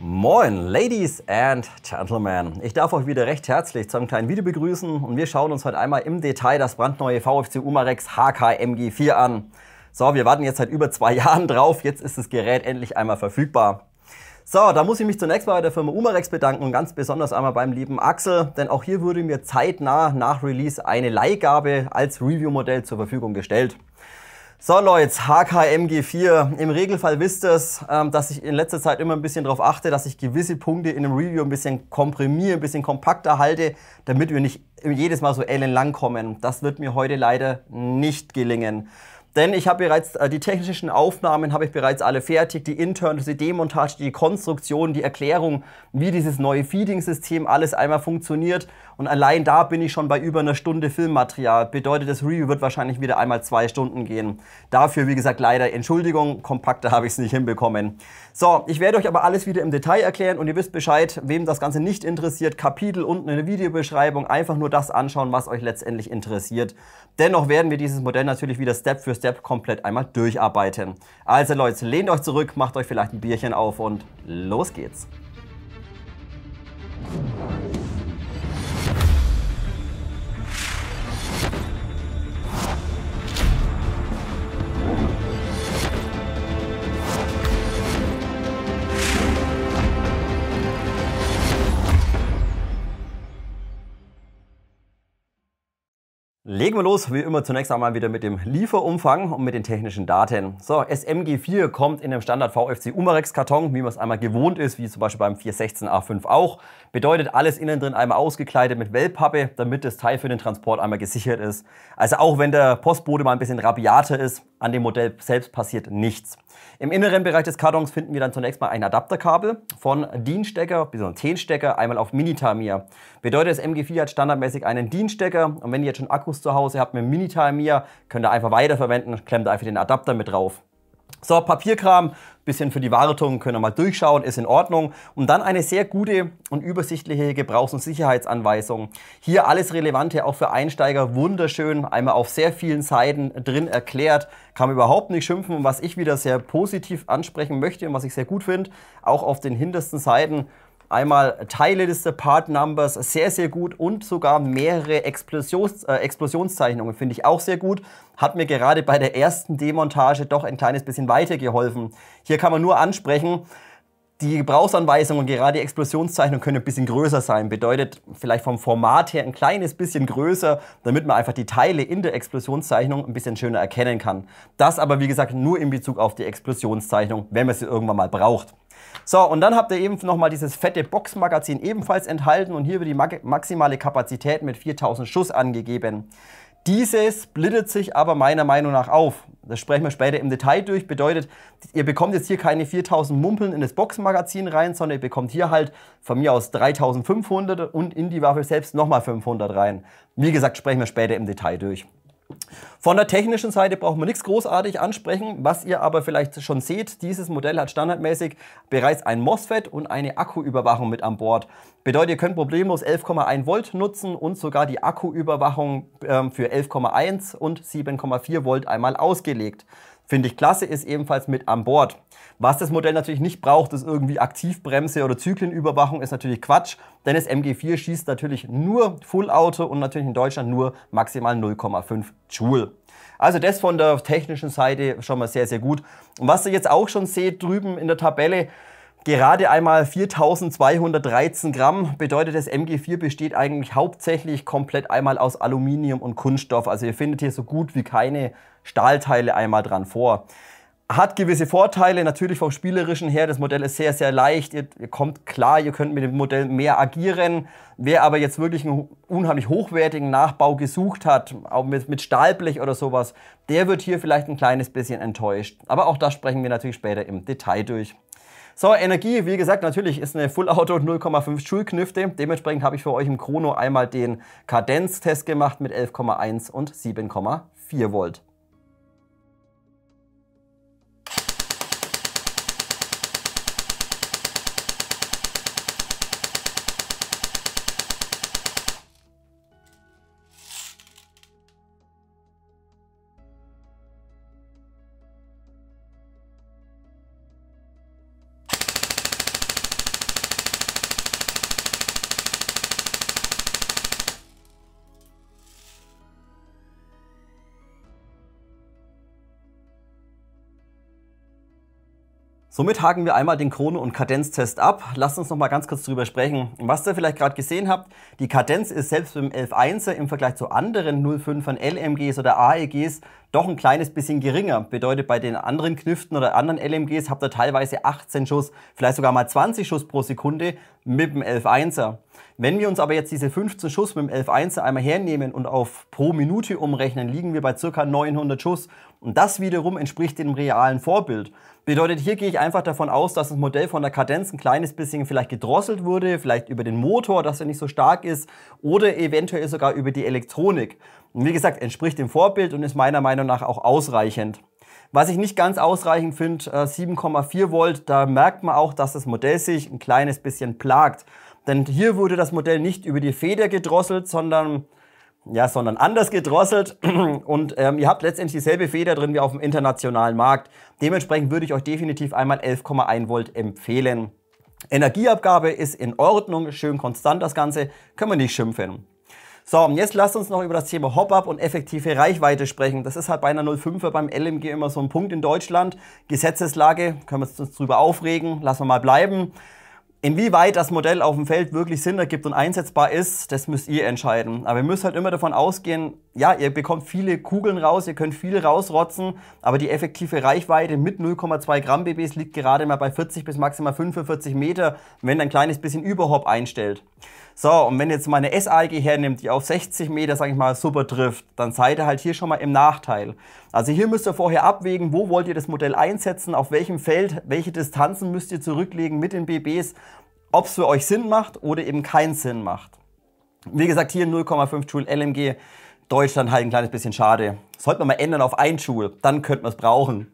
Moin, Ladies and Gentlemen. Ich darf euch wieder recht herzlich zu einem kleinen Video begrüßen und wir schauen uns heute einmal im Detail das brandneue VfC Umarex HK MG4 an. So, wir warten jetzt seit über 2 Jahren drauf, jetzt ist das Gerät endlich einmal verfügbar. So, da muss ich mich zunächst mal bei der Firma Umarex bedanken und ganz besonders einmal beim lieben Axel, denn auch hier wurde mir zeitnah nach Release eine Leihgabe als Review-Modell zur Verfügung gestellt. So Leute, HK MG4. Im Regelfall wisst ihr es, dass ich in letzter Zeit immer ein bisschen darauf achte, dass ich gewisse Punkte in einem Review ein bisschen komprimiere, ein bisschen kompakter halte, damit wir nicht jedes Mal so ellenlang kommen. Das wird mir heute leider nicht gelingen. Denn ich habe bereits die technischen Aufnahmen habe ich bereits alle fertig, die Internals, die Demontage, die Konstruktion, die Erklärung, wie dieses neue Feeding-System alles einmal funktioniert. Und allein da bin ich schon bei über einer Stunde Filmmaterial. Bedeutet, das Review wird wahrscheinlich wieder einmal 2 Stunden gehen. Dafür, wie gesagt, leider Entschuldigung, kompakter habe ich es nicht hinbekommen. So, ich werde euch aber alles wieder im Detail erklären und ihr wisst Bescheid, wem das Ganze nicht interessiert, Kapitel unten in der Videobeschreibung, einfach nur das anschauen, was euch letztendlich interessiert. Dennoch werden wir dieses Modell natürlich wieder Step für Step komplett einmal durcharbeiten. Also Leute, lehnt euch zurück, macht euch vielleicht ein Bierchen auf und los geht's. Legen wir los, wie immer zunächst einmal wieder mit dem Lieferumfang und mit den technischen Daten. So, SMG4 kommt in dem Standard VfC Umarex Karton, wie man es einmal gewohnt ist, wie zum Beispiel beim 416A5 auch. Bedeutet alles innen drin einmal ausgekleidet mit Wellpappe, damit das Teil für den Transport einmal gesichert ist. Also auch wenn der Postbote mal ein bisschen rabiater ist, an dem Modell selbst passiert nichts. Im inneren Bereich des Kartons finden wir dann zunächst mal ein Adapterkabel von DIN-Stecker bis einen 10-Stecker einmal auf Mini-Tamiya. Bedeutet, das MG4 hat standardmäßig einen DIN-Stecker und wenn ihr jetzt schon Akkus zu Hause habt mit Mini-Tamiya, könnt ihr einfach weiterverwenden, klemmt einfach den Adapter mit drauf. So, Papierkram, bisschen für die Wartung, könnt ihr mal durchschauen, ist in Ordnung. Und dann eine sehr gute und übersichtliche Gebrauchs- und Sicherheitsanweisung. Hier alles Relevante, auch für Einsteiger, wunderschön, einmal auf sehr vielen Seiten drin erklärt. Kann man überhaupt nicht schimpfen. Und was ich wieder sehr positiv ansprechen möchte und was ich sehr gut finde, auch auf den hintersten Seiten, einmal Teileliste, Part Numbers, sehr, sehr gut und sogar mehrere Explosionszeichnungen finde ich auch sehr gut. Hat mir gerade bei der ersten Demontage doch ein kleines bisschen weitergeholfen. Hier kann man nur ansprechen, die Gebrauchsanweisungen, gerade die Explosionszeichnungen können ein bisschen größer sein. Bedeutet vielleicht vom Format her ein kleines bisschen größer, damit man einfach die Teile in der Explosionszeichnung ein bisschen schöner erkennen kann. Das aber wie gesagt nur in Bezug auf die Explosionszeichnung, wenn man sie irgendwann mal braucht. So, und dann habt ihr eben nochmal dieses fette Boxmagazin ebenfalls enthalten und hier wird die maximale Kapazität mit 4000 Schuss angegeben. Dieses splittet sich aber meiner Meinung nach auf. Das sprechen wir später im Detail durch. Bedeutet, ihr bekommt jetzt hier keine 4000 Mumpeln in das Boxmagazin rein, sondern ihr bekommt hier halt von mir aus 3500 und in die Waffe selbst nochmal 500 rein. Wie gesagt, sprechen wir später im Detail durch. Von der technischen Seite brauchen wir nichts großartig ansprechen. Was ihr aber vielleicht schon seht, dieses Modell hat standardmäßig bereits ein MOSFET und eine Akkuüberwachung mit an Bord. Bedeutet, ihr könnt problemlos 11,1 Volt nutzen und sogar die Akkuüberwachung für 11,1 und 7,4 Volt einmal ausgelegt. Finde ich klasse, ist ebenfalls mit an Bord. Was das Modell natürlich nicht braucht, ist irgendwie Aktivbremse oder Zyklenüberwachung, ist natürlich Quatsch. Denn das MG4 schießt natürlich nur Full Auto und natürlich in Deutschland nur maximal 0,5 Joule. Also das von der technischen Seite schon mal sehr, sehr gut. Und was ihr jetzt auch schon seht drüben in der Tabelle, gerade einmal 4213 Gramm, bedeutet das MG4 besteht eigentlich hauptsächlich komplett einmal aus Aluminium und Kunststoff. Also ihr findet hier so gut wie keine Stahlteile einmal dran vor. Hat gewisse Vorteile, natürlich vom Spielerischen her, das Modell ist sehr, sehr leicht, ihr kommt klar, ihr könnt mit dem Modell mehr agieren. Wer aber jetzt wirklich einen unheimlich hochwertigen Nachbau gesucht hat, auch mit Stahlblech oder sowas, der wird hier vielleicht ein kleines bisschen enttäuscht. Aber auch das sprechen wir natürlich später im Detail durch. So, Energie, wie gesagt, natürlich ist eine Full Auto 0,5 Joule Knifte. Dementsprechend habe ich für euch im Chrono einmal den Kadenztest gemacht mit 11,1 und 7,4 Volt. Somit haken wir einmal den Chrono- und Kadenztest ab. Lasst uns noch mal ganz kurz drüber sprechen. Was ihr vielleicht gerade gesehen habt, die Kadenz ist selbst mit dem 11.1er im Vergleich zu anderen 05ern LMGs oder AEGs doch ein kleines bisschen geringer. Bedeutet, bei den anderen Kniften oder anderen LMGs habt ihr teilweise 18 Schuss, vielleicht sogar mal 20 Schuss pro Sekunde mit dem 11.1er. Wenn wir uns aber jetzt diese 15 Schuss mit dem 11.1er einmal hernehmen und auf pro Minute umrechnen, liegen wir bei ca. 900 Schuss. Und das wiederum entspricht dem realen Vorbild. Bedeutet, hier gehe ich einfach davon aus, dass das Modell von der Kadenz ein kleines bisschen vielleicht gedrosselt wurde, vielleicht über den Motor, dass er nicht so stark ist, oder eventuell sogar über die Elektronik. Und wie gesagt, entspricht dem Vorbild und ist meiner Meinung nach auch ausreichend. Was ich nicht ganz ausreichend finde, 7,4 Volt, da merkt man auch, dass das Modell sich ein kleines bisschen plagt. Denn hier wurde das Modell nicht über die Feder gedrosselt, sondern anders gedrosselt und ihr habt letztendlich dieselbe Feder drin wie auf dem internationalen Markt. Dementsprechend würde ich euch definitiv einmal 11,1 Volt empfehlen. Energieabgabe ist in Ordnung, schön konstant das Ganze, können wir nicht schimpfen. So, und jetzt lasst uns noch über das Thema Hop-Up und effektive Reichweite sprechen. Das ist halt bei einer 05er beim LMG immer so ein Punkt in Deutschland. Gesetzeslage, können wir uns drüber aufregen, lassen wir mal bleiben. Inwieweit das Modell auf dem Feld wirklich Sinn ergibt und einsetzbar ist, das müsst ihr entscheiden. Aber ihr müsst halt immer davon ausgehen, ja, ihr bekommt viele Kugeln raus, ihr könnt viel rausrotzen, aber die effektive Reichweite mit 0,2 Gramm BBs liegt gerade mal bei 40 bis maximal 45 Meter, wenn ihr ein kleines bisschen Überhop einstellt. So, und wenn ihr jetzt mal eine SAEG hernimmt, die auf 60 Meter, sag ich mal, super trifft, dann seid ihr halt hier schon mal im Nachteil. Also hier müsst ihr vorher abwägen, wo wollt ihr das Modell einsetzen, auf welchem Feld, welche Distanzen müsst ihr zurücklegen mit den BBs, ob es für euch Sinn macht oder eben keinen Sinn macht. Wie gesagt, hier 0,5 Joule LMG, Deutschland halt ein kleines bisschen schade. Sollte man mal ändern auf 1 Joule, dann könnte man es brauchen.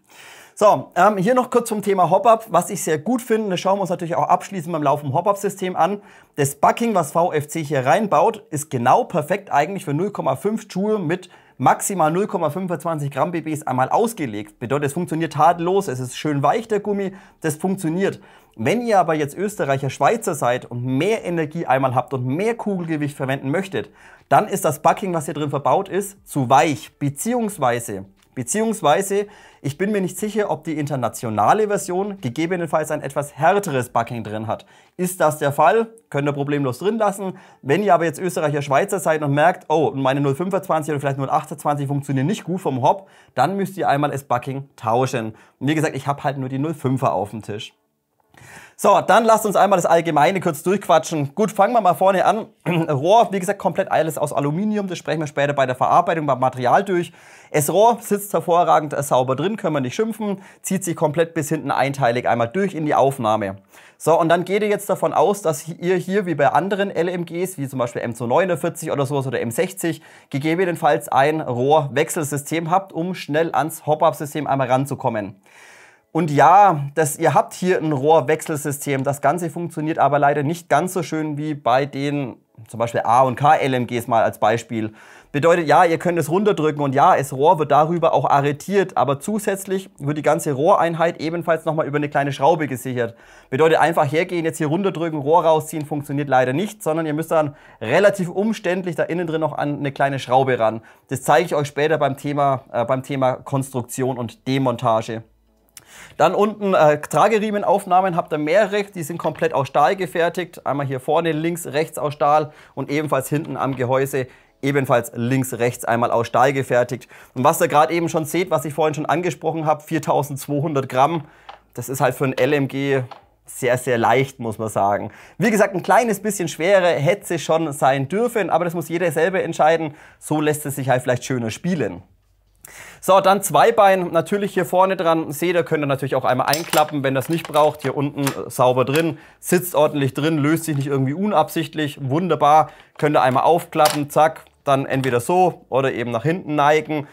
So, hier noch kurz zum Thema Hop-Up, was ich sehr gut finde, das schauen wir uns natürlich auch abschließend beim Laufen Hop-Up-System an. Das Bucking, was VFC hier reinbaut, ist genau perfekt eigentlich für 0,5 Joule mit maximal 0,25 Gramm BBs einmal ausgelegt. Bedeutet, es funktioniert tadellos, es ist schön weich der Gummi, das funktioniert. Wenn ihr aber jetzt Österreicher, Schweizer seid und mehr Energie einmal habt und mehr Kugelgewicht verwenden möchtet, dann ist das Bucking, was hier drin verbaut ist, zu weich, beziehungsweise ich bin mir nicht sicher, ob die internationale Version gegebenenfalls ein etwas härteres Bucking drin hat. Ist das der Fall, könnt ihr problemlos drin lassen. Wenn ihr aber jetzt Österreicher, Schweizer seid und merkt, oh, meine 0,25 oder vielleicht 0,28 funktionieren nicht gut vom Hop, dann müsst ihr einmal das Bucking tauschen. Und wie gesagt, ich habe halt nur die 0,5er auf dem Tisch. So, dann lasst uns einmal das Allgemeine kurz durchquatschen. Gut, fangen wir mal vorne an. Rohr, wie gesagt, komplett alles aus Aluminium. Das sprechen wir später bei der Verarbeitung beim Material durch. Das Rohr sitzt hervorragend sauber drin, können wir nicht schimpfen. Zieht sich komplett bis hinten einteilig einmal durch in die Aufnahme. So, und dann geht ihr jetzt davon aus, dass ihr hier wie bei anderen LMGs, wie zum Beispiel M249 oder sowas oder M60, gegebenenfalls ein Rohrwechselsystem habt, um schnell ans Hop-Up-System einmal ranzukommen. Und ja, ihr habt hier ein Rohrwechselsystem. Das Ganze funktioniert aber leider nicht ganz so schön wie bei den zum Beispiel A- und K-LMGs mal als Beispiel. Bedeutet, ja, ihr könnt es runterdrücken und ja, das Rohr wird darüber auch arretiert, aber zusätzlich wird die ganze Rohreinheit ebenfalls nochmal über eine kleine Schraube gesichert. Bedeutet, einfach hergehen, jetzt hier runterdrücken, Rohr rausziehen, funktioniert leider nicht, sondern ihr müsst dann relativ umständlich da innen drin noch an eine kleine Schraube ran. Das zeige ich euch später beim Thema Konstruktion und Demontage. Dann unten Trageriemenaufnahmen habt ihr mehrere, die sind komplett aus Stahl gefertigt. Einmal hier vorne links, rechts aus Stahl und ebenfalls hinten am Gehäuse ebenfalls links, rechts einmal aus Stahl gefertigt. Und was ihr gerade eben schon seht, was ich vorhin schon angesprochen habe, 4200 Gramm, das ist halt für ein LMG sehr, sehr leicht, muss man sagen. Wie gesagt, ein kleines bisschen schwerer hätte es schon sein dürfen, aber das muss jeder selber entscheiden. So lässt es sich halt vielleicht schöner spielen. So, dann Zweibein, natürlich hier vorne dran, seht ihr, könnt ihr natürlich auch einmal einklappen, wenn das nicht braucht. Hier unten sauber drin, sitzt ordentlich drin, löst sich nicht irgendwie unabsichtlich, wunderbar. Könnt ihr einmal aufklappen, zack, dann entweder so oder eben nach hinten neigen.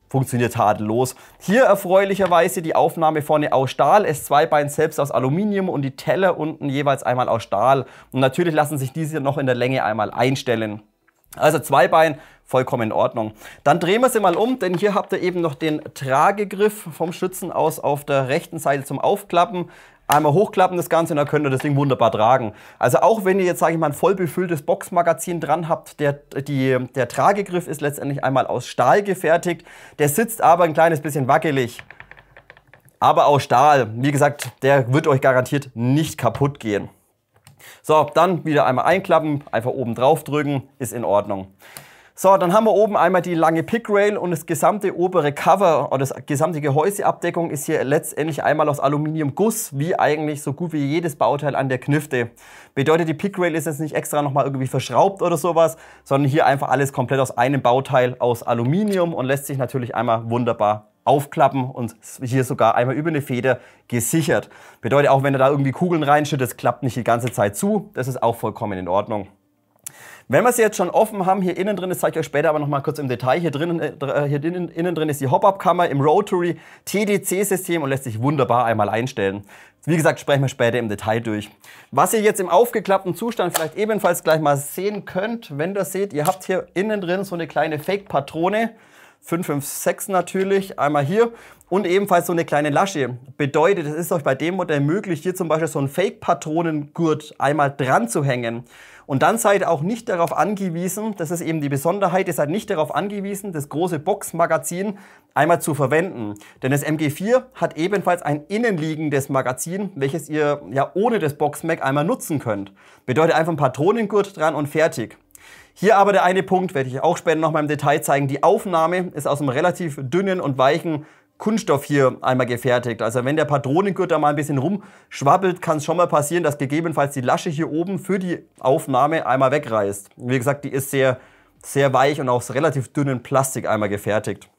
Funktioniert tadellos. Hier erfreulicherweise die Aufnahme vorne aus Stahl, das Zweibein selbst aus Aluminium und die Teller unten jeweils einmal aus Stahl. Und natürlich lassen sich diese noch in der Länge einmal einstellen. Also Zweibein, vollkommen in Ordnung. Dann drehen wir sie mal um, denn hier habt ihr eben noch den Tragegriff vom Schützen aus auf der rechten Seite zum Aufklappen. Einmal hochklappen das Ganze und dann könnt ihr das Ding wunderbar tragen. Also auch wenn ihr jetzt, sage ich mal, ein voll befülltes Boxmagazin dran habt, der Tragegriff ist letztendlich einmal aus Stahl gefertigt. Der sitzt aber ein kleines bisschen wackelig. aber aus Stahl. Wie gesagt, der wird euch garantiert nicht kaputt gehen. So, dann wieder einmal einklappen, einfach oben drauf drücken, ist in Ordnung. So, dann haben wir oben einmal die lange Pickrail und das gesamte obere Cover oder das gesamte Gehäuseabdeckung ist hier letztendlich einmal aus Aluminiumguss, wie eigentlich so gut wie jedes Bauteil an der Knifte. Bedeutet, die Pickrail ist jetzt nicht extra nochmal irgendwie verschraubt oder sowas, sondern hier einfach alles komplett aus einem Bauteil aus Aluminium und lässt sich natürlich einmal wunderbar aufklappen und hier sogar einmal über eine Feder gesichert. Bedeutet auch, wenn ihr da irgendwie Kugeln reinschüttet, das klappt nicht die ganze Zeit zu, das ist auch vollkommen in Ordnung. Wenn wir es jetzt schon offen haben, hier innen drin, das zeige ich euch später aber noch mal kurz im Detail, innen drin ist die Hop-Up-Kammer im Rotary TDC-System und lässt sich wunderbar einmal einstellen. Wie gesagt, sprechen wir später im Detail durch. Was ihr jetzt im aufgeklappten Zustand vielleicht ebenfalls gleich mal sehen könnt, wenn ihr das seht, ihr habt hier innen drin so eine kleine Fake-Patrone, 556 natürlich, einmal hier und ebenfalls so eine kleine Lasche. Bedeutet, es ist euch bei dem Modell möglich, hier zum Beispiel so einen Fake-Patronengurt einmal dran zu hängen. Und dann seid ihr auch nicht darauf angewiesen, das ist eben die Besonderheit, ihr seid nicht darauf angewiesen, das große Boxmagazin einmal zu verwenden. Denn das MG4 hat ebenfalls ein innenliegendes Magazin, welches ihr ja ohne das Boxmag einmal nutzen könnt. Bedeutet einfach ein Patronengurt dran und fertig. Hier aber der eine Punkt, werde ich auch später noch mal im Detail zeigen. Die Aufnahme ist aus einem relativ dünnen und weichen Kunststoff hier einmal gefertigt. Also wenn der Patronengurt da mal ein bisschen rumschwabbelt, kann es schon mal passieren, dass gegebenenfalls die Lasche hier oben für die Aufnahme einmal wegreißt. Wie gesagt, die ist sehr, sehr weich und aus relativ dünnen Plastik einmal gefertigt.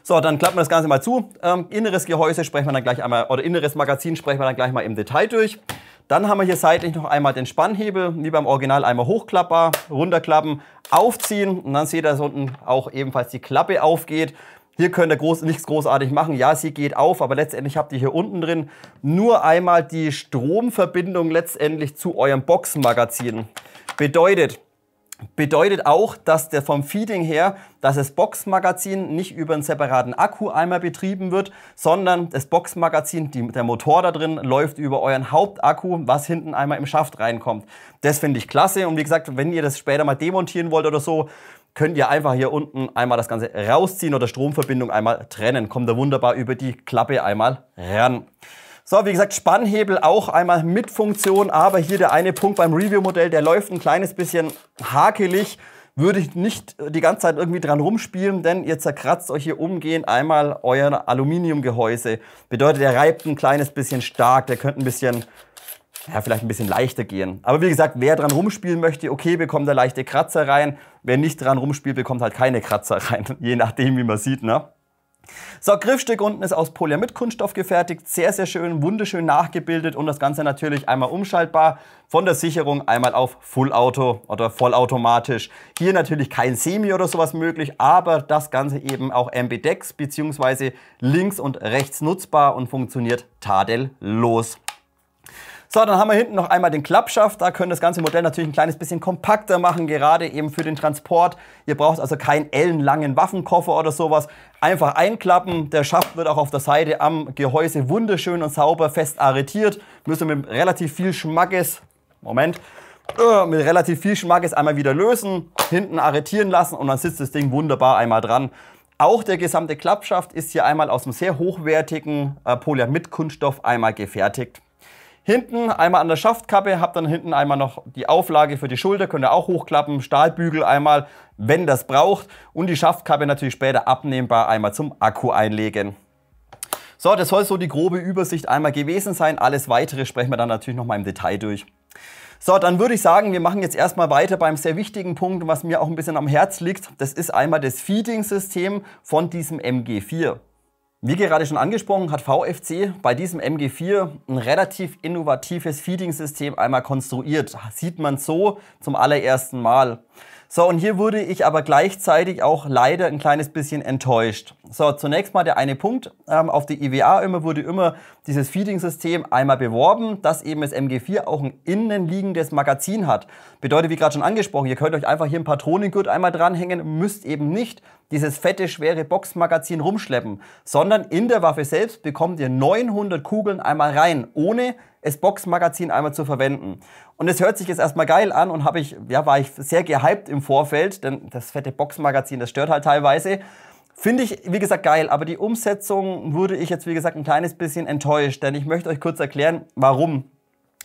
So, dann klappen wir das Ganze mal zu. Inneres Gehäuse sprechen wir dann gleich einmal, oder inneres Magazin sprechen wir dann gleich mal im Detail durch. Dann haben wir hier seitlich noch einmal den Spannhebel, wie beim Original einmal hochklappbar, runterklappen, aufziehen und dann seht ihr, dass unten auch ebenfalls die Klappe aufgeht. Hier könnt ihr nichts großartig machen. Ja, sie geht auf, aber letztendlich habt ihr hier unten drin nur einmal die Stromverbindung letztendlich zu eurem Boxenmagazin. Bedeutet auch, dass der vom Feeding her, dass das Boxmagazin nicht über einen separaten Akku einmal betrieben wird, sondern das Boxmagazin, der Motor da drin, läuft über euren Hauptakku, was hinten einmal im Schaft reinkommt. Das finde ich klasse und wie gesagt, wenn ihr das später mal demontieren wollt oder so, könnt ihr einfach hier unten einmal das Ganze rausziehen oder Stromverbindung einmal trennen. Kommt da wunderbar über die Klappe einmal ran. So, wie gesagt, Spannhebel auch einmal mit Funktion, aber hier der eine Punkt beim Review-Modell, der läuft ein kleines bisschen hakelig. Würde ich nicht die ganze Zeit irgendwie dran rumspielen, denn ihr zerkratzt euch hier umgehend einmal euer Aluminiumgehäuse. Bedeutet, der reibt ein kleines bisschen stark, der könnte ein bisschen, ja, vielleicht ein bisschen leichter gehen. Aber wie gesagt, wer dran rumspielen möchte, okay, bekommt da leichte Kratzer rein. Wer nicht dran rumspielt, bekommt halt keine Kratzer rein, je nachdem, wie man sieht, ne? So, Griffstück unten ist aus Polyamid-Kunststoff gefertigt, sehr, sehr schön, wunderschön nachgebildet und das Ganze natürlich einmal umschaltbar von der Sicherung einmal auf Full Auto oder vollautomatisch. Hier natürlich kein Semi oder sowas möglich, aber das Ganze eben auch ambidex bzw. links und rechts nutzbar und funktioniert tadellos. So, dann haben wir hinten noch einmal den Klappschaft. Da könnt ihr das ganze Modell natürlich ein kleines bisschen kompakter machen, gerade eben für den Transport. Ihr braucht also keinen ellenlangen Waffenkoffer oder sowas. Einfach einklappen. Der Schaft wird auch auf der Seite am Gehäuse wunderschön und sauber fest arretiert. Müssen wir mit relativ viel Schmackes, einmal wieder lösen, hinten arretieren lassen und dann sitzt das Ding wunderbar einmal dran. Auch der gesamte Klappschaft ist hier einmal aus einem sehr hochwertigen Polyamid-Kunststoff einmal gefertigt. Hinten einmal an der Schaftkappe, habt dann hinten einmal noch die Auflage für die Schulter, könnt ihr auch hochklappen, Stahlbügel einmal, wenn das braucht. Und die Schaftkappe natürlich später abnehmbar einmal zum Akku einlegen. So, das soll so die grobe Übersicht einmal gewesen sein. Alles Weitere sprechen wir dann natürlich nochmal im Detail durch. So, dann würde ich sagen, wir machen jetzt erstmal weiter beim sehr wichtigen Punkt, was mir auch ein bisschen am Herz liegt. Das ist einmal das Feeding-System von diesem MG4. Wie gerade schon angesprochen, hat VFC bei diesem MG4 ein relativ innovatives Feeding-System einmal konstruiert. Sieht man so zum allerersten Mal. So, und hier wurde ich aber gleichzeitig auch leider ein kleines bisschen enttäuscht. So, zunächst mal der eine Punkt. Auf der IWA wurde immer dieses Feeding-System einmal beworben, dass eben das MG4 auch ein innenliegendes Magazin hat. Bedeutet, wie gerade schon angesprochen, ihr könnt euch einfach hier ein Patronengurt einmal dranhängen, müsst eben nicht dieses fette, schwere Boxmagazin rumschleppen, sondern in der Waffe selbst bekommt ihr 900 Kugeln einmal rein, ohne das Boxmagazin einmal zu verwenden. Und es hört sich jetzt erstmal geil an und war ich sehr gehypt im Vorfeld, denn das fette Boxmagazin, das stört halt teilweise. Finde ich, wie gesagt, geil, aber die Umsetzung wurde ich jetzt, wie gesagt, ein kleines bisschen enttäuscht, denn ich möchte euch kurz erklären, warum.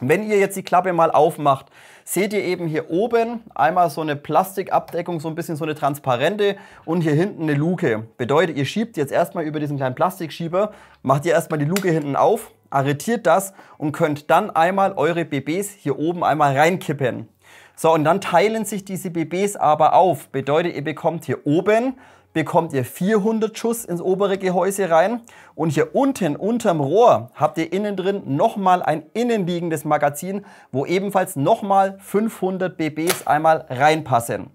Wenn ihr jetzt die Klappe mal aufmacht, seht ihr eben hier oben einmal so eine Plastikabdeckung, so ein bisschen so eine transparente und hier hinten eine Luke. Bedeutet, ihr schiebt jetzt erstmal über diesen kleinen Plastikschieber, macht ihr erstmal die Luke hinten auf, arretiert das und könnt dann einmal eure BBs hier oben einmal reinkippen. So, und dann teilen sich diese BBs aber auf. Bedeutet, ihr bekommt hier oben 400 Schuss ins obere Gehäuse rein und hier unten unterm Rohr habt ihr innen drin nochmal ein innenliegendes Magazin, wo ebenfalls nochmal 500 BBs einmal reinpassen.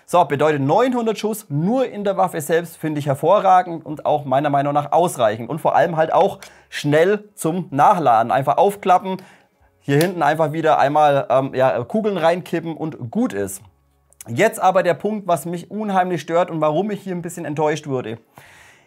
So, bedeutet 900 Schuss nur in der Waffe selbst, finde ich hervorragend und auch meiner Meinung nach ausreichend und vor allem halt auch schnell zum Nachladen. Einfach aufklappen, hier hinten einfach wieder einmal Kugeln reinkippen und gut ist. Jetzt aber der Punkt, was mich unheimlich stört und warum ich hier ein bisschen enttäuscht wurde.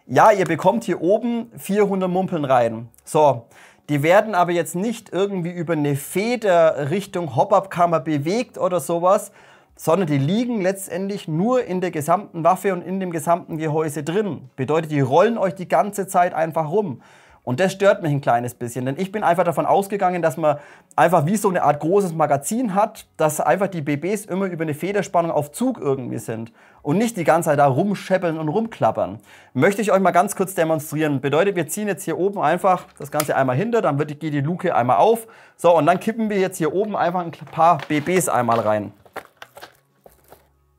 Ja, ihr bekommt hier oben 400 Mumpeln rein. So, die werden aber jetzt nicht irgendwie über eine Feder Richtung Hop-Up-Kammer bewegt oder sowas, sondern die liegen letztendlich nur in der gesamten Waffe und in dem gesamten Gehäuse drin. Bedeutet, die rollen euch die ganze Zeit einfach rum. Und das stört mich ein kleines bisschen, denn ich bin einfach davon ausgegangen, dass man einfach wie so eine Art großes Magazin hat, dass einfach die BBs immer über eine Federspannung auf Zug irgendwie sind und nicht die ganze Zeit da rumscheppeln und rumklappern. Möchte ich euch mal ganz kurz demonstrieren. Bedeutet, wir ziehen jetzt hier oben einfach das Ganze einmal hinter, dann geht die Luke einmal auf. So, und dann kippen wir jetzt hier oben einfach ein paar BBs einmal rein.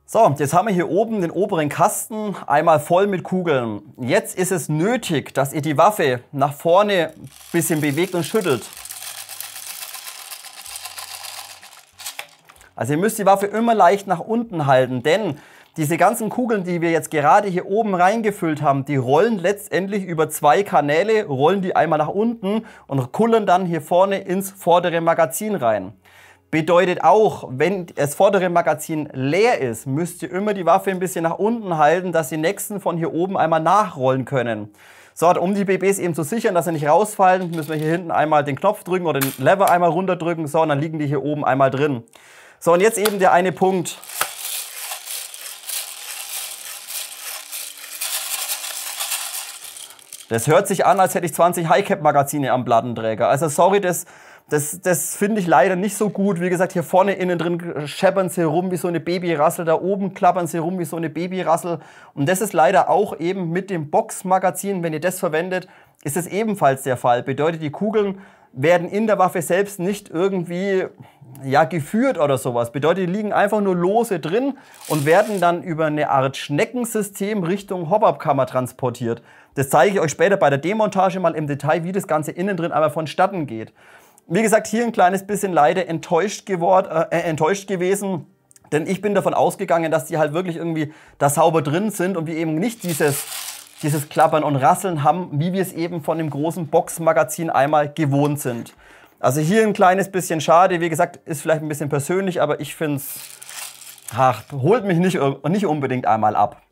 So, jetzt haben wir hier oben den oberen Kasten einmal voll mit Kugeln. Jetzt ist es nötig, dass ihr die Waffe nach vorne ein bisschen bewegt und schüttelt. Also ihr müsst die Waffe immer leicht nach unten halten, denn diese ganzen Kugeln, die wir jetzt gerade hier oben reingefüllt haben, die rollen letztendlich über zwei Kanäle, rollen die einmal nach unten und kullern dann hier vorne ins vordere Magazin rein. Bedeutet auch, wenn das vordere Magazin leer ist, müsst ihr immer die Waffe ein bisschen nach unten halten, dass die nächsten von hier oben einmal nachrollen können. So, um die BBs eben zu sichern, dass sie nicht rausfallen, müssen wir hier hinten einmal den Knopf drücken oder den Lever einmal runterdrücken. So, und dann liegen die hier oben einmal drin. So, und jetzt eben der eine Punkt. Das hört sich an, als hätte ich 20 High-Cap-Magazine am Plattenträger. Also sorry, das finde ich leider nicht so gut. Wie gesagt, hier vorne innen drin scheppern sie rum wie so eine Babyrassel. Da oben klappern sie rum wie so eine Babyrassel. Und das ist leider auch eben mit dem Boxmagazin, wenn ihr das verwendet, ist es ebenfalls der Fall. Bedeutet, die Kugeln werden in der Waffe selbst nicht irgendwie geführt oder sowas. Bedeutet, die liegen einfach nur lose drin und werden dann über eine Art Schneckensystem Richtung Hop-Up-Kammer transportiert. Das zeige ich euch später bei der Demontage mal im Detail, wie das Ganze innen drin einmal vonstatten geht. Wie gesagt, hier ein kleines bisschen leider enttäuscht gewesen, denn ich bin davon ausgegangen, dass die halt wirklich irgendwie da sauber drin sind und wir eben nicht dieses Klappern und Rasseln haben, wie wir es eben von dem großen Boxmagazin einmal gewohnt sind. Also hier ein kleines bisschen schade, wie gesagt, ist vielleicht ein bisschen persönlich, aber ich finde es, holt mich nicht unbedingt einmal ab.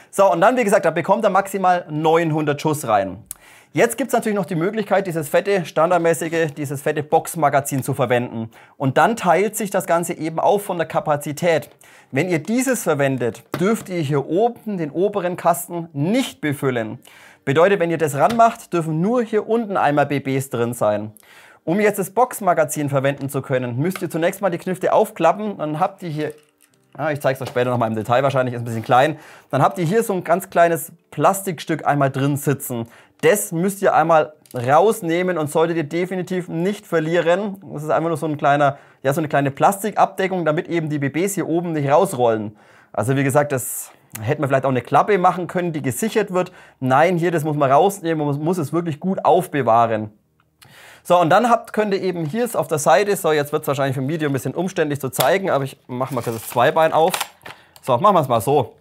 So, und dann, wie gesagt, da bekommt er maximal 900 Schuss rein. Jetzt gibt es natürlich noch die Möglichkeit, dieses fette Boxmagazin zu verwenden. Und dann teilt sich das Ganze eben auf von der Kapazität. Wenn ihr dieses verwendet, dürft ihr hier oben den oberen Kasten nicht befüllen. Bedeutet, wenn ihr das ranmacht, dürfen nur hier unten einmal BBs drin sein. Um jetzt das Boxmagazin verwenden zu können, müsst ihr zunächst mal die Knifte aufklappen. Dann habt ihr hier, ich zeige es euch später nochmal im Detail, wahrscheinlich ist ein bisschen klein. Dann habt ihr hier so ein ganz kleines Plastikstück einmal drin sitzen. Das müsst ihr einmal rausnehmen und solltet ihr definitiv nicht verlieren. Das ist einfach nur so ein kleiner, so eine kleine Plastikabdeckung, damit eben die BBs hier oben nicht rausrollen. Also wie gesagt, das hätte man vielleicht auch eine Klappe machen können, die gesichert wird. Nein, hier, das muss man rausnehmen und man muss es wirklich gut aufbewahren. So, und dann könnt ihr eben hier auf der Seite, so jetzt wird es wahrscheinlich für ein Video ein bisschen umständlich zu zeigen, aber ich mache mal das Zweibein auf. So, machen wir es mal so.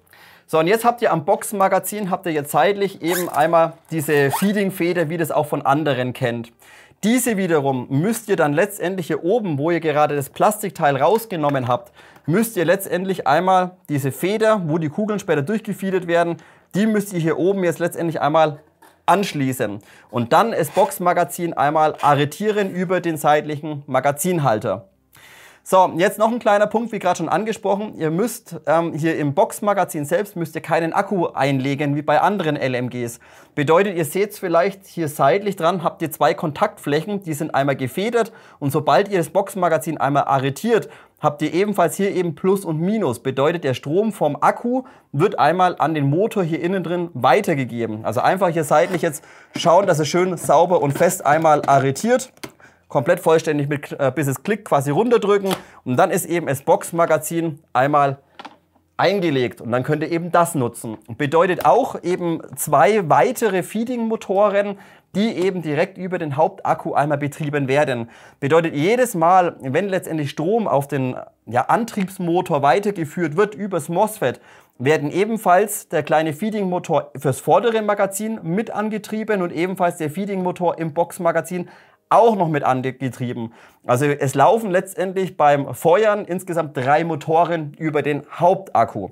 So, und jetzt habt ihr am Boxmagazin, jetzt seitlich eben einmal diese Feeding-Feder, wie das auch von anderen kennt. Diese wiederum müsst ihr dann letztendlich hier oben, wo ihr gerade das Plastikteil rausgenommen habt, müsst ihr letztendlich einmal diese Feder, wo die Kugeln später durchgefeedet werden, die müsst ihr hier oben jetzt letztendlich einmal anschließen. Und dann das Boxmagazin einmal arretieren über den seitlichen Magazinhalter. So, jetzt noch ein kleiner Punkt, wie gerade schon angesprochen. Ihr müsst hier im Boxmagazin selbst müsst ihr keinen Akku einlegen, wie bei anderen LMGs. Bedeutet, ihr seht es vielleicht hier seitlich dran, habt ihr zwei Kontaktflächen, die sind einmal gefedert und sobald ihr das Boxmagazin einmal arretiert, habt ihr ebenfalls hier eben Plus und Minus. Bedeutet, der Strom vom Akku wird einmal an den Motor hier innen drin weitergegeben. Also einfach hier seitlich jetzt schauen, dass es schön sauber und fest einmal arretiert. Komplett vollständig mit bis es klickt quasi runterdrücken und dann ist eben das Boxmagazin einmal eingelegt und dann könnt ihr eben das nutzen. Bedeutet auch eben zwei weitere Feeding-Motoren, die eben direkt über den Hauptakku einmal betrieben werden. Bedeutet jedes Mal, wenn letztendlich Strom auf den Antriebsmotor weitergeführt wird übers MOSFET, werden ebenfalls der kleine Feeding-Motor fürs vordere Magazin mit angetrieben und ebenfalls der Feeding-Motor im Boxmagazin auch noch mit angetrieben. Also es laufen letztendlich beim Feuern insgesamt 3 Motoren über den Hauptakku.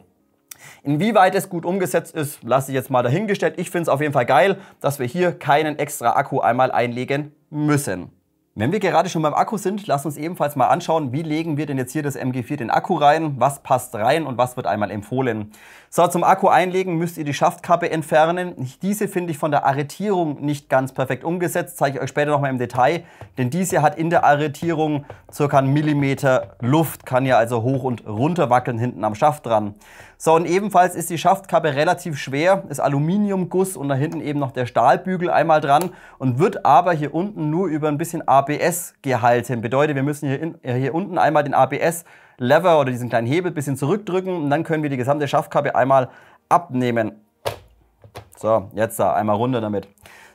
Inwieweit es gut umgesetzt ist, lasse ich jetzt mal dahingestellt. Ich finde es auf jeden Fall geil, dass wir hier keinen extra Akku einmal einlegen müssen. Wenn wir gerade schon beim Akku sind, lasst uns ebenfalls mal anschauen, wie legen wir denn jetzt hier das MG4 den Akku rein, was passt rein und was wird einmal empfohlen. So, zum Akku einlegen müsst ihr die Schaftkappe entfernen. Diese finde ich von der Arretierung nicht ganz perfekt umgesetzt, zeige ich euch später nochmal im Detail, denn diese hat in der Arretierung ca. 1 Millimeter Luft, kann ja also hoch und runter wackeln hinten am Schaft dran. So, und ebenfalls ist die Schaftkappe relativ schwer, ist Aluminiumguss und da hinten eben noch der Stahlbügel einmal dran und wird aber hier unten nur über ein bisschen ABS gehalten. Bedeutet, wir müssen hier unten einmal den ABS-Lever oder diesen kleinen Hebel ein bisschen zurückdrücken und dann können wir die gesamte Schaftkappe einmal abnehmen. So, jetzt da, einmal runter damit.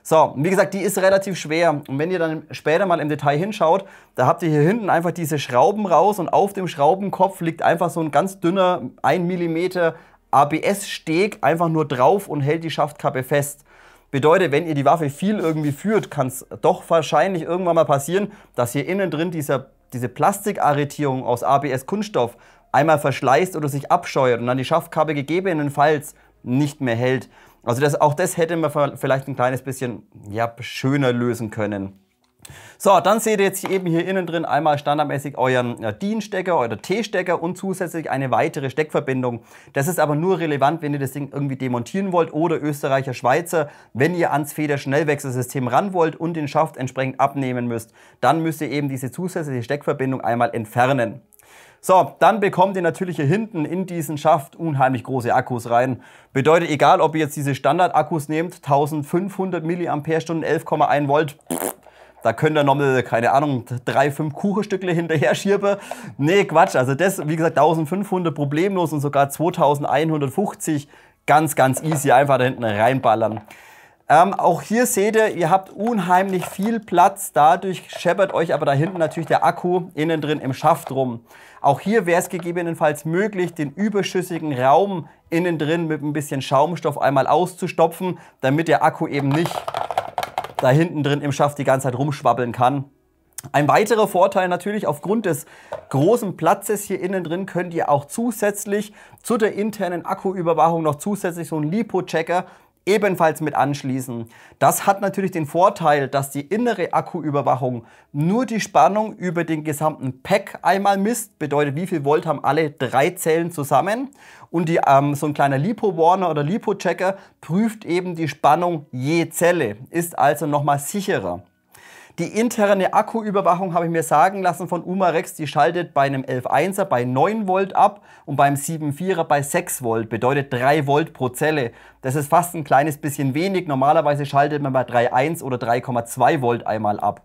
So, wie gesagt, die ist relativ schwer und wenn ihr dann später mal im Detail hinschaut, da habt ihr hier hinten einfach diese Schrauben raus und auf dem Schraubenkopf liegt einfach so ein ganz dünner 1 mm ABS-Steg einfach nur drauf und hält die Schaftkappe fest. Bedeutet, wenn ihr die Waffe viel irgendwie führt, kann es doch wahrscheinlich irgendwann mal passieren, dass hier innen drin diese Plastikarretierung aus ABS-Kunststoff einmal verschleißt oder sich abscheuert und dann die Schaftkappe gegebenenfalls nicht mehr hält. Also auch das hätte man vielleicht ein kleines bisschen schöner lösen können. So, dann seht ihr jetzt eben hier innen drin einmal standardmäßig euren DIN-Stecker oder T-Stecker und zusätzlich eine weitere Steckverbindung. Das ist aber nur relevant, wenn ihr das Ding irgendwie demontieren wollt oder Österreicher, Schweizer, wenn ihr ans Federschnellwechselsystem ran wollt und den Schaft entsprechend abnehmen müsst. Dann müsst ihr eben diese zusätzliche Steckverbindung einmal entfernen. So, dann bekommt ihr natürlich hier hinten in diesen Schaft unheimlich große Akkus rein. Bedeutet, egal ob ihr jetzt diese Standard-Akkus nehmt, 1500 mAh, 11,1 Volt, da könnt ihr nochmal, keine Ahnung, 3, 5 Kuchenstückle hinterher schieben. Nee, Quatsch, also das, wie gesagt, 1500 problemlos und sogar 2150 ganz easy einfach da hinten reinballern. Auch hier seht ihr habt unheimlich viel Platz, dadurch scheppert euch aber da hinten natürlich der Akku innen drin im Schaft rum. Auch hier wäre es gegebenenfalls möglich, den überschüssigen Raum innen drin mit ein bisschen Schaumstoff einmal auszustopfen, damit der Akku eben nicht da hinten drin im Schaft die ganze Zeit rumschwabbeln kann. Ein weiterer Vorteil natürlich, aufgrund des großen Platzes hier innen drin könnt ihr auch zusätzlich zu der internen Akkuüberwachung noch zusätzlich so einen LiPo-Checker ebenfalls mit anschließen. Das hat natürlich den Vorteil, dass die innere Akkuüberwachung nur die Spannung über den gesamten Pack einmal misst, bedeutet wie viel Volt haben alle 3 Zellen zusammen und so ein kleiner LiPo-Warner oder LiPo-Checker prüft eben die Spannung je Zelle, ist also nochmal sicherer. Die interne Akkuüberwachung habe ich mir sagen lassen von Umarex, die schaltet bei einem 11.1er bei 9 Volt ab und beim 7.4er bei 6 Volt, bedeutet 3 Volt pro Zelle. Das ist fast ein kleines bisschen wenig, normalerweise schaltet man bei 3.1 oder 3,2 Volt einmal ab.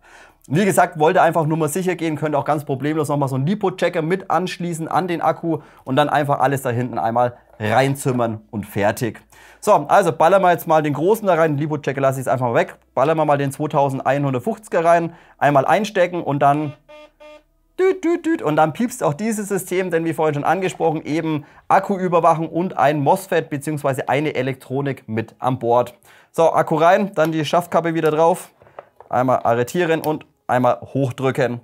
Wie gesagt, wollte einfach nur mal sicher gehen, könnt auch ganz problemlos nochmal so einen LiPo-Checker mit anschließen an den Akku und dann einfach alles da hinten einmal reinzimmern und fertig. So, also ballern wir jetzt mal den großen da rein, den LiPo-Checker lasse ich jetzt einfach weg, ballern wir mal den 2150er rein, einmal einstecken und dann und dann piepst auch dieses System, denn wie vorhin schon angesprochen, eben Akkuüberwachung und ein MOSFET bzw. eine Elektronik mit an Bord. So, Akku rein, dann die Schaftkappe wieder drauf, einmal arretieren und einmal hochdrücken.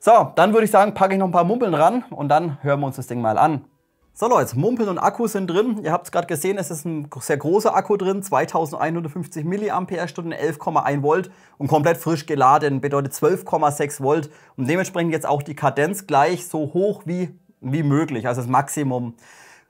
So, dann würde ich sagen, packe ich noch ein paar Mumpeln ran und dann hören wir uns das Ding mal an. So Leute, Mumpeln und Akku sind drin. Ihr habt es gerade gesehen, es ist ein sehr großer Akku drin, 2150 mAh, 11,1 Volt und komplett frisch geladen, bedeutet 12,6 Volt und dementsprechend jetzt auch die Kadenz gleich so hoch wie möglich, also das Maximum.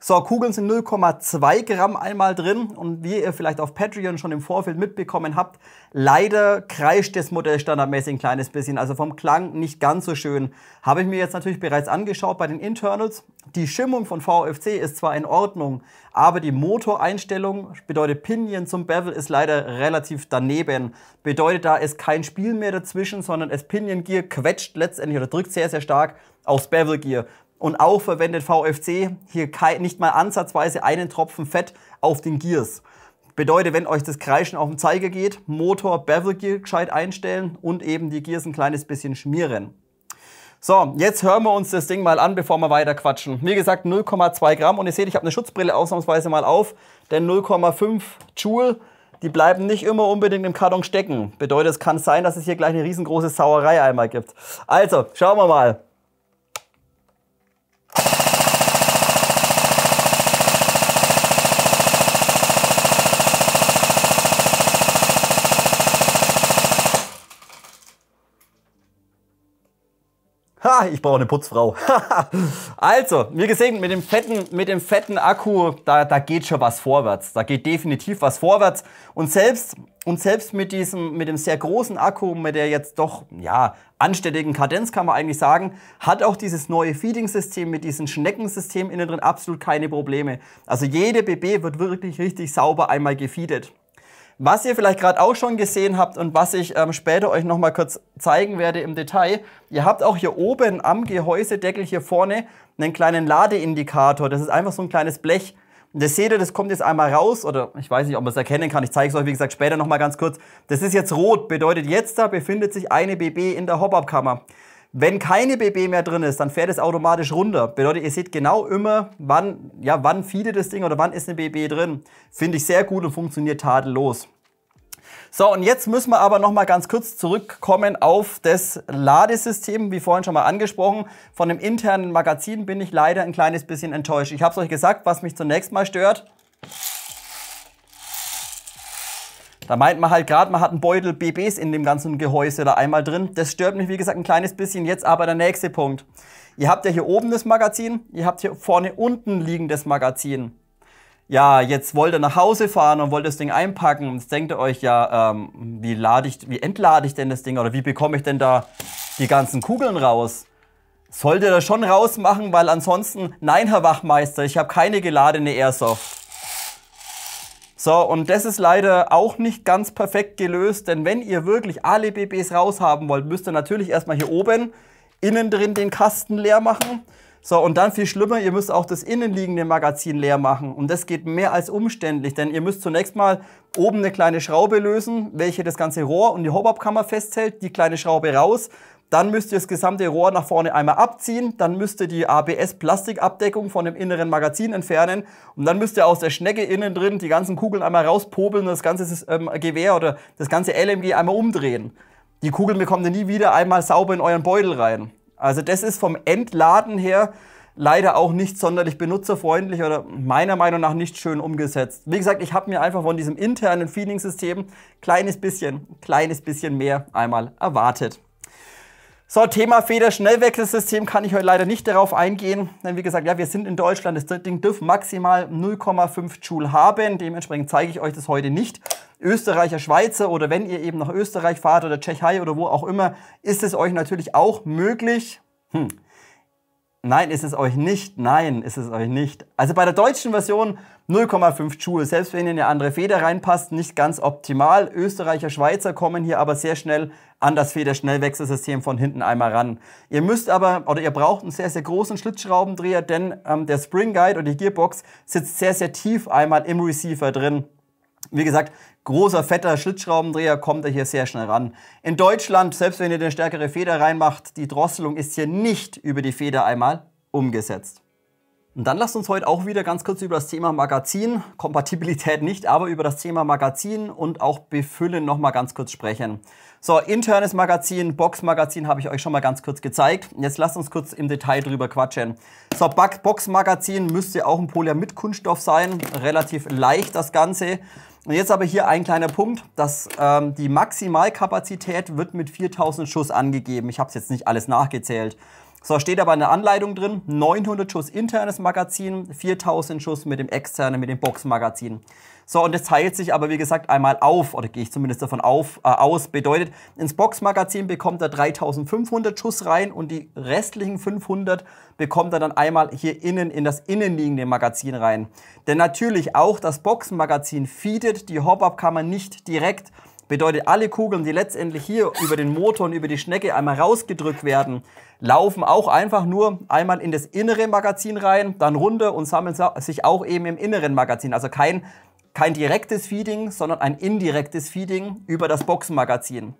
So, Kugeln sind 0,2 Gramm einmal drin und wie ihr vielleicht auf Patreon schon im Vorfeld mitbekommen habt, leider kreischt das Modell standardmäßig ein kleines bisschen, also vom Klang nicht ganz so schön. Habe ich mir jetzt natürlich bereits angeschaut bei den Internals. Die Schimmung von VFC ist zwar in Ordnung, aber die Motoreinstellung, bedeutet Pinion zum Bevel, ist leider relativ daneben. Bedeutet, da ist kein Spiel mehr dazwischen, sondern das Pinion Gear quetscht letztendlich oder drückt sehr, sehr stark aufs Bevel Gear. Und auch verwendet VFC hier nicht mal ansatzweise einen Tropfen Fett auf den Gears. Bedeutet, wenn euch das Kreischen auf den Zeiger geht, Motor, Bevel Gear gescheit einstellen und eben die Gears ein kleines bisschen schmieren. So, jetzt hören wir uns das Ding mal an, bevor wir weiter quatschen. Wie gesagt, 0,2 Gramm und ihr seht, ich habe eine Schutzbrille ausnahmsweise mal auf, denn 0,5 Joule, die bleiben nicht immer unbedingt im Karton stecken. Bedeutet, es kann sein, dass es hier gleich eine riesengroße Sauerei einmal gibt. Also, schauen wir mal. Ha, ich brauche eine Putzfrau. Also, wie gesehen, mit dem fetten Akku, da geht schon was vorwärts. Da geht definitiv was vorwärts. Und selbst mit dem sehr großen Akku, mit der jetzt doch, ja, anständigen Kadenz, kann man eigentlich sagen, hat auch dieses neue Feeding-System mit diesem Schneckensystem innen drin absolut keine Probleme. Also jede BB wird wirklich richtig sauber einmal gefeedet. Was ihr vielleicht gerade auch schon gesehen habt und was ich später euch noch mal kurz zeigen werde im Detail, ihr habt auch hier oben am Gehäusedeckel hier vorne einen kleinen Ladeindikator. Das ist einfach so ein kleines Blech. Und das seht ihr, das kommt jetzt einmal raus, oder ich weiß nicht, ob man es erkennen kann, ich zeige es euch, wie gesagt, später noch mal ganz kurz. Das ist jetzt rot, bedeutet jetzt da befindet sich eine BB in der Hop-Up-Kammer. Wenn keine BB mehr drin ist, dann fährt es automatisch runter. Bedeutet, ihr seht genau immer, wann feedet das Ding oder wann ist eine BB drin. Finde ich sehr gut und funktioniert tadellos. So, und jetzt müssen wir aber noch mal ganz kurz zurückkommen auf das Ladesystem, wie vorhin schon mal angesprochen. Von dem internen Magazin bin ich leider ein kleines bisschen enttäuscht. Ich habe es euch gesagt, was mich zunächst mal stört. Da meint man halt gerade, man hat einen Beutel BBs in dem ganzen Gehäuse da einmal drin. Das stört mich, wie gesagt, ein kleines bisschen. Jetzt aber der nächste Punkt. Ihr habt ja hier oben das Magazin, ihr habt hier vorne unten liegendes Magazin. Ja, jetzt wollt ihr nach Hause fahren und wollt das Ding einpacken. Jetzt denkt ihr euch, ja, wie entlade ich denn das Ding oder wie bekomme ich denn da die ganzen Kugeln raus? Sollt ihr das schon rausmachen, weil ansonsten, nein, Herr Wachmeister, ich habe keine geladene Airsoft. So, und das ist leider auch nicht ganz perfekt gelöst, denn wenn ihr wirklich alle BBs raushaben wollt, müsst ihr natürlich erstmal hier oben innen drin den Kasten leer machen. So, und dann viel schlimmer, ihr müsst auch das innenliegende Magazin leer machen. Und das geht mehr als umständlich, denn ihr müsst zunächst mal oben eine kleine Schraube lösen, welche das ganze Rohr und die Hop-Up-Kammer festhält, die kleine Schraube raus. Dann müsst ihr das gesamte Rohr nach vorne einmal abziehen, dann müsst ihr die ABS-Plastikabdeckung von dem inneren Magazin entfernen und dann müsst ihr aus der Schnecke innen drin die ganzen Kugeln einmal rauspopeln und das ganze Gewehr oder das ganze LMG einmal umdrehen. Die Kugeln bekommt ihr nie wieder einmal sauber in euren Beutel rein. Also das ist vom Entladen her leider auch nicht sonderlich benutzerfreundlich oder meiner Meinung nach nicht schön umgesetzt. Wie gesagt, ich habe mir einfach von diesem internen Feeding-System kleines bisschen mehr einmal erwartet. So, Thema Federschnellwechselsystem kann ich heute leider nicht darauf eingehen, denn wie gesagt, ja, wir sind in Deutschland, das Ding dürfte maximal 0,5 Joule haben, dementsprechend zeige ich euch das heute nicht. Österreicher, Schweizer oder wenn ihr eben nach Österreich fahrt oder Tschechei oder wo auch immer, ist es euch natürlich auch möglich. Nein, ist es euch nicht. Nein, ist es euch nicht. Also bei der deutschen Version 0,5 Joule, selbst wenn ihr eine andere Feder reinpasst, nicht ganz optimal. Österreicher, Schweizer kommen hier aber sehr schnell an das Federschnellwechselsystem von hinten einmal ran. Ihr müsst aber, oder ihr braucht einen sehr, sehr großen Schlitzschraubendreher, denn der Spring Guide oder die Gearbox sitzt sehr, sehr tief einmal im Receiver drin. Wie gesagt, großer, fetter Schlitzschraubendreher kommt er hier sehr schnell ran. In Deutschland, selbst wenn ihr eine stärkere Feder reinmacht, die Drosselung ist hier nicht über die Feder einmal umgesetzt. Und dann lasst uns heute auch wieder ganz kurz über das Thema Magazin, Kompatibilität nicht, aber über das Thema Magazin und auch Befüllen nochmal ganz kurz sprechen. So, internes Magazin, Boxmagazin habe ich euch schon mal ganz kurz gezeigt. Jetzt lasst uns kurz im Detail drüber quatschen. So, Boxmagazin müsste auch ein Polymer mit Kunststoff sein, relativ leicht das Ganze. Und jetzt aber hier ein kleiner Punkt, dass die Maximalkapazität wird mit 4000 Schuss angegeben. Ich habe es jetzt nicht alles nachgezählt. So, steht aber in der Anleitung drin, 900 Schuss internes Magazin, 4000 Schuss mit dem externen, mit dem Boxmagazin. So, und das teilt sich aber wie gesagt einmal auf, oder gehe ich zumindest davon aus, bedeutet, ins Boxmagazin bekommt er 3500 Schuss rein und die restlichen 500 bekommt er dann einmal hier innen in das innenliegende Magazin rein. Denn natürlich auch das Boxmagazin feedet die Hop-Up-Kammer nicht direkt. Bedeutet, alle Kugeln, die letztendlich hier über den Motor und über die Schnecke einmal rausgedrückt werden, laufen auch einfach nur einmal in das innere Magazin rein, dann runter und sammeln sich auch eben im inneren Magazin. Also kein direktes Feeding, sondern ein indirektes Feeding über das Boxenmagazin.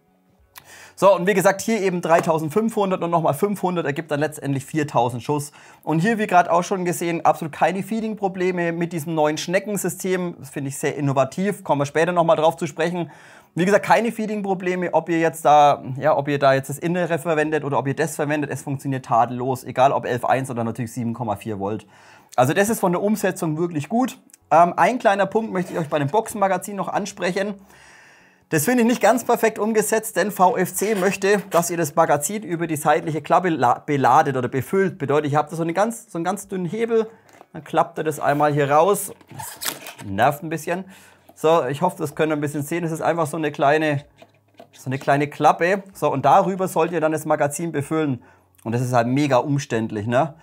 So, und wie gesagt, hier eben 3500 und nochmal 500 ergibt dann letztendlich 4000 Schuss. Und hier, wie gerade auch schon gesehen, absolut keine Feeding-Probleme mit diesem neuen Schneckensystem. Das finde ich sehr innovativ, kommen wir später nochmal drauf zu sprechen. Wie gesagt, keine Feeding-Probleme, ob ihr da jetzt das Innere verwendet oder ob ihr das verwendet, es funktioniert tadellos, egal ob 11.1 oder natürlich 7,4 Volt. Also das ist von der Umsetzung wirklich gut. Ein kleiner Punkt möchte ich euch bei dem Boxenmagazin noch ansprechen. Das finde ich nicht ganz perfekt umgesetzt, denn VFC möchte, dass ihr das Magazin über die seitliche Klappe beladet oder befüllt. Bedeutet, ihr habt da so einen ganz dünnen Hebel, dann klappt ihr das einmal hier raus. Das nervt ein bisschen. So, ich hoffe, das könnt ihr ein bisschen sehen. Es ist einfach so eine kleine Klappe. So, und darüber sollt ihr dann das Magazin befüllen. Und das ist halt mega umständlich, ne?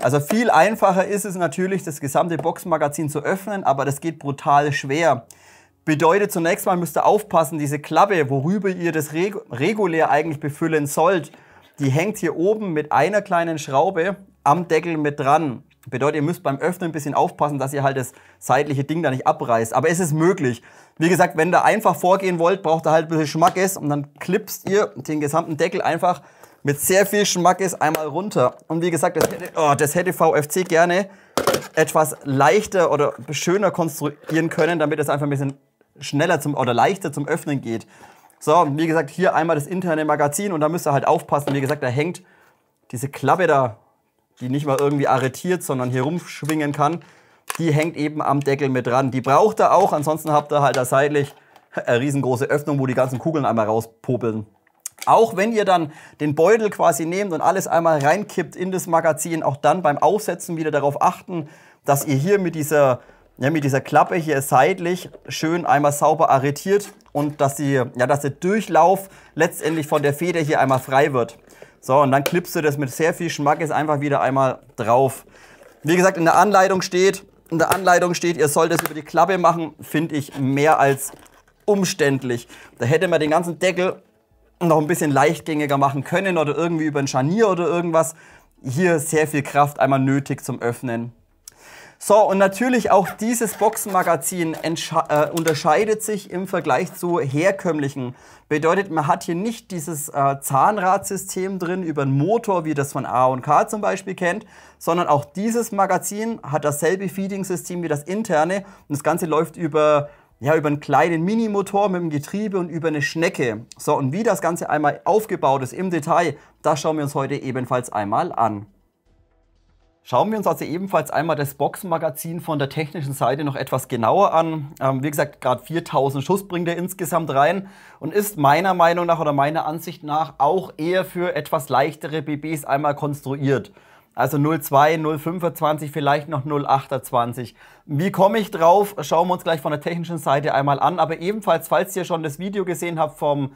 Also viel einfacher ist es natürlich, das gesamte Boxenmagazin zu öffnen, aber das geht brutal schwer. Bedeutet, zunächst mal müsst ihr aufpassen, diese Klappe, worüber ihr das regulär eigentlich befüllen sollt, die hängt hier oben mit einer kleinen Schraube am Deckel mit dran. Bedeutet, ihr müsst beim Öffnen ein bisschen aufpassen, dass ihr halt das seitliche Ding da nicht abreißt. Aber es ist möglich. Wie gesagt, wenn ihr einfach vorgehen wollt, braucht ihr halt ein bisschen Schmackes und dann klipst ihr den gesamten Deckel einfach mit sehr viel Schmackes einmal runter. Und wie gesagt, das hätte VFC gerne etwas leichter oder schöner konstruieren können, damit es einfach ein bisschen schneller oder leichter zum Öffnen geht. So, wie gesagt, hier einmal das interne Magazin und da müsst ihr halt aufpassen. Wie gesagt, da hängt diese Klappe da, die nicht mal irgendwie arretiert, sondern hier rumschwingen kann, die hängt eben am Deckel mit dran. Die braucht ihr auch, ansonsten habt ihr halt da seitlich eine riesengroße Öffnung, wo die ganzen Kugeln einmal rauspopeln. Auch wenn ihr dann den Beutel quasi nehmt und alles einmal reinkippt in das Magazin, auch dann beim Aufsetzen wieder darauf achten, dass ihr hier mit dieser Klappe hier seitlich schön einmal sauber arretiert und dass der Durchlauf letztendlich von der Feder hier einmal frei wird. So, und dann klippst du das mit sehr viel Schmackes einfach wieder einmal drauf. Wie gesagt, in der Anleitung steht, ihr sollt es über die Klappe machen, finde ich mehr als umständlich. Da hätte man den ganzen Deckel noch ein bisschen leichtgängiger machen können oder irgendwie über ein Scharnier oder irgendwas. Hier sehr viel Kraft einmal nötig zum Öffnen. So, und natürlich auch dieses Boxenmagazin unterscheidet sich im Vergleich zu herkömmlichen. Bedeutet, man hat hier nicht dieses Zahnradsystem drin über einen Motor, wie das von A&K zum Beispiel kennt, sondern auch dieses Magazin hat dasselbe Feeding-System wie das interne. Und das Ganze läuft über einen kleinen Minimotor mit dem Getriebe und über eine Schnecke. So, und wie das Ganze einmal aufgebaut ist im Detail, das schauen wir uns heute ebenfalls einmal an. Schauen wir uns also ebenfalls einmal das Boxenmagazin von der technischen Seite noch etwas genauer an. Wie gesagt, gerade 4000 Schuss bringt er insgesamt rein und ist meiner Meinung nach oder meiner Ansicht nach auch eher für etwas leichtere BBs einmal konstruiert. Also 0,2, 0,25, vielleicht noch 0,28. Wie komme ich drauf? Schauen wir uns gleich von der technischen Seite einmal an. Aber ebenfalls, falls ihr schon das Video gesehen habt vom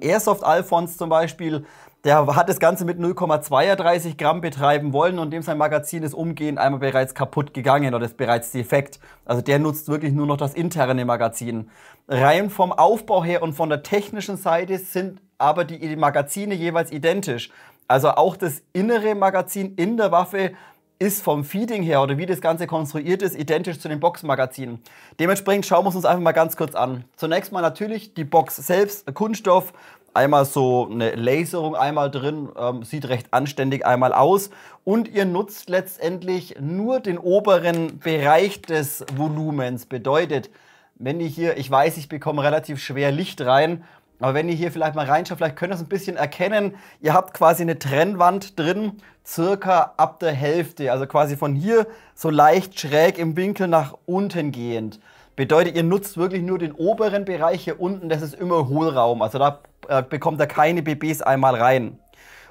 Airsoft Alphons zum Beispiel, der hat das Ganze mit 0,32 Gramm betreiben wollen und dem sein Magazin ist umgehend einmal bereits kaputt gegangen oder ist bereits defekt. Also der nutzt wirklich nur noch das interne Magazin. Rein vom Aufbau her und von der technischen Seite sind aber die Magazine jeweils identisch. Also auch das innere Magazin in der Waffe ist vom Feeding her oder wie das Ganze konstruiert ist, identisch zu den Boxmagazinen. Dementsprechend schauen wir uns einfach mal ganz kurz an. Zunächst mal natürlich die Box selbst, Kunststoff, einmal so eine Laserung einmal drin, sieht recht anständig einmal aus. Und ihr nutzt letztendlich nur den oberen Bereich des Volumens. Bedeutet, wenn ihr hier, ich weiß, ich bekomme relativ schwer Licht rein, aber wenn ihr hier vielleicht mal reinschaut, vielleicht könnt ihr es ein bisschen erkennen. Ihr habt quasi eine Trennwand drin, circa ab der Hälfte, also quasi von hier so leicht schräg im Winkel nach unten gehend. Bedeutet, ihr nutzt wirklich nur den oberen Bereich hier unten, das ist immer Hohlraum, also da bekommt ihr keine BBs einmal rein.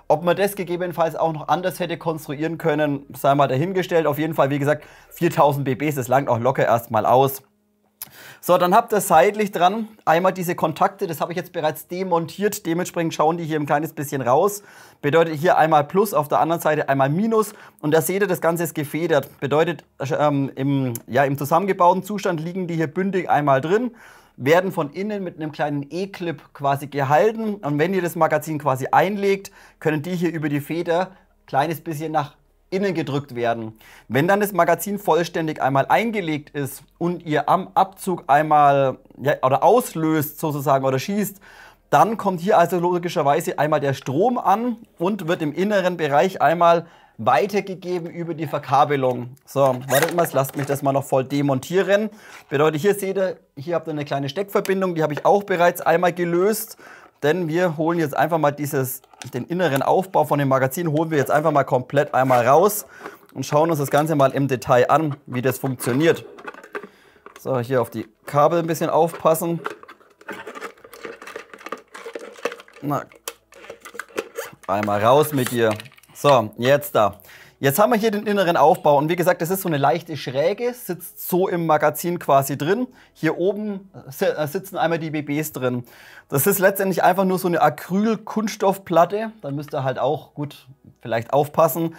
Ob man das gegebenenfalls auch noch anders hätte konstruieren können, sei mal dahingestellt. Auf jeden Fall, wie gesagt, 4000 BBs, das langt auch locker erstmal aus. So, dann habt ihr seitlich dran einmal diese Kontakte, das habe ich jetzt bereits demontiert, dementsprechend schauen die hier ein kleines bisschen raus. Bedeutet hier einmal Plus, auf der anderen Seite einmal Minus und da seht ihr, das Ganze ist gefedert. Bedeutet, im zusammengebauten Zustand liegen die hier bündig einmal drin, werden von innen mit einem kleinen E-Clip quasi gehalten und wenn ihr das Magazin quasi einlegt, können die hier über die Feder ein kleines bisschen nach innen gedrückt werden. Wenn dann das Magazin vollständig einmal eingelegt ist und ihr am Abzug einmal oder auslöst sozusagen oder schießt, dann kommt hier also logischerweise einmal der Strom an und wird im inneren Bereich einmal weitergegeben über die Verkabelung. So, wartet mal, lasst mich das mal noch voll demontieren. Bedeutet, hier seht ihr, hier habt ihr eine kleine Steckverbindung, die habe ich auch bereits einmal gelöst. Denn wir holen jetzt einfach mal den inneren Aufbau von dem Magazin, holen wir jetzt einfach mal komplett einmal raus und schauen uns das Ganze mal im Detail an, wie das funktioniert. So, hier auf die Kabel ein bisschen aufpassen. Na, einmal raus mit dir. So, jetzt da. Jetzt haben wir hier den inneren Aufbau und wie gesagt, das ist so eine leichte Schräge, sitzt so im Magazin quasi drin. Hier oben sitzen einmal die BBs drin. Das ist letztendlich einfach nur so eine Acryl-Kunststoffplatte. Da müsst ihr halt auch gut vielleicht aufpassen,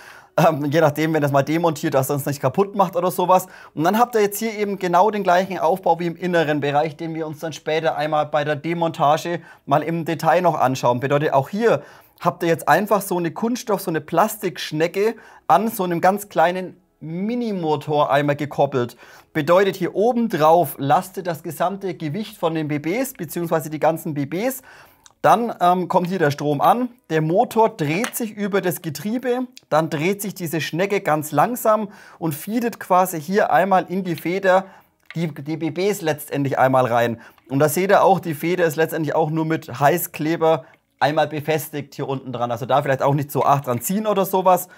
je nachdem, wenn das mal demontiert, dass das nicht kaputt macht oder sowas. Und dann habt ihr jetzt hier eben genau den gleichen Aufbau wie im inneren Bereich, den wir uns dann später einmal bei der Demontage mal im Detail noch anschauen. Bedeutet auch hier, habt ihr jetzt einfach so eine Kunststoff, so eine Plastikschnecke an so einem ganz kleinen Minimotor einmal gekoppelt. Bedeutet, hier oben drauf lastet das gesamte Gewicht von den BBs, beziehungsweise die ganzen BBs. Dann kommt hier der Strom an, der Motor dreht sich über das Getriebe, dann dreht sich diese Schnecke ganz langsam und feedet quasi hier einmal in die Feder die BBs letztendlich einmal rein. Und da seht ihr auch, die Feder ist letztendlich auch nur mit Heißkleber einmal befestigt hier unten dran. Also da vielleicht auch nicht so arg dran ziehen oder sowas.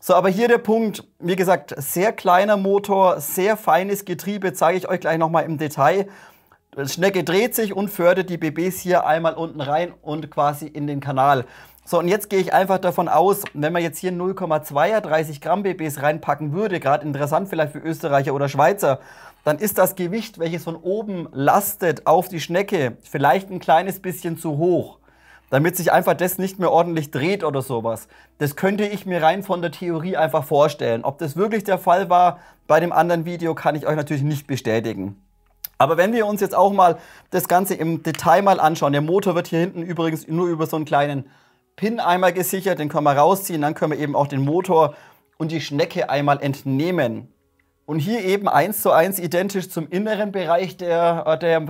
So, aber hier der Punkt, wie gesagt, sehr kleiner Motor, sehr feines Getriebe, zeige ich euch gleich nochmal im Detail. Die Schnecke dreht sich und fördert die BBs hier einmal unten rein und quasi in den Kanal. So, und jetzt gehe ich einfach davon aus, wenn man jetzt hier 0,2er 30 Gramm BBs reinpacken würde, gerade interessant vielleicht für Österreicher oder Schweizer, dann ist das Gewicht, welches von oben lastet auf die Schnecke, vielleicht ein kleines bisschen zu hoch, damit sich einfach das nicht mehr ordentlich dreht oder sowas. Das könnte ich mir rein von der Theorie einfach vorstellen. Ob das wirklich der Fall war bei dem anderen Video, kann ich euch natürlich nicht bestätigen. Aber wenn wir uns jetzt auch mal das Ganze im Detail mal anschauen, der Motor wird hier hinten übrigens nur über so einen kleinen Pin einmal gesichert, den können wir rausziehen, dann können wir eben auch den Motor und die Schnecke einmal entnehmen. Und hier eben 1:1 identisch zum inneren Bereich der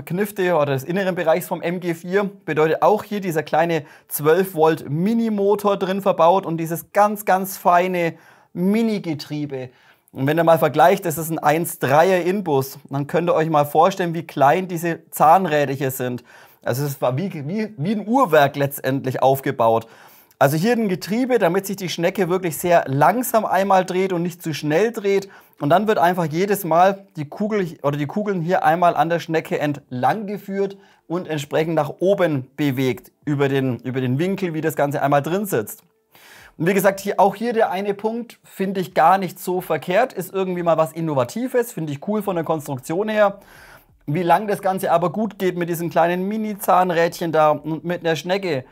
Knifte oder des inneren Bereichs vom MG4. Bedeutet auch hier dieser kleine 12 Volt Minimotor drin verbaut und dieses ganz, ganz feine Mini-Getriebe. Und wenn ihr mal vergleicht, das ist ein 1,3er Inbus, dann könnt ihr euch mal vorstellen, wie klein diese Zahnräder hier sind. Also es war wie ein Uhrwerk letztendlich aufgebaut. Also hier ein Getriebe, damit sich die Schnecke wirklich sehr langsam einmal dreht und nicht zu schnell dreht. Und dann wird einfach jedes Mal die Kugeln hier einmal an der Schnecke entlang geführt und entsprechend nach oben bewegt über den Winkel, wie das Ganze einmal drin sitzt. Und wie gesagt, auch hier der eine Punkt finde ich gar nicht so verkehrt, ist irgendwie mal was Innovatives, finde ich cool von der Konstruktion her. Wie lang das Ganze aber gut geht mit diesen kleinen Mini-Zahnrädchen da und mit einer Schnecke,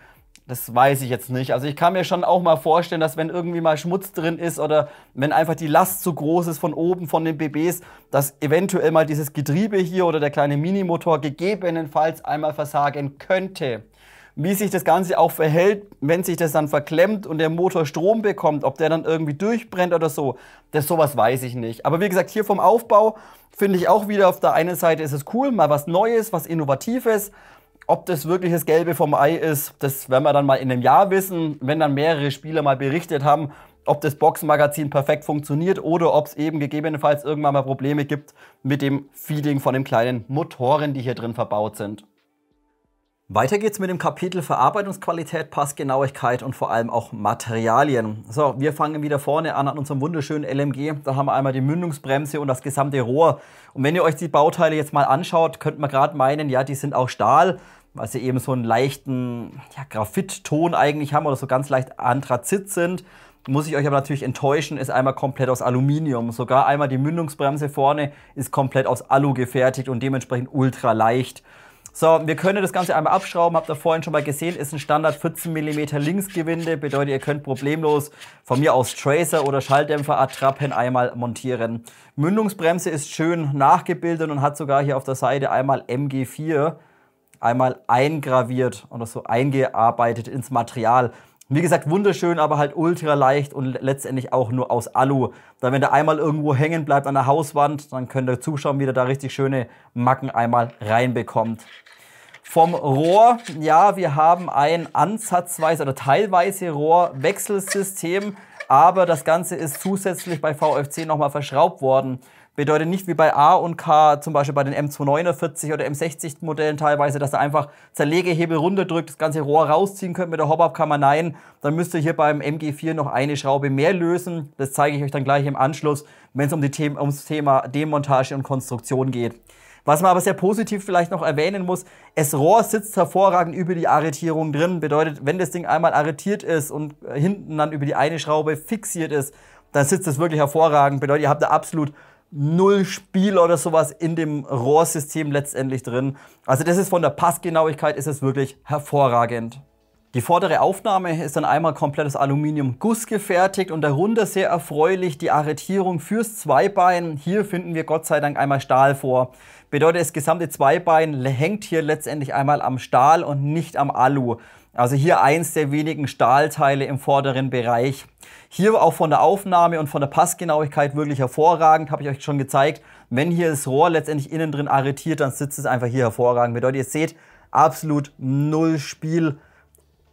das weiß ich jetzt nicht. Also ich kann mir schon auch mal vorstellen, dass wenn irgendwie mal Schmutz drin ist oder wenn einfach die Last zu groß ist von oben, von den BBs, dass eventuell mal dieses Getriebe hier oder der kleine Minimotor gegebenenfalls einmal versagen könnte. Wie sich das Ganze auch verhält, wenn sich das dann verklemmt und der Motor Strom bekommt, ob der dann irgendwie durchbrennt oder so, sowas weiß ich nicht. Aber wie gesagt, hier vom Aufbau finde ich auch wieder, auf der einen Seite ist es cool, mal was Neues, was Innovatives. Ob das wirklich das Gelbe vom Ei ist, das werden wir dann mal in einem Jahr wissen, wenn dann mehrere Spieler mal berichtet haben, ob das Boxenmagazin perfekt funktioniert oder ob es eben gegebenenfalls irgendwann mal Probleme gibt mit dem Feeding von den kleinen Motoren, die hier drin verbaut sind. Weiter geht's mit dem Kapitel Verarbeitungsqualität, Passgenauigkeit und vor allem auch Materialien. So, wir fangen wieder vorne an unserem wunderschönen LMG. Da haben wir einmal die Mündungsbremse und das gesamte Rohr. Und wenn ihr euch die Bauteile jetzt mal anschaut, könnt man gerade meinen, ja, die sind auch Stahl, weil sie eben so einen leichten Graphitton eigentlich haben oder so ganz leicht Anthrazit sind. Muss ich euch aber natürlich enttäuschen, ist einmal komplett aus Aluminium. Sogar einmal die Mündungsbremse vorne ist komplett aus Alu gefertigt und dementsprechend ultra leicht. So, wir können das Ganze einmal abschrauben, habt ihr vorhin schon mal gesehen, ist ein Standard 14 mm Linksgewinde, bedeutet ihr könnt problemlos von mir aus Tracer oder Schalldämpfer Attrappen einmal montieren. Mündungsbremse ist schön nachgebildet und hat sogar hier auf der Seite einmal MG4 einmal eingraviert oder so eingearbeitet ins Material. Wie gesagt, wunderschön, aber halt ultra leicht und letztendlich auch nur aus Alu. Da wenn der einmal irgendwo hängen bleibt an der Hauswand, dann könnt ihr zuschauen, wie der da richtig schöne Macken einmal reinbekommt. Vom Rohr, ja, wir haben ein ansatzweise oder teilweise Rohrwechselsystem, aber das Ganze ist zusätzlich bei VFC nochmal verschraubt worden. Bedeutet nicht wie bei A und K, zum Beispiel bei den M249 oder M60 Modellen teilweise, dass ihr einfach Zerlegehebel runterdrückt, das ganze Rohr rausziehen könnt mit der Hop-Up-Kammer. Nein, dann müsst ihr hier beim MG4 noch eine Schraube mehr lösen. Das zeige ich euch dann gleich im Anschluss, wenn es ums Thema Demontage und Konstruktion geht. Was man aber sehr positiv vielleicht noch erwähnen muss, das Rohr sitzt hervorragend über die Arretierung drin. Bedeutet, wenn das Ding einmal arretiert ist und hinten dann über die eine Schraube fixiert ist, dann sitzt es wirklich hervorragend. Bedeutet, ihr habt da absolut null Spiel oder sowas in dem Rohrsystem letztendlich drin. Also das ist von der Passgenauigkeit ist es wirklich hervorragend. Die vordere Aufnahme ist dann einmal komplett aus Aluminium-Guss gefertigt und darunter sehr erfreulich die Arretierung fürs Zweibein. Hier finden wir Gott sei Dank einmal Stahl vor. Bedeutet, das gesamte Zweibein hängt hier letztendlich einmal am Stahl und nicht am Alu. Also hier eins der wenigen Stahlteile im vorderen Bereich. Hier auch von der Aufnahme und von der Passgenauigkeit wirklich hervorragend, habe ich euch schon gezeigt. Wenn hier das Rohr letztendlich innen drin arretiert, dann sitzt es einfach hier hervorragend. Bedeutet, ihr seht, absolut null Spiel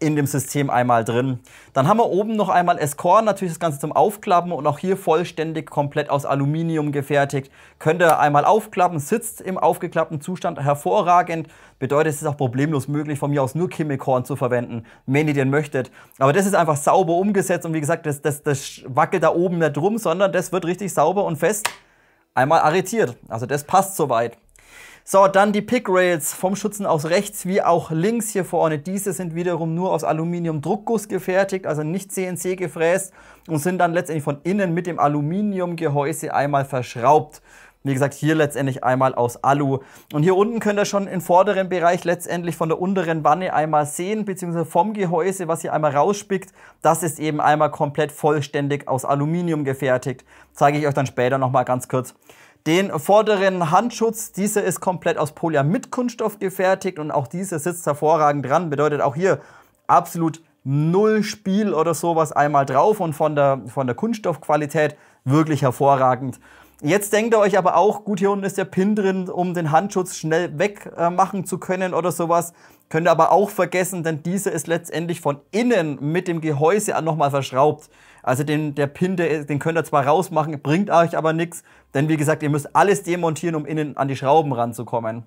in dem System einmal drin. Dann haben wir oben noch einmal S-Core, natürlich das Ganze zum Aufklappen und auch hier vollständig komplett aus Aluminium gefertigt. Könnt ihr einmal aufklappen, sitzt im aufgeklappten Zustand hervorragend. Bedeutet, es ist auch problemlos möglich, von mir aus nur Chemikorn zu verwenden, wenn ihr den möchtet. Aber das ist einfach sauber umgesetzt und wie gesagt, das wackelt da oben nicht drum, sondern das wird richtig sauber und fest einmal arretiert. Also das passt soweit. So, dann die Pick-Rails vom Schützen aus rechts wie auch links hier vorne. Diese sind wiederum nur aus Aluminium-Druckguss gefertigt, also nicht CNC gefräst und sind dann letztendlich von innen mit dem Aluminiumgehäuse einmal verschraubt. Wie gesagt, hier letztendlich einmal aus Alu. Und hier unten könnt ihr schon im vorderen Bereich letztendlich von der unteren Wanne einmal sehen, beziehungsweise vom Gehäuse, was hier einmal rausspickt. Das ist eben einmal komplett vollständig aus Aluminium gefertigt. Zeige ich euch dann später nochmal ganz kurz. Den vorderen Handschutz, dieser ist komplett aus Polyamid-Kunststoff gefertigt und auch dieser sitzt hervorragend dran. Bedeutet auch hier absolut null Spiel oder sowas einmal drauf und von der Kunststoffqualität wirklich hervorragend. Jetzt denkt ihr euch aber auch, gut, hier unten ist der Pin drin, um den Handschutz schnell wegmachen zu können oder sowas. Könnt ihr aber auch vergessen, denn dieser ist letztendlich von innen mit dem Gehäuse nochmal verschraubt. Also der Pin, den könnt ihr zwar rausmachen, bringt euch aber nichts, denn wie gesagt, ihr müsst alles demontieren, um innen an die Schrauben ranzukommen.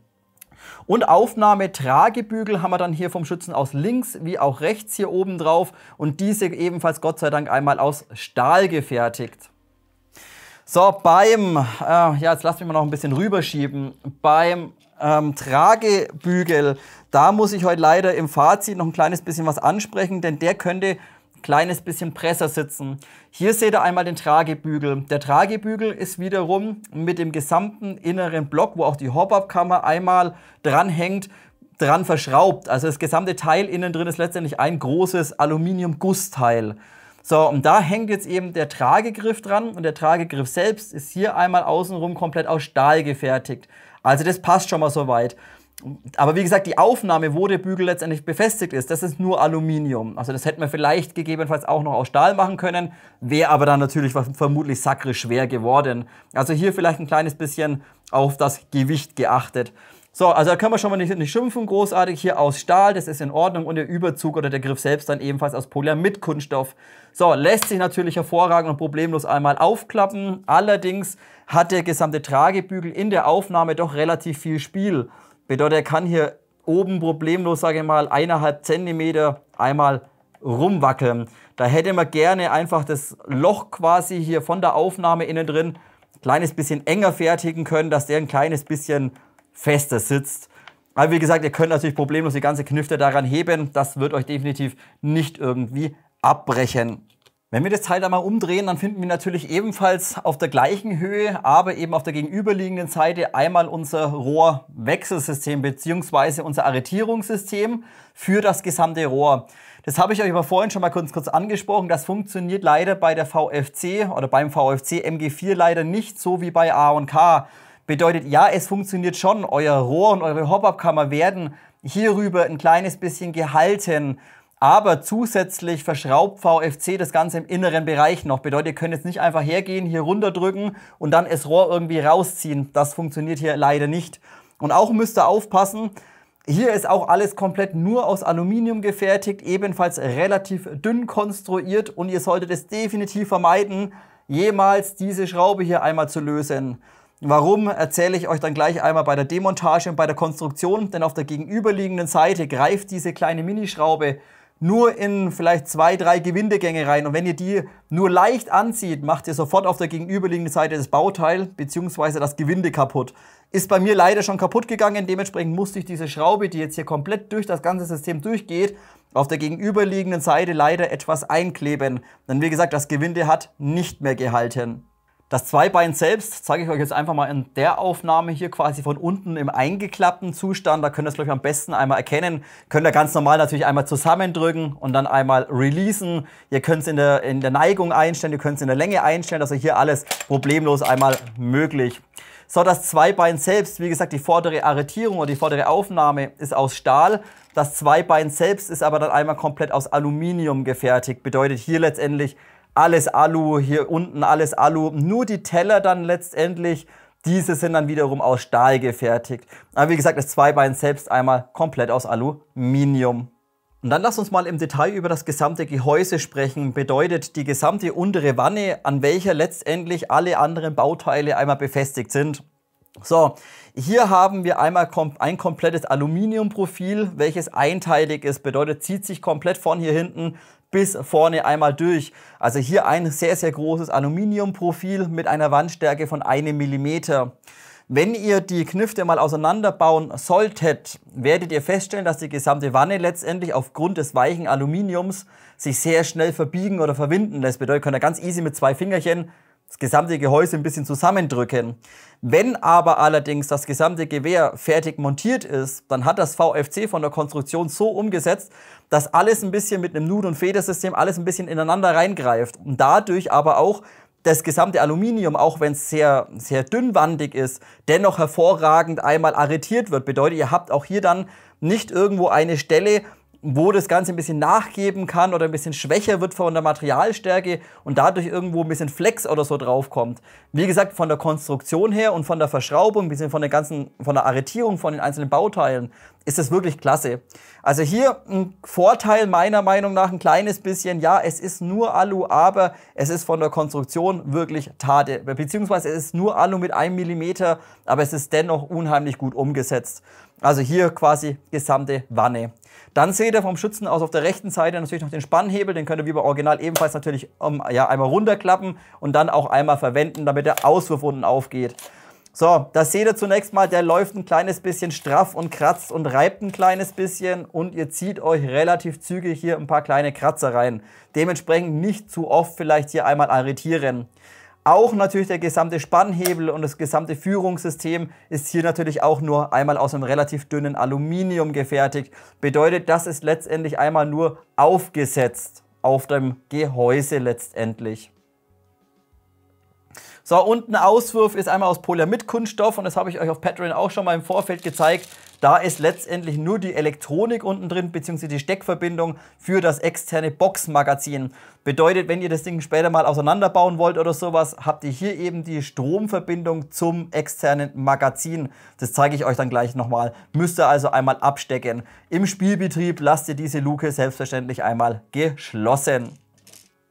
Und Aufnahme Tragebügel haben wir dann hier vom Schützen aus links wie auch rechts hier oben drauf und diese ebenfalls Gott sei Dank einmal aus Stahl gefertigt. So, jetzt lasst mich mal noch ein bisschen rüberschieben. Beim Tragebügel, da muss ich heute leider im Fazit noch ein kleines bisschen was ansprechen, denn der könnte ein kleines bisschen presser sitzen. Hier seht ihr einmal den Tragebügel. Der Tragebügel ist wiederum mit dem gesamten inneren Block, wo auch die Hop-Up-Kammer einmal dran hängt, dran verschraubt. Also das gesamte Teil innen drin ist letztendlich ein großes Aluminium-Gussteil. So, und da hängt jetzt eben der Tragegriff dran und der Tragegriff selbst ist hier einmal außenrum komplett aus Stahl gefertigt. Also das passt schon mal soweit. Aber wie gesagt, die Aufnahme, wo der Bügel letztendlich befestigt ist, das ist nur Aluminium. Also das hätten wir vielleicht gegebenenfalls auch noch aus Stahl machen können, wäre aber dann natürlich vermutlich sakrisch schwer geworden. Also hier vielleicht ein kleines bisschen auf das Gewicht geachtet. So, also da können wir schon mal nicht schimpfen, großartig. Hier aus Stahl, das ist in Ordnung. Und der Überzug oder der Griff selbst dann ebenfalls aus Polyamid mit Kunststoff. So, lässt sich natürlich hervorragend und problemlos einmal aufklappen. Allerdings hat der gesamte Tragebügel in der Aufnahme doch relativ viel Spiel. Bedeutet, er kann hier oben problemlos, sage ich mal, 1,5 cm einmal rumwackeln. Da hätte man gerne einfach das Loch quasi hier von der Aufnahme innen drin ein kleines bisschen enger fertigen können, dass der ein kleines bisschen fester sitzt. Aber wie gesagt, ihr könnt natürlich problemlos die ganze Knifte daran heben. Das wird euch definitiv nicht irgendwie abbrechen. Wenn wir das Teil da mal umdrehen, dann finden wir natürlich ebenfalls auf der gleichen Höhe, aber eben auf der gegenüberliegenden Seite einmal unser Rohrwechselsystem bzw. unser Arretierungssystem für das gesamte Rohr. Das habe ich euch aber vorhin schon mal kurz angesprochen. Das funktioniert leider bei der VFC oder beim VFC MG4 leider nicht so wie bei A&K. Bedeutet, ja, es funktioniert schon. Euer Rohr und eure Hop-Up-Kammer werden hierüber ein kleines bisschen gehalten. Aber zusätzlich verschraubt VFC das Ganze im inneren Bereich noch. Bedeutet, ihr könnt jetzt nicht einfach hergehen, hier runterdrücken und dann das Rohr irgendwie rausziehen. Das funktioniert hier leider nicht. Und auch müsst ihr aufpassen, hier ist auch alles komplett nur aus Aluminium gefertigt, ebenfalls relativ dünn konstruiert. Und ihr solltet es definitiv vermeiden, jemals diese Schraube hier einmal zu lösen. Warum, erzähle ich euch dann gleich einmal bei der Demontage und bei der Konstruktion. Denn auf der gegenüberliegenden Seite greift diese kleine Minischraube nur in vielleicht 2, 3 Gewindegänge rein. Und wenn ihr die nur leicht anzieht, macht ihr sofort auf der gegenüberliegenden Seite das Bauteil bzw. das Gewinde kaputt. Ist bei mir leider schon kaputt gegangen. Dementsprechend musste ich diese Schraube, die jetzt hier komplett durch das ganze System durchgeht, auf der gegenüberliegenden Seite leider etwas einkleben. Denn wie gesagt, das Gewinde hat nicht mehr gehalten. Das Zweibein selbst zeige ich euch jetzt einfach mal in der Aufnahme hier quasi von unten im eingeklappten Zustand. Da könnt ihr es, glaube ich, am besten einmal erkennen. Könnt ihr ganz normal natürlich einmal zusammendrücken und dann einmal releasen. Ihr könnt es in der Neigung einstellen, ihr könnt es in der Länge einstellen. Also hier alles problemlos einmal möglich. So, das Zweibein selbst, wie gesagt, die vordere Arretierung oder die vordere Aufnahme ist aus Stahl. Das Zweibein selbst ist aber dann einmal komplett aus Aluminium gefertigt. Bedeutet hier letztendlich alles Alu, hier unten alles Alu. Nur die Teller dann letztendlich, diese sind dann wiederum aus Stahl gefertigt. Aber wie gesagt, das Zweibein selbst einmal komplett aus Aluminium. Und dann lasst uns mal im Detail über das gesamte Gehäuse sprechen. Bedeutet die gesamte untere Wanne, an welcher letztendlich alle anderen Bauteile einmal befestigt sind. So, hier haben wir einmal ein komplettes Aluminiumprofil, welches einteilig ist. Bedeutet, zieht sich komplett von hier hinten bis vorne einmal durch. Also hier ein sehr, sehr großes Aluminiumprofil mit einer Wandstärke von 1 mm. Wenn ihr die Knifte mal auseinanderbauen solltet, werdet ihr feststellen, dass die gesamte Wanne letztendlich aufgrund des weichen Aluminiums sich sehr schnell verbiegen oder verwinden lässt. Bedeutet, könnt ihr ganz easy mit 2 Fingerchen das gesamte Gehäuse ein bisschen zusammendrücken. Wenn aber allerdings das gesamte Gewehr fertig montiert ist, dann hat das VFC von der Konstruktion so umgesetzt, dass alles ein bisschen mit einem Nut- und Federsystem alles ein bisschen ineinander reingreift und dadurch aber auch das gesamte Aluminium, auch wenn es sehr, sehr dünnwandig ist, dennoch hervorragend einmal arretiert wird. Bedeutet, ihr habt auch hier dann nicht irgendwo eine Stelle, wo das Ganze ein bisschen nachgeben kann oder ein bisschen schwächer wird von der Materialstärke und dadurch irgendwo ein bisschen Flex oder so draufkommt. Wie gesagt, von der Konstruktion her und von der Verschraubung, ein bisschen von der Arretierung von den einzelnen Bauteilen ist es wirklich klasse. Also hier ein Vorteil meiner Meinung nach ein kleines bisschen, ja, es ist nur Alu, aber es ist von der Konstruktion wirklich Tate, beziehungsweise es ist nur Alu mit 1 mm, aber es ist dennoch unheimlich gut umgesetzt. Also hier quasi gesamte Wanne. Dann seht ihr vom Schützen aus auf der rechten Seite natürlich noch den Spannhebel, den könnt ihr wie beim Original ebenfalls natürlich einmal runterklappen und dann auch einmal verwenden, damit der Auswurf unten aufgeht. So, das seht ihr zunächst mal, der läuft ein kleines bisschen straff und kratzt und reibt ein kleines bisschen und ihr zieht euch relativ zügig hier ein paar kleine Kratzer rein. Dementsprechend nicht zu oft vielleicht hier einmal arretieren. Auch natürlich der gesamte Spannhebel und das gesamte Führungssystem ist hier natürlich auch nur einmal aus einem relativ dünnen Aluminium gefertigt. Bedeutet, das ist letztendlich einmal nur aufgesetzt auf dem Gehäuse letztendlich. So, unten Auswurf ist einmal aus Polyamid-Kunststoff und das habe ich euch auf Patreon auch schon mal im Vorfeld gezeigt. Da ist letztendlich nur die Elektronik unten drin, beziehungsweise die Steckverbindung für das externe Boxmagazin. Bedeutet, wenn ihr das Ding später mal auseinanderbauen wollt oder sowas, habt ihr hier eben die Stromverbindung zum externen Magazin. Das zeige ich euch dann gleich nochmal. Müsst ihr also einmal abstecken. Im Spielbetrieb lasst ihr diese Luke selbstverständlich einmal geschlossen.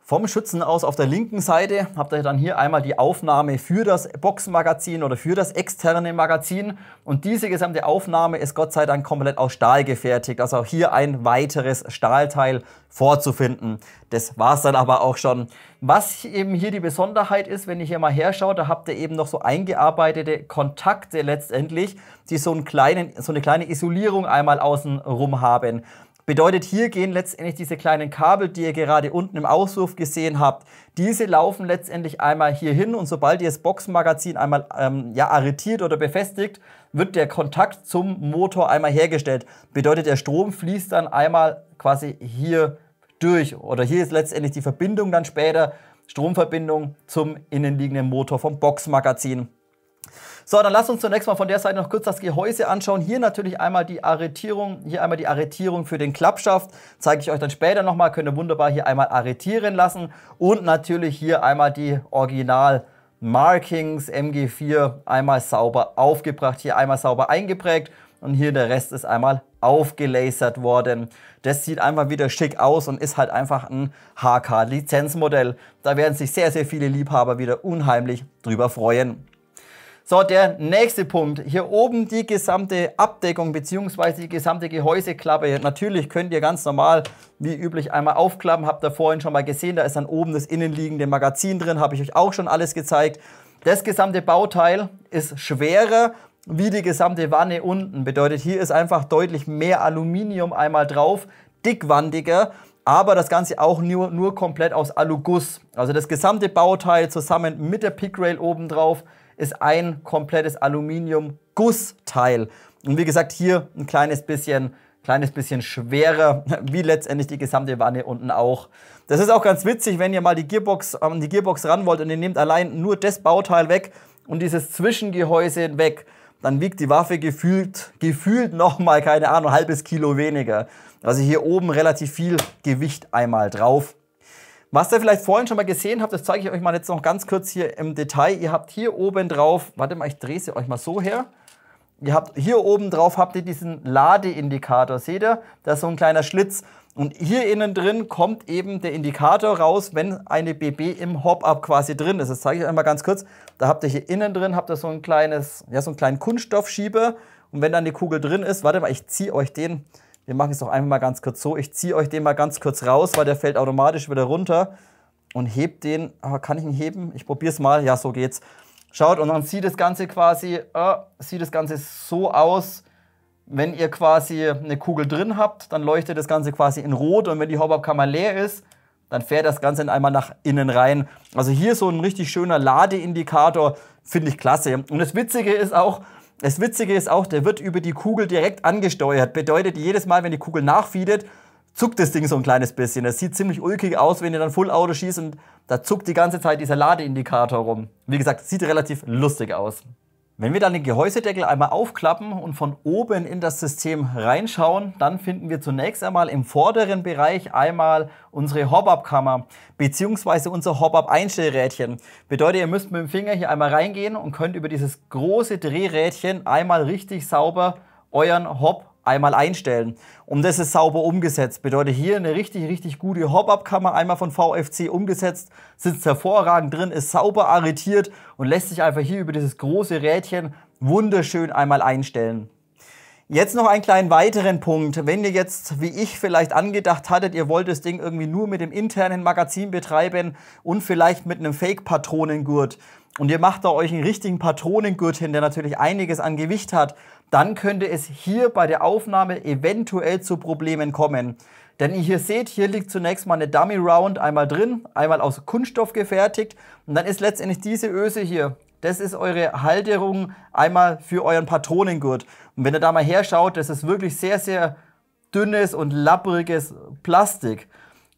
Vom Schützen aus auf der linken Seite habt ihr dann hier einmal die Aufnahme für das Boxenmagazin oder für das externe Magazin. Und diese gesamte Aufnahme ist Gott sei Dank komplett aus Stahl gefertigt. Also auch hier ein weiteres Stahlteil vorzufinden. Das war es dann aber auch schon. Was eben hier die Besonderheit ist, wenn ich hier mal herschaue, da habt ihr eben noch so eingearbeitete Kontakte letztendlich, die so eine kleine Isolierung einmal außen rum haben. Bedeutet, hier gehen letztendlich diese kleinen Kabel, die ihr gerade unten im Auswurf gesehen habt, diese laufen letztendlich einmal hier hin und sobald ihr das Boxenmagazin einmal arretiert oder befestigt, wird der Kontakt zum Motor einmal hergestellt. Bedeutet, der Strom fließt dann einmal quasi hier durch oder hier ist letztendlich die Verbindung dann später, Stromverbindung zum innenliegenden Motor vom Boxenmagazin. So, dann lasst uns zunächst mal von der Seite noch kurz das Gehäuse anschauen. Hier natürlich einmal die Arretierung, für den Klappschaft. Zeige ich euch dann später nochmal, könnt ihr wunderbar hier einmal arretieren lassen. Und natürlich hier einmal die Original Markings MG4 einmal sauber aufgebracht, hier einmal sauber eingeprägt. Und hier der Rest ist einmal aufgelasert worden. Das sieht einfach wieder schick aus und ist halt einfach ein HK-Lizenzmodell. Da werden sich sehr, sehr viele Liebhaber wieder unheimlich drüber freuen. So, der nächste Punkt. Hier oben die gesamte Abdeckung bzw. die gesamte Gehäuseklappe. Natürlich könnt ihr ganz normal, wie üblich, einmal aufklappen. Habt ihr vorhin schon mal gesehen, da ist dann oben das innenliegende Magazin drin. Habe ich euch auch schon alles gezeigt. Das gesamte Bauteil ist schwerer wie die gesamte Wanne unten. Bedeutet, hier ist einfach deutlich mehr Aluminium einmal drauf, dickwandiger. Aber das Ganze auch nur komplett aus Aluguss. Also das gesamte Bauteil zusammen mit der Pickrail oben drauf ist ein komplettes Aluminium-Gussteil. Und wie gesagt, hier ein kleines bisschen schwerer, wie letztendlich die gesamte Wanne unten auch. Das ist auch ganz witzig, wenn ihr mal die Gearbox ran wollt und ihr nehmt allein nur das Bauteil weg und dieses Zwischengehäuse weg, dann wiegt die Waffe gefühlt nochmal, keine Ahnung, ein halbes Kilo weniger. Also hier oben relativ viel Gewicht einmal drauf. Was ihr vielleicht vorhin schon mal gesehen habt, das zeige ich euch mal jetzt noch ganz kurz hier im Detail. Ihr habt hier oben drauf, warte mal, ich drehe sie euch mal so her. Ihr habt hier oben drauf habt ihr diesen Ladeindikator, seht ihr? Da ist so ein kleiner Schlitz. Und hier innen drin kommt eben der Indikator raus, wenn eine BB im Hop-Up quasi drin ist. Das zeige ich euch mal ganz kurz. Da habt ihr hier innen drin habt ihr so einen kleinen Kunststoffschieber. Und wenn dann die Kugel drin ist, warte mal, ich ziehe euch den. Wir machen es doch einfach mal ganz kurz so. Ich ziehe euch den mal ganz kurz raus, weil der fällt automatisch wieder runter. Und hebt den. Aber kann ich ihn heben? Ich probiere es mal. Ja, so geht's. Schaut, und dann sieht das Ganze so aus, wenn ihr quasi eine Kugel drin habt, dann leuchtet das Ganze quasi in Rot. Und wenn die Hop-Up-Kammer leer ist, dann fährt das Ganze einmal nach innen rein. Also hier so ein richtig schöner Ladeindikator, finde ich klasse. Und das Witzige ist auch, der wird über die Kugel direkt angesteuert. Bedeutet, jedes Mal, wenn die Kugel nachfeedet, zuckt das Ding so ein kleines bisschen. Das sieht ziemlich ulkig aus, wenn ihr dann Full Auto schießt und da zuckt die ganze Zeit dieser Ladeindikator rum. Wie gesagt, sieht relativ lustig aus. Wenn wir dann den Gehäusedeckel einmal aufklappen und von oben in das System reinschauen, dann finden wir zunächst einmal im vorderen Bereich einmal unsere Hop-Up-Kammer bzw. unser Hop-Up-Einstellrädchen. Bedeutet, ihr müsst mit dem Finger hier einmal reingehen und könnt über dieses große Drehrädchen einmal richtig sauber euren Hop einmal einstellen. Und das ist sauber umgesetzt. Bedeutet hier eine richtig gute Hop-Up-Kammer einmal von VFC umgesetzt. Sitzt hervorragend drin, ist sauber arretiert und lässt sich einfach hier über dieses große Rädchen wunderschön einmal einstellen. Jetzt noch einen kleinen weiteren Punkt. Wenn ihr jetzt, wie ich vielleicht angedacht hattet, ihr wollt das Ding irgendwie nur mit dem internen Magazin betreiben und vielleicht mit einem Fake-Patronengurt und ihr macht da euch einen richtigen Patronengurt hin, der natürlich einiges an Gewicht hat, dann könnte es hier bei der Aufnahme eventuell zu Problemen kommen. Denn ihr hier seht, hier liegt zunächst mal eine Dummy Round einmal drin, einmal aus Kunststoff gefertigt und dann ist letztendlich diese Öse hier, das ist eure Halterung einmal für euren Patronengurt. Und wenn ihr da mal herschaut, das ist wirklich sehr dünnes und lappriges Plastik.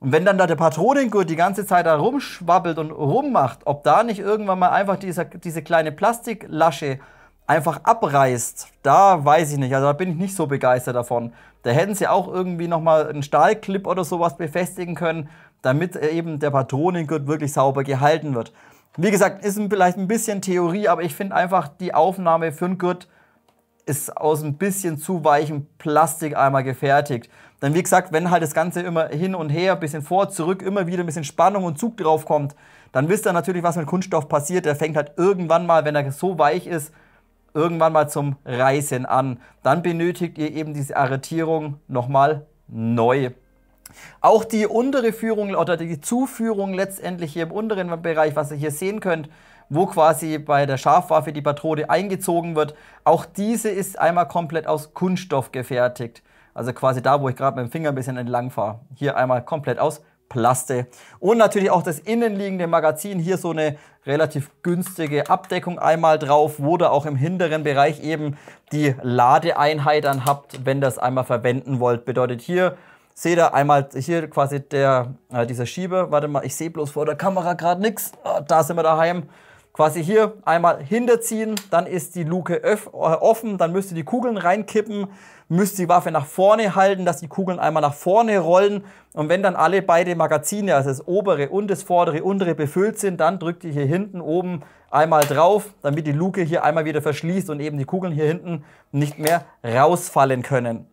Und wenn dann da der Patronengurt die ganze Zeit da rumschwabbelt und rummacht, ob da nicht irgendwann mal einfach diese kleine Plastiklasche einfach abreißt, da weiß ich nicht. Also da bin ich nicht so begeistert davon. Da hätten sie auch irgendwie nochmal einen Stahlclip oder sowas befestigen können, damit eben der Patronengurt wirklich sauber gehalten wird. Wie gesagt, ist vielleicht ein bisschen Theorie, aber ich finde einfach, die Aufnahme für einen Gurt ist aus ein bisschen zu weichem Plastikeimer gefertigt. Denn wie gesagt, wenn halt das Ganze immer hin und her, ein bisschen vor, zurück, immer wieder ein bisschen Spannung und Zug drauf kommt, dann wisst ihr natürlich, was mit Kunststoff passiert. Der fängt halt irgendwann mal, wenn er so weich ist, irgendwann mal zum Reißen an. Dann benötigt ihr eben diese Arretierung nochmal neu. Auch die untere Führung oder die Zuführung letztendlich hier im unteren Bereich, was ihr hier sehen könnt, wo quasi bei der Scharfwaffe die Patrone eingezogen wird, auch diese ist einmal komplett aus Kunststoff gefertigt. Also quasi da, wo ich gerade mit dem Finger ein bisschen entlang fahre. Hier einmal komplett aus Plaste. Und natürlich auch das innenliegende Magazin, hier so eine relativ günstige Abdeckung einmal drauf, wo ihr auch im hinteren Bereich eben die Ladeeinheit dann habt, wenn ihr das einmal verwenden wollt. Bedeutet hier, seht ihr einmal hier quasi dieser Schieber, warte mal, ich sehe bloß vor der Kamera gerade nichts, da sind wir daheim. Quasi hier einmal hinterziehen, dann ist die Luke offen, dann müsst ihr die Kugeln reinkippen, müsst die Waffe nach vorne halten, dass die Kugeln einmal nach vorne rollen. Und wenn dann alle beide Magazine, also das obere und das vordere, untere befüllt sind, dann drückt ihr hier hinten oben einmal drauf, damit die Luke hier einmal wieder verschließt und eben die Kugeln hier hinten nicht mehr rausfallen können.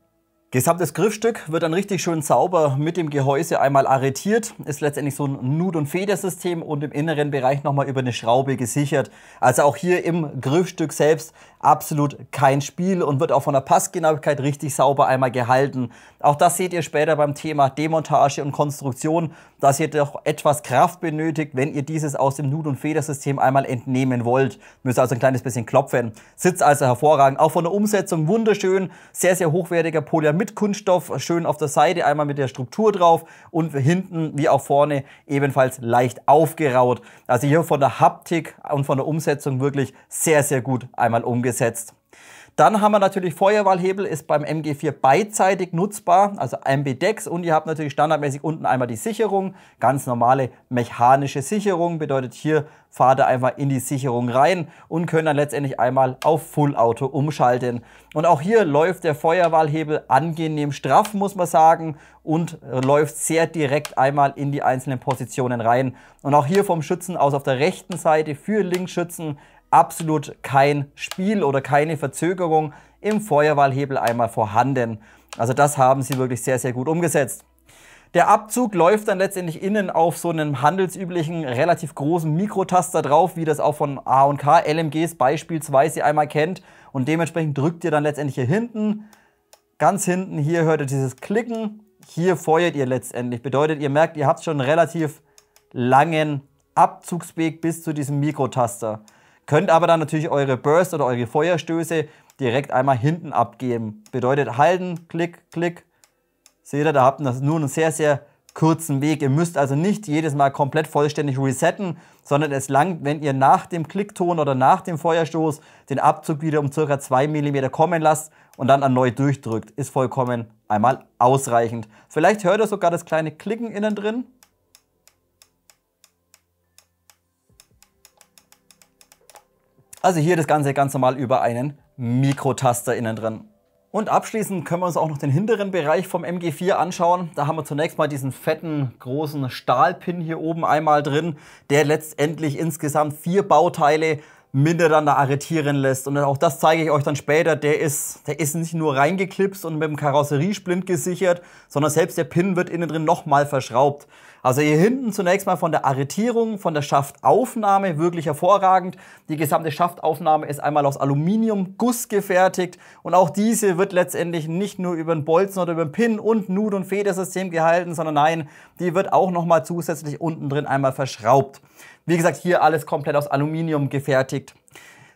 Gesamtes Griffstück wird dann richtig schön sauber mit dem Gehäuse einmal arretiert. Ist letztendlich so ein Nut- und Federsystem und im inneren Bereich nochmal über eine Schraube gesichert. Also auch hier im Griffstück selbst absolut kein Spiel und wird auch von der Passgenauigkeit richtig sauber einmal gehalten. Auch das seht ihr später beim Thema Demontage und Konstruktion, dass ihr doch etwas Kraft benötigt, wenn ihr dieses aus dem Nut- und Federsystem einmal entnehmen wollt. Müsst also ein kleines bisschen klopfen. Sitzt also hervorragend. Auch von der Umsetzung wunderschön. Sehr, sehr hochwertiger Polyamid mit Kunststoff. Schön auf der Seite einmal mit der Struktur drauf und hinten wie auch vorne ebenfalls leicht aufgeraut. Also hier von der Haptik und von der Umsetzung wirklich sehr, sehr gut einmal umgesetzt. Dann haben wir natürlich Feuerwahlhebel, ist beim MG4 beidseitig nutzbar, also ambidex, und ihr habt natürlich standardmäßig unten einmal die Sicherung, ganz normale mechanische Sicherung, bedeutet hier fahrt ihr einfach in die Sicherung rein und könnt dann letztendlich einmal auf Full Auto umschalten. Und auch hier läuft der Feuerwahlhebel angenehm straff, muss man sagen, und läuft sehr direkt einmal in die einzelnen Positionen rein. Und auch hier vom Schützen aus auf der rechten Seite für Linksschützen absolut kein Spiel oder keine Verzögerung im Feuerwahlhebel einmal vorhanden. Also das haben sie wirklich sehr, sehr gut umgesetzt. Der Abzug läuft dann letztendlich innen auf so einem handelsüblichen, relativ großen Mikrotaster drauf, wie das auch von A&K LMGs beispielsweise einmal kennt. Und dementsprechend drückt ihr dann letztendlich hier hinten, ganz hinten, hier hört ihr dieses Klicken, hier feuert ihr letztendlich. Bedeutet, ihr merkt, ihr habt schon einen relativ langen Abzugsweg bis zu diesem Mikrotaster. Könnt aber dann natürlich eure Burst oder eure Feuerstöße direkt einmal hinten abgeben. Bedeutet halten, Klick, Klick. Seht ihr, da habt ihr nur einen sehr, sehr kurzen Weg. Ihr müsst also nicht jedes Mal komplett vollständig resetten, sondern es langt, wenn ihr nach dem Klickton oder nach dem Feuerstoß den Abzug wieder um ca. 2 mm kommen lasst und dann erneut durchdrückt. Ist vollkommen einmal ausreichend. Vielleicht hört ihr sogar das kleine Klicken innen drin. Also hier das Ganze ganz normal über einen Mikrotaster innen drin. Und abschließend können wir uns auch noch den hinteren Bereich vom MG4 anschauen. Da haben wir zunächst mal diesen fetten, großen Stahlpin hier oben einmal drin, der letztendlich insgesamt 4 Bauteile miteinander arretieren lässt. Und auch das zeige ich euch dann später. Der ist nicht nur reingeklipst und mit dem Karosseriesplint gesichert, sondern selbst der Pin wird innen drin nochmal verschraubt. Also hier hinten zunächst mal von der Arretierung, von der Schaftaufnahme wirklich hervorragend. Die gesamte Schaftaufnahme ist einmal aus Aluminiumguss gefertigt und auch diese wird letztendlich nicht nur über den Bolzen oder über den Pin und Nut- und Federsystem gehalten, sondern nein, die wird auch nochmal zusätzlich unten drin einmal verschraubt. Wie gesagt, hier alles komplett aus Aluminium gefertigt.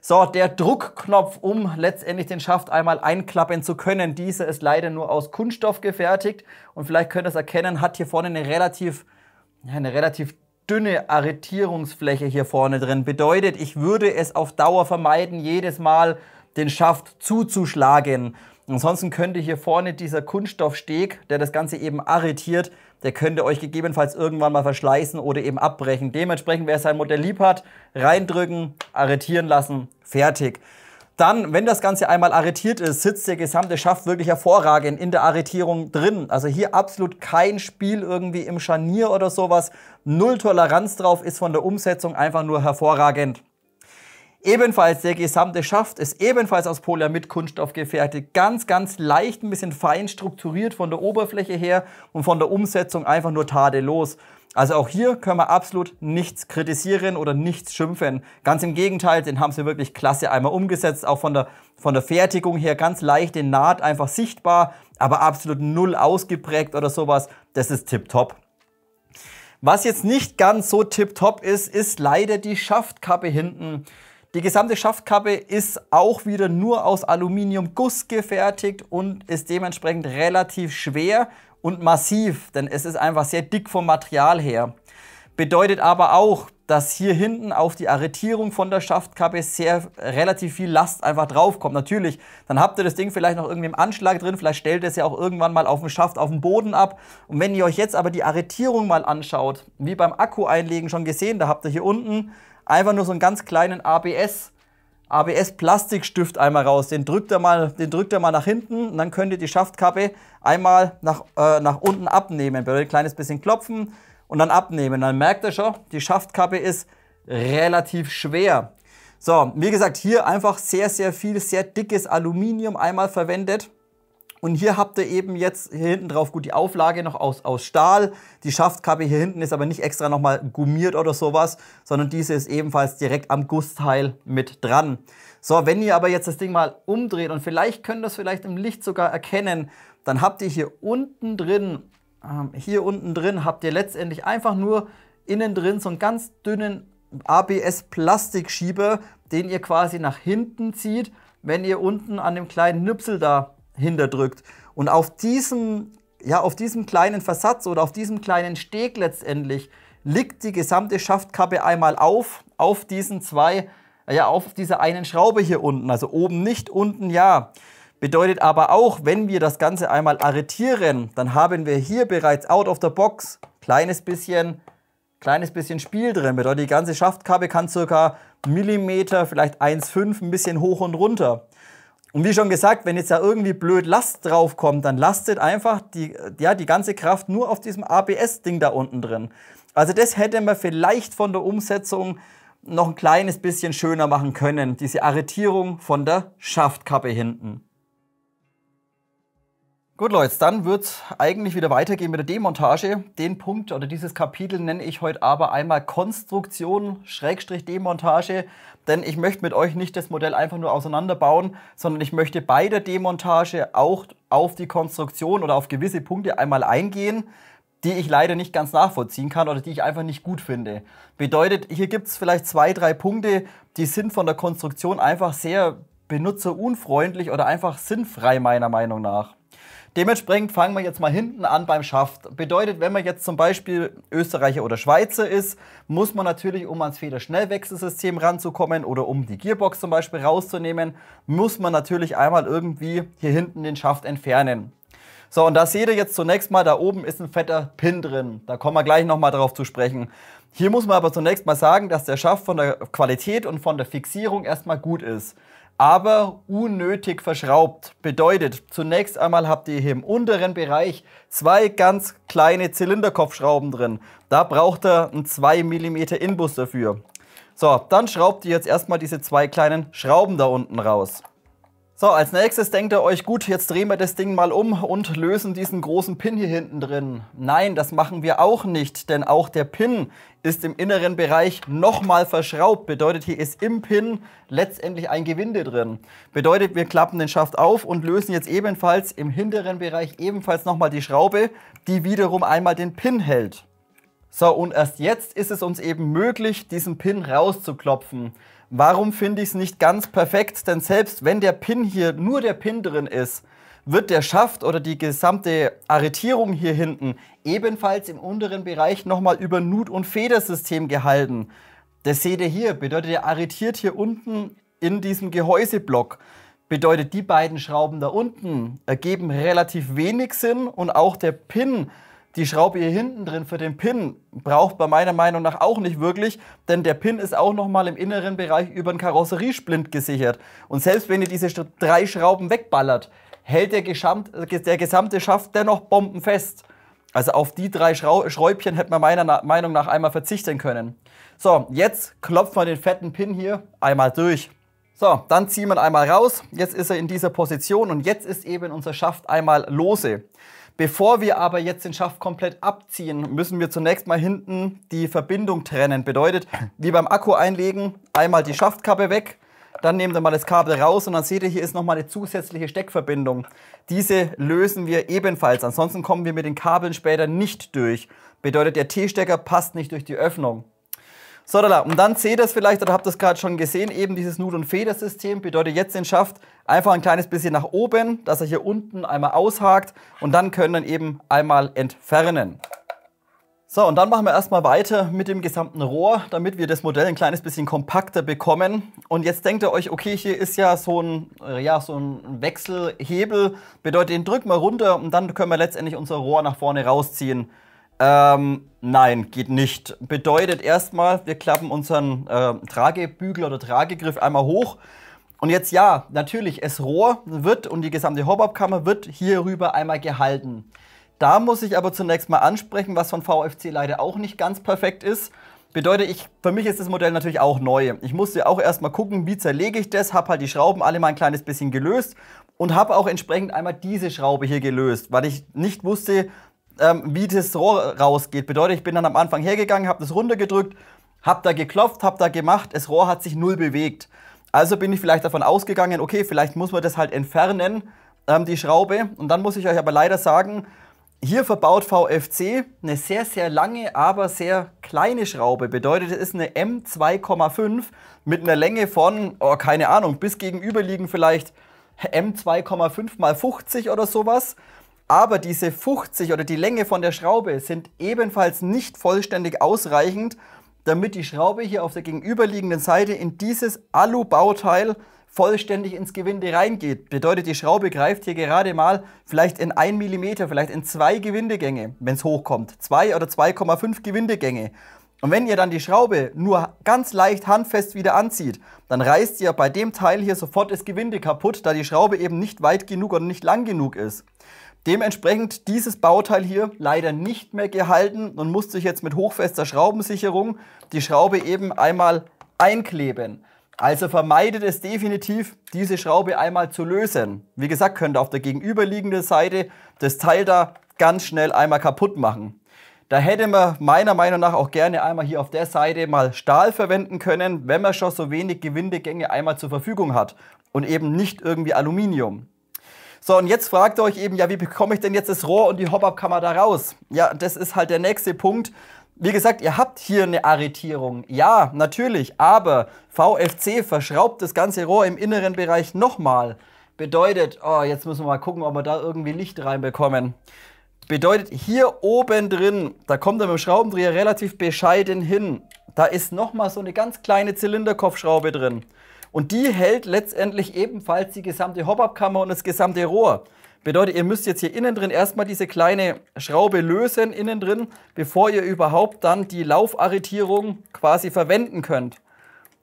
So, der Druckknopf, um letztendlich den Schaft einmal einklappen zu können, dieser ist leider nur aus Kunststoff gefertigt. Und vielleicht könnt ihr es erkennen, hat hier vorne eine relativ dünne Arretierungsfläche hier vorne drin. Bedeutet, ich würde es auf Dauer vermeiden, jedes Mal den Schaft zuzuschlagen. Ansonsten könnte hier vorne dieser Kunststoffsteg, der das Ganze eben arretiert, der könnte euch gegebenenfalls irgendwann mal verschleißen oder eben abbrechen. Dementsprechend, wer sein Modell lieb hat, reindrücken, arretieren lassen, fertig. Dann, wenn das Ganze einmal arretiert ist, sitzt der gesamte Schaft wirklich hervorragend in der Arretierung drin. Also hier absolut kein Spiel irgendwie im Scharnier oder sowas. Null Toleranz drauf, ist von der Umsetzung einfach nur hervorragend. Ebenfalls der gesamte Schaft ist ebenfalls aus Polyamid-Kunststoff gefertigt. Ganz, ganz leicht, ein bisschen fein strukturiert von der Oberfläche her und von der Umsetzung einfach nur tadellos. Also auch hier können wir absolut nichts kritisieren oder nichts schimpfen. Ganz im Gegenteil, den haben sie wirklich klasse einmal umgesetzt. Auch von der Fertigung her ganz leicht, den Naht einfach sichtbar, aber absolut null ausgeprägt oder sowas. Das ist tipptopp. Was jetzt nicht ganz so tipptopp ist, ist leider die Schaftkappe hinten. Die gesamte Schaftkappe ist auch wieder nur aus Aluminiumguss gefertigt und ist dementsprechend relativ schwer und massiv, denn es ist einfach sehr dick vom Material her. Bedeutet aber auch, dass hier hinten auf die Arretierung von der Schaftkappe relativ viel Last einfach drauf kommt. Natürlich, dann habt ihr das Ding vielleicht noch irgendwie im Anschlag drin, vielleicht stellt ihr es ja auch irgendwann mal auf dem Schaft auf dem Boden ab. Und wenn ihr euch jetzt aber die Arretierung mal anschaut, wie beim Akku einlegen schon gesehen, da habt ihr hier unten einfach nur so einen ganz kleinen ABS-Plastikstift einmal raus. Den drückt ihr mal nach hinten und dann könnt ihr die Schaftkappe einmal nach unten abnehmen. Bedeutet ein kleines bisschen klopfen und dann abnehmen. Dann merkt ihr schon, die Schaftkappe ist relativ schwer. So, wie gesagt, hier einfach sehr, sehr viel, sehr dickes Aluminium einmal verwendet. Und hier habt ihr eben jetzt hier hinten drauf gut die Auflage noch aus Stahl. Die Schaftkappe hier hinten ist aber nicht extra nochmal gummiert oder sowas, sondern diese ist ebenfalls direkt am Gussteil mit dran. So, wenn ihr aber jetzt das Ding mal umdreht und vielleicht könnt ihr das vielleicht im Licht sogar erkennen, dann habt ihr hier unten drin habt ihr letztendlich einfach nur innen drin so einen ganz dünnen ABS-Plastikschieber, den ihr quasi nach hinten zieht, wenn ihr unten an dem kleinen Nüpsel da hinterdrückt. Und auf diesem kleinen Versatz oder auf diesem kleinen Steg letztendlich liegt die gesamte Schaftkappe einmal auf dieser einen Schraube hier unten. Also oben nicht, unten ja. Bedeutet aber auch, wenn wir das Ganze einmal arretieren, dann haben wir hier bereits out of the box kleines bisschen Spiel drin. Bedeutet, die ganze Schaftkappe kann ca. Millimeter, vielleicht 1,5, ein bisschen hoch und runter. Und wie schon gesagt, wenn jetzt da irgendwie blöd Last drauf kommt, dann lastet einfach die ganze Kraft nur auf diesem ABS-Ding da unten drin. Also das hätte man vielleicht von der Umsetzung noch ein kleines bisschen schöner machen können, diese Arretierung von der Schaftkappe hinten. Gut Leute, dann wird es eigentlich wieder weitergehen mit der Demontage. Den Punkt oder dieses Kapitel nenne ich heute aber einmal Konstruktion / Demontage, denn ich möchte mit euch nicht das Modell einfach nur auseinanderbauen, sondern ich möchte bei der Demontage auch auf die Konstruktion oder auf gewisse Punkte einmal eingehen, die ich leider nicht ganz nachvollziehen kann oder die ich einfach nicht gut finde. Bedeutet, hier gibt es vielleicht 2, 3 Punkte, die sind von der Konstruktion einfach sehr benutzerunfreundlich oder einfach sinnfrei meiner Meinung nach. Dementsprechend fangen wir jetzt mal hinten an beim Schaft. Bedeutet, wenn man jetzt zum Beispiel Österreicher oder Schweizer ist, muss man natürlich, um ans Federschnellwechselsystem ranzukommen oder um die Gearbox zum Beispiel rauszunehmen, muss man natürlich einmal irgendwie hier hinten den Schaft entfernen. So, und da seht ihr jetzt zunächst mal, da oben ist ein fetter Pin drin. Da kommen wir gleich nochmal drauf zu sprechen. Hier muss man aber zunächst mal sagen, dass der Schaft von der Qualität und von der Fixierung erstmal gut ist. Aber unnötig verschraubt. Bedeutet, zunächst einmal habt ihr hier im unteren Bereich 2 ganz kleine Zylinderkopfschrauben drin. Da braucht ihr einen 2 mm Inbus dafür. So, dann schraubt ihr jetzt erstmal diese 2 kleinen Schrauben da unten raus. So, als nächstes denkt ihr euch, gut, jetzt drehen wir das Ding mal um und lösen diesen großen Pin hier hinten drin. Nein, das machen wir auch nicht, denn auch der Pin ist im inneren Bereich nochmal verschraubt. Bedeutet, hier ist im Pin letztendlich ein Gewinde drin. Bedeutet, wir klappen den Schaft auf und lösen jetzt ebenfalls im hinteren Bereich ebenfalls nochmal die Schraube, die wiederum einmal den Pin hält. So, und erst jetzt ist es uns eben möglich, diesen Pin rauszuklopfen. Warum finde ich es nicht ganz perfekt? Denn selbst wenn der Pin hier nur der Pin drin ist, wird der Schaft oder die gesamte Arretierung hier hinten ebenfalls im unteren Bereich nochmal über Nut- und Federsystem gehalten. Das seht ihr hier, bedeutet, er arretiert hier unten in diesem Gehäuseblock. Bedeutet, die beiden Schrauben da unten ergeben relativ wenig Sinn und auch der Pin, die Schraube hier hinten drin für den Pin, braucht bei meiner Meinung nach auch nicht wirklich, denn der Pin ist auch nochmal im inneren Bereich über den Karosseriesplint gesichert. Und selbst wenn ihr diese 3 Schrauben wegballert, hält der gesamte Schaft dennoch bombenfest. Also auf die 3 Schräubchen hätte man meiner Meinung nach einmal verzichten können. So, jetzt klopft man den fetten Pin hier einmal durch. So, dann ziehen wir ihn einmal raus. Jetzt ist er in dieser Position und jetzt ist eben unser Schaft einmal lose. Bevor wir aber jetzt den Schaft komplett abziehen, müssen wir zunächst mal hinten die Verbindung trennen. Bedeutet, wie beim Akku einlegen, einmal die Schaftkappe weg, dann nehmt ihr mal das Kabel raus und dann seht ihr, hier ist nochmal eine zusätzliche Steckverbindung. Diese lösen wir ebenfalls, ansonsten kommen wir mit den Kabeln später nicht durch. Bedeutet, der T-Stecker passt nicht durch die Öffnung. So, und dann seht ihr es vielleicht, oder habt ihr es gerade schon gesehen, eben dieses Nut- und Federsystem. Bedeutet jetzt den Schaft einfach ein kleines bisschen nach oben, dass er hier unten einmal aushakt und dann können wir ihn eben einmal entfernen. So, und dann machen wir erstmal weiter mit dem gesamten Rohr, damit wir das Modell ein kleines bisschen kompakter bekommen. Und jetzt denkt ihr euch, okay, hier ist ja so ein Wechselhebel, bedeutet, den drücken wir runter und dann können wir letztendlich unser Rohr nach vorne rausziehen. Nein, geht nicht. Bedeutet erstmal, wir klappen unseren Tragebügel oder Tragegriff einmal hoch. Und jetzt ja, natürlich, das Rohr wird und die gesamte Hop-Up-Kammer wird hierüber einmal gehalten. Da muss ich aber zunächst mal ansprechen, was von VFC leider auch nicht ganz perfekt ist. Bedeutet, für mich ist das Modell natürlich auch neu. Ich musste auch erstmal gucken, wie zerlege ich das, habe halt die Schrauben alle mal ein kleines bisschen gelöst und habe auch entsprechend einmal diese Schraube hier gelöst, weil ich nicht wusste, wie das Rohr rausgeht. Bedeutet, ich bin dann am Anfang hergegangen, habe das runtergedrückt, habe da geklopft, habe da gemacht, das Rohr hat sich null bewegt. Also bin ich vielleicht davon ausgegangen, okay, vielleicht muss man das halt entfernen, die Schraube. Und dann muss ich euch aber leider sagen, hier verbaut VFC eine sehr, sehr lange, aber sehr kleine Schraube. Bedeutet, es ist eine M2,5 mit einer Länge von, oh, keine Ahnung, bis gegenüberliegen vielleicht M2,5 mal 50 oder sowas. Aber diese 50 oder die Länge von der Schraube sind ebenfalls nicht vollständig ausreichend, damit die Schraube hier auf der gegenüberliegenden Seite in dieses Alu-Bauteil vollständig ins Gewinde reingeht. Bedeutet, die Schraube greift hier gerade mal vielleicht in 1 mm, vielleicht in 2 Gewindegänge, wenn es hochkommt. 2 oder 2,5 Gewindegänge. Und wenn ihr dann die Schraube nur ganz leicht handfest wieder anzieht, dann reißt ihr bei dem Teil hier sofort das Gewinde kaputt, da die Schraube eben nicht weit genug oder nicht lang genug ist. Dementsprechend dieses Bauteil hier leider nicht mehr gehalten und musste ich jetzt mit hochfester Schraubensicherung die Schraube eben einmal einkleben. Also vermeidet es definitiv, diese Schraube einmal zu lösen. Wie gesagt, könnt ihr auf der gegenüberliegenden Seite das Teil da ganz schnell einmal kaputt machen. Da hätte man meiner Meinung nach auch gerne einmal hier auf der Seite mal Stahl verwenden können, wenn man schon so wenig Gewindegänge einmal zur Verfügung hat und eben nicht irgendwie Aluminium. So, und jetzt fragt ihr euch eben, ja, wie bekomme ich denn jetzt das Rohr und die Hop-Up-Kammer da raus? Ja, das ist halt der nächste Punkt. Wie gesagt, ihr habt hier eine Arretierung. Ja, natürlich, aber VFC verschraubt das ganze Rohr im inneren Bereich nochmal. Bedeutet, oh, jetzt müssen wir mal gucken, ob wir da irgendwie Licht reinbekommen. Bedeutet, hier oben drin, da kommt er mit dem Schraubendreher relativ bescheiden hin. Da ist nochmal so eine ganz kleine Zylinderkopfschraube drin. Und die hält letztendlich ebenfalls die gesamte Hop-Up-Kammer und das gesamte Rohr. Bedeutet, ihr müsst jetzt hier innen drin erstmal diese kleine Schraube lösen, innen drin, bevor ihr überhaupt dann die Laufarretierung quasi verwenden könnt.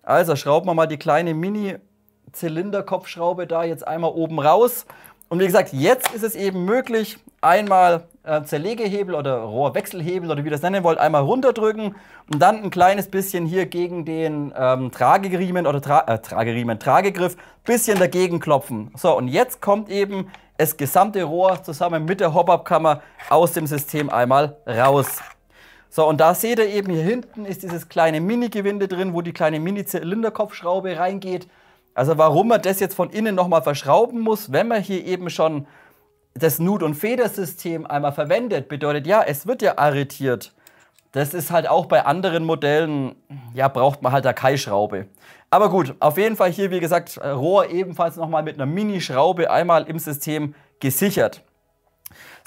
Also schrauben wir mal die kleine Mini-Zylinderkopfschraube da jetzt einmal oben raus. Und wie gesagt, jetzt ist es eben möglich, einmal Zerlegehebel oder Rohrwechselhebel oder wie ihr das nennen wollt, einmal runterdrücken und dann ein kleines bisschen hier gegen den Trageriemen oder Tragegriff bisschen dagegen klopfen. So, und jetzt kommt eben das gesamte Rohr zusammen mit der Hop-Up-Kammer aus dem System einmal raus. So, und da seht ihr eben, hier hinten ist dieses kleine Mini-Gewinde drin, wo die kleine Mini-Zylinderkopfschraube reingeht. Also warum man das jetzt von innen nochmal verschrauben muss, wenn man hier eben schon das Nut- und Federsystem einmal verwendet, bedeutet, ja, es wird ja arretiert. Das ist halt auch bei anderen Modellen, ja, braucht man halt da keine Schraube. Aber gut, auf jeden Fall hier, wie gesagt, Rohr ebenfalls nochmal mit einer Mini-Schraube einmal im System gesichert.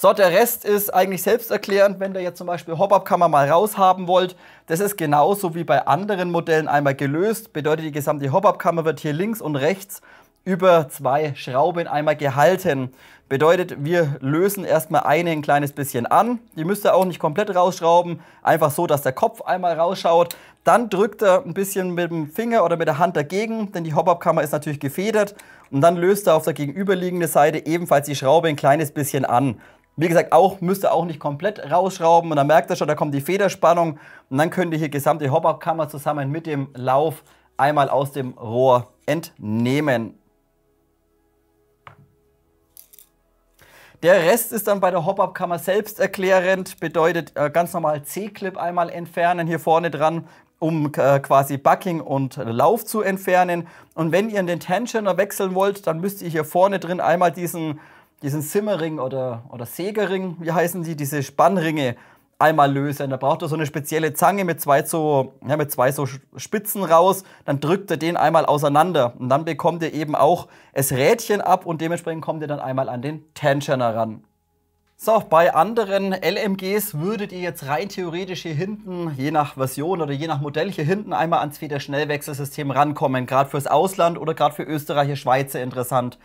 So, der Rest ist eigentlich selbsterklärend, wenn ihr jetzt zum Beispiel Hop-Up-Kammer mal raus haben wollt. Das ist genauso wie bei anderen Modellen einmal gelöst. Bedeutet, die gesamte Hop-Up-Kammer wird hier links und rechts über 2 Schrauben einmal gehalten. Bedeutet, wir lösen erstmal eine ein kleines bisschen an. Die müsst ihr auch nicht komplett rausschrauben, einfach so, dass der Kopf einmal rausschaut. Dann drückt er ein bisschen mit dem Finger oder mit der Hand dagegen, denn die Hop-Up-Kammer ist natürlich gefedert. Und dann löst er auf der gegenüberliegenden Seite ebenfalls die Schraube ein kleines bisschen an. Wie gesagt, müsst ihr auch nicht komplett rausschrauben. Und dann merkt ihr schon, da kommt die Federspannung. Und dann könnt ihr hier gesamte Hop-Up-Kammer zusammen mit dem Lauf einmal aus dem Rohr entnehmen. Der Rest ist dann bei der Hop-Up-Kammer selbsterklärend, bedeutet ganz normal C-Clip einmal entfernen hier vorne dran, um quasi Bucking und Lauf zu entfernen. Und wenn ihr in den Tensioner wechseln wollt, dann müsst ihr hier vorne drin einmal diesen Simmerring oder Sägering, wie heißen die, diese Spannringe einmal lösen. Da braucht ihr so eine spezielle Zange mit zwei so Spitzen raus, dann drückt ihr den einmal auseinander und dann bekommt ihr eben auch das Rädchen ab und dementsprechend kommt ihr dann einmal an den Tensioner ran. So, bei anderen LMGs würdet ihr jetzt rein theoretisch hier hinten, je nach Version oder je nach Modell, hier hinten einmal ans Federschnellwechselsystem rankommen, gerade fürs Ausland oder gerade für Österreicher, Schweizer interessant.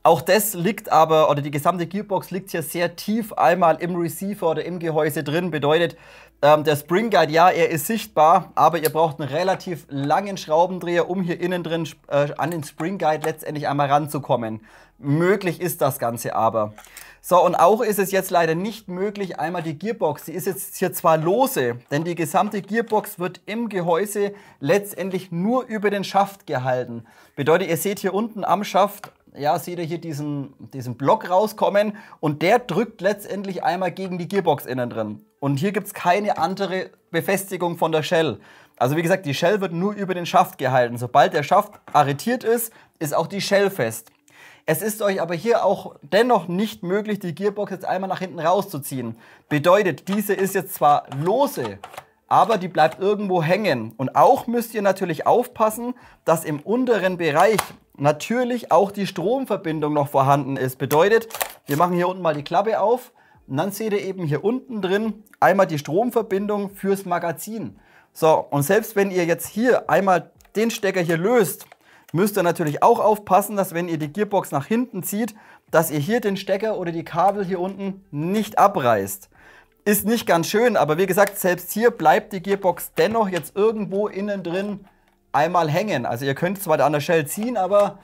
Auch das liegt aber, oder die gesamte Gearbox liegt hier sehr tief einmal im Receiver oder im Gehäuse drin. Bedeutet, der Spring Guide, ja, er ist sichtbar, aber ihr braucht einen relativ langen Schraubendreher, um hier innen drin an den Spring Guide letztendlich einmal ranzukommen. Möglich ist das Ganze aber. So, und auch ist es jetzt leider nicht möglich, einmal die Gearbox, die ist jetzt hier zwar lose, denn die gesamte Gearbox wird im Gehäuse letztendlich nur über den Schaft gehalten. Bedeutet, ihr seht hier unten am Schaft, ja, seht ihr hier diesen Block rauskommen und der drückt letztendlich einmal gegen die Gearbox innen drin. Und hier gibt es keine andere Befestigung von der Shell. Also wie gesagt, die Shell wird nur über den Schaft gehalten. Sobald der Schaft arretiert ist, ist auch die Shell fest. Es ist euch aber hier auch dennoch nicht möglich, die Gearbox jetzt einmal nach hinten rauszuziehen. Bedeutet, diese ist jetzt zwar lose, aber die bleibt irgendwo hängen. Und auch müsst ihr natürlich aufpassen, dass im unteren Bereich natürlich auch die Stromverbindung noch vorhanden ist. Bedeutet, wir machen hier unten mal die Klappe auf und dann seht ihr eben hier unten drin einmal die Stromverbindung fürs Magazin. So, und selbst wenn ihr jetzt hier einmal den Stecker hier löst, müsst ihr natürlich auch aufpassen, dass wenn ihr die Gearbox nach hinten zieht, dass ihr hier den Stecker oder die Kabel hier unten nicht abreißt. Ist nicht ganz schön, aber wie gesagt, selbst hier bleibt die Gearbox dennoch jetzt irgendwo innen drin einmal hängen. Also ihr könnt zwar an der Shell ziehen, aber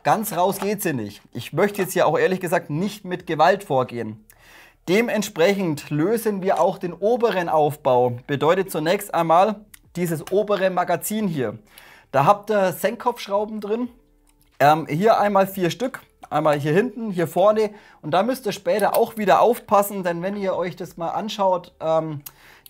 ganz raus geht sie nicht. Ich möchte jetzt hier auch ehrlich gesagt nicht mit Gewalt vorgehen. Dementsprechend lösen wir auch den oberen Aufbau. Bedeutet zunächst einmal dieses obere Magazin hier. Da habt ihr Senkkopfschrauben drin. Hier einmal 4 Stück. Einmal hier hinten, hier vorne. Und da müsst ihr später auch wieder aufpassen, denn wenn ihr euch das mal anschaut,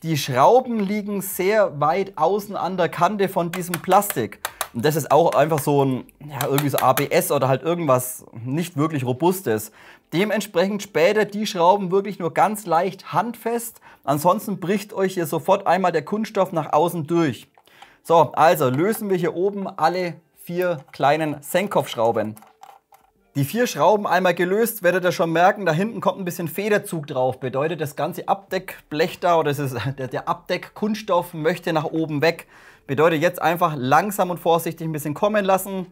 die Schrauben liegen sehr weit außen an der Kante von diesem Plastik. Und das ist auch einfach so ein, ja, irgendwie so ABS oder halt irgendwas nicht wirklich Robustes. Dementsprechend später die Schrauben wirklich nur ganz leicht handfest. Ansonsten bricht euch hier sofort einmal der Kunststoff nach außen durch. So, also lösen wir hier oben alle 4 kleinen Senkkopfschrauben. Die 4 Schrauben einmal gelöst, werdet ihr schon merken, da hinten kommt ein bisschen Federzug drauf. Bedeutet, das ganze Abdeckblech da oder der Abdeckkunststoff möchte nach oben weg. Bedeutet jetzt einfach langsam und vorsichtig ein bisschen kommen lassen.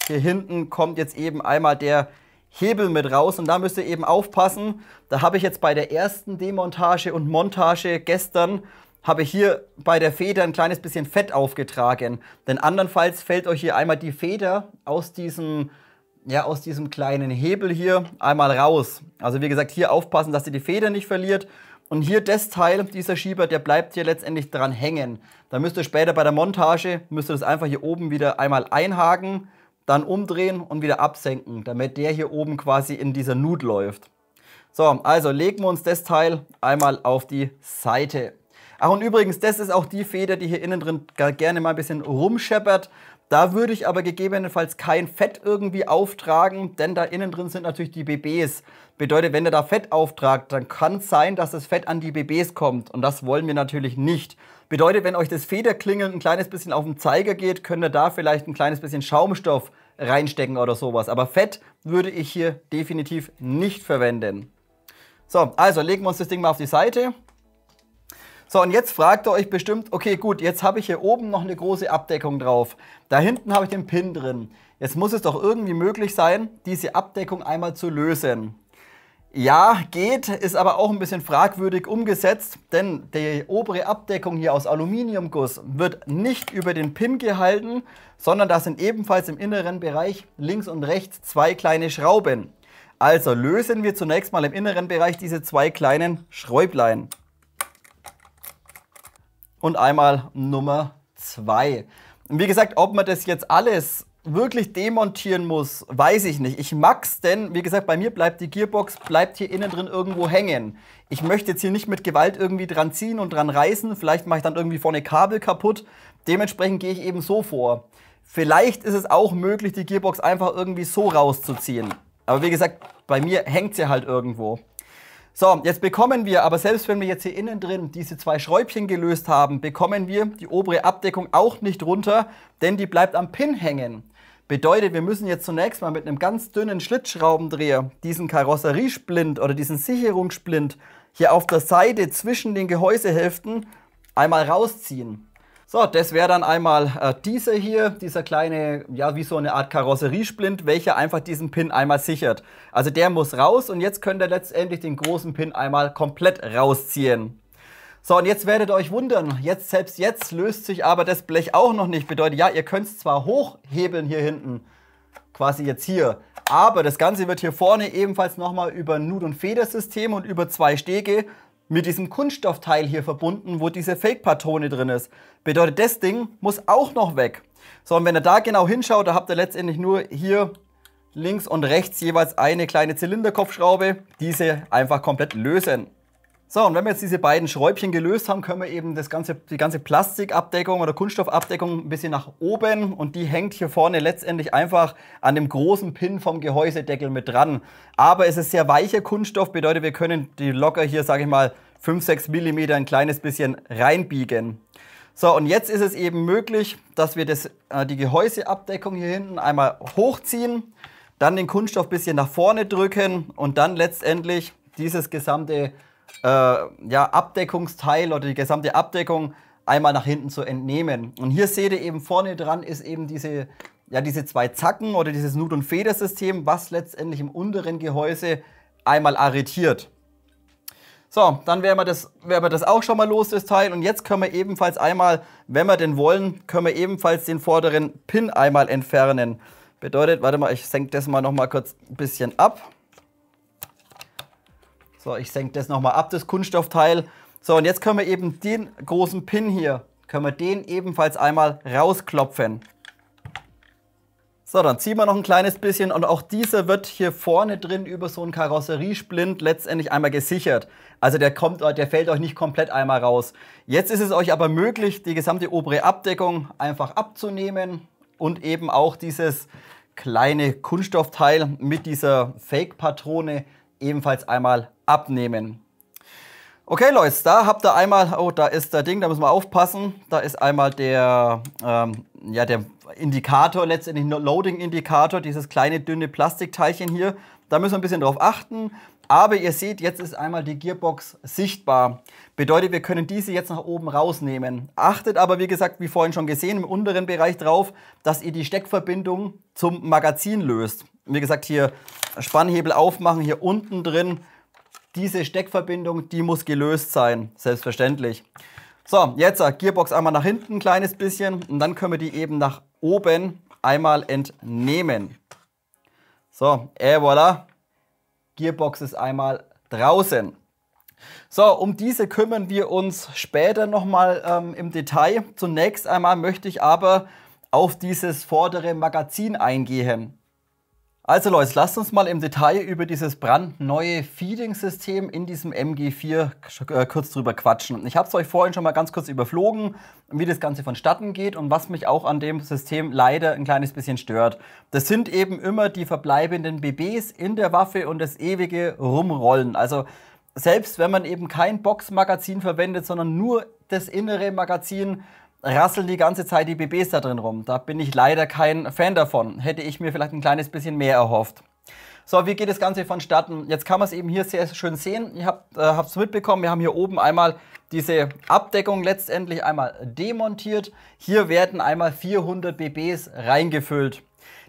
Hier hinten kommt jetzt eben einmal der Hebel mit raus und da müsst ihr eben aufpassen. Da habe ich jetzt bei der ersten Demontage und Montage gestern, habe ich hier bei der Feder ein kleines bisschen Fett aufgetragen. Denn andernfalls fällt euch hier einmal die Feder aus diesem kleinen Hebel hier einmal raus. Also wie gesagt, hier aufpassen, dass ihr die Feder nicht verliert. Und hier das Teil, dieser Schieber, der bleibt hier letztendlich dran hängen. Da müsst ihr später bei der Montage, müsst ihr das einfach hier oben wieder einmal einhaken, dann umdrehen und wieder absenken, damit der hier oben quasi in dieser Nut läuft. So, also legen wir uns das Teil einmal auf die Seite. Ach, und übrigens, das ist auch die Feder, die hier innen drin gerne mal ein bisschen rumscheppert. Da würde ich aber gegebenenfalls kein Fett irgendwie auftragen, denn da innen drin sind natürlich die BBs. Bedeutet, wenn ihr da Fett auftragt, dann kann es sein, dass das Fett an die BBs kommt. Und das wollen wir natürlich nicht. Bedeutet, wenn euch das Federklingeln ein kleines bisschen auf den Zeiger geht, könnt ihr da vielleicht ein kleines bisschen Schaumstoff reinstecken oder sowas. Aber Fett würde ich hier definitiv nicht verwenden. So, also legen wir uns das Ding mal auf die Seite. So, und jetzt fragt ihr euch bestimmt, okay, gut, jetzt habe ich hier oben noch eine große Abdeckung drauf. Da hinten habe ich den Pin drin. Jetzt muss es doch irgendwie möglich sein, diese Abdeckung einmal zu lösen. Ja, geht, ist aber auch ein bisschen fragwürdig umgesetzt, denn die obere Abdeckung hier aus Aluminiumguss wird nicht über den Pin gehalten, sondern da sind ebenfalls im inneren Bereich links und rechts zwei kleine Schrauben. Also lösen wir zunächst mal im inneren Bereich diese zwei kleinen Schräublein. Und einmal Nummer 2. Und wie gesagt, ob man das jetzt alles wirklich demontieren muss, weiß ich nicht. Ich mag's, denn wie gesagt, bei mir bleibt die Gearbox hier innen drin irgendwo hängen. Ich möchte jetzt hier nicht mit Gewalt irgendwie dran ziehen und dran reißen. Vielleicht mache ich dann irgendwie vorne Kabel kaputt. Dementsprechend gehe ich eben so vor. Vielleicht ist es auch möglich, die Gearbox einfach irgendwie so rauszuziehen. Aber wie gesagt, bei mir hängt sie halt irgendwo. So, jetzt bekommen wir, aber selbst wenn wir jetzt hier innen drin diese zwei Schräubchen gelöst haben, bekommen wir die obere Abdeckung auch nicht runter, denn die bleibt am Pin hängen. Bedeutet, wir müssen jetzt zunächst mal mit einem ganz dünnen Schlitzschraubendreher diesen Karosseriesplint oder diesen Sicherungssplint hier auf der Seite zwischen den Gehäusehälften einmal rausziehen. So, das wäre dann einmal dieser hier, dieser kleine, ja wie so eine Art Karosseriesplint, welcher einfach diesen Pin einmal sichert. Also der muss raus und jetzt könnt ihr letztendlich den großen Pin einmal komplett rausziehen. So, und jetzt werdet ihr euch wundern, selbst jetzt löst sich aber das Blech auch noch nicht. Bedeutet, ja, ihr könnt es zwar hochhebeln hier hinten, quasi jetzt hier, aber das Ganze wird hier vorne ebenfalls nochmal über ein Nut- und Federsystem und über zwei Stege mit diesem Kunststoffteil hier verbunden, wo diese Fake-Patrone drin ist. Bedeutet, das Ding muss auch noch weg. So, und wenn ihr da genau hinschaut, da habt ihr letztendlich nur hier links und rechts jeweils eine kleine Zylinderkopfschraube, diese einfach komplett lösen. So, und wenn wir jetzt diese beiden Schräubchen gelöst haben, können wir eben die ganze Plastikabdeckung oder Kunststoffabdeckung ein bisschen nach oben und die hängt hier vorne letztendlich einfach an dem großen Pin vom Gehäusedeckel mit dran. Aber es ist sehr weicher Kunststoff, bedeutet, wir können die locker hier, sage ich mal, 5-6 mm ein kleines bisschen reinbiegen. So, und jetzt ist es eben möglich, dass wir die Gehäuseabdeckung hier hinten einmal hochziehen, dann den Kunststoff ein bisschen nach vorne drücken und dann letztendlich dieses gesamte Abdeckungsteil oder die gesamte Abdeckung einmal nach hinten zu entnehmen. Und hier seht ihr eben vorne dran ist eben diese zwei Zacken oder dieses Nut- und Federsystem, was letztendlich im unteren Gehäuse einmal arretiert. So, dann wären wir das auch schon mal los, das Teil. Und jetzt können wir ebenfalls einmal, wenn wir denn wollen, können wir ebenfalls den vorderen Pin einmal entfernen. Bedeutet, warte mal, ich senke das mal noch mal kurz ein bisschen ab. So, ich senke das nochmal ab, das Kunststoffteil. So, und jetzt können wir eben den großen Pin hier, ebenfalls einmal rausklopfen. So, dann ziehen wir noch ein kleines bisschen und auch dieser wird hier vorne drin über so einen Karosseriesplint letztendlich einmal gesichert. Also der fällt euch nicht komplett einmal raus. Jetzt ist es euch aber möglich, die gesamte obere Abdeckung einfach abzunehmen und eben auch dieses kleine Kunststoffteil mit dieser Fake-Patrone ebenfalls einmal abnehmen. Okay Leute, da habt ihr einmal, oh da ist der Ding, da müssen wir aufpassen, da ist einmal der Indikator, letztendlich Loading-Indikator, dieses kleine dünne Plastikteilchen hier, da müssen wir ein bisschen drauf achten, aber ihr seht, jetzt ist einmal die Gearbox sichtbar. Bedeutet, wir können diese jetzt nach oben rausnehmen. Achtet aber, wie gesagt, wie vorhin schon gesehen, im unteren Bereich drauf, dass ihr die Steckverbindung zum Magazin löst. Wie gesagt, hier Spannhebel aufmachen, hier unten drin, diese Steckverbindung, die muss gelöst sein, selbstverständlich. So, jetzt Gearbox einmal nach hinten ein kleines bisschen und dann können wir die eben nach oben einmal entnehmen. So, voilà, Gearbox ist einmal draußen. So, um diese kümmern wir uns später nochmal im Detail. Zunächst einmal möchte ich aber auf dieses vordere Magazin eingehen. Also Leute, lasst uns mal im Detail über dieses brandneue Feeding-System in diesem MG4 kurz drüber quatschen. Ich habe es euch vorhin schon mal ganz kurz überflogen, wie das Ganze vonstatten geht und was mich auch an dem System leider ein kleines bisschen stört. Das sind eben immer die verbleibenden BBs in der Waffe und das ewige Rumrollen. Also selbst wenn man eben kein Boxmagazin verwendet, sondern nur das innere Magazin, rasseln die ganze Zeit die BBs da drin rum. Da bin ich leider kein Fan davon. Hätte ich mir vielleicht ein kleines bisschen mehr erhofft. So, wie geht das Ganze vonstatten? Jetzt kann man es eben hier sehr schön sehen. Ihr habt es mitbekommen, wir haben hier oben einmal diese Abdeckung letztendlich einmal demontiert. Hier werden einmal 400 BBs reingefüllt.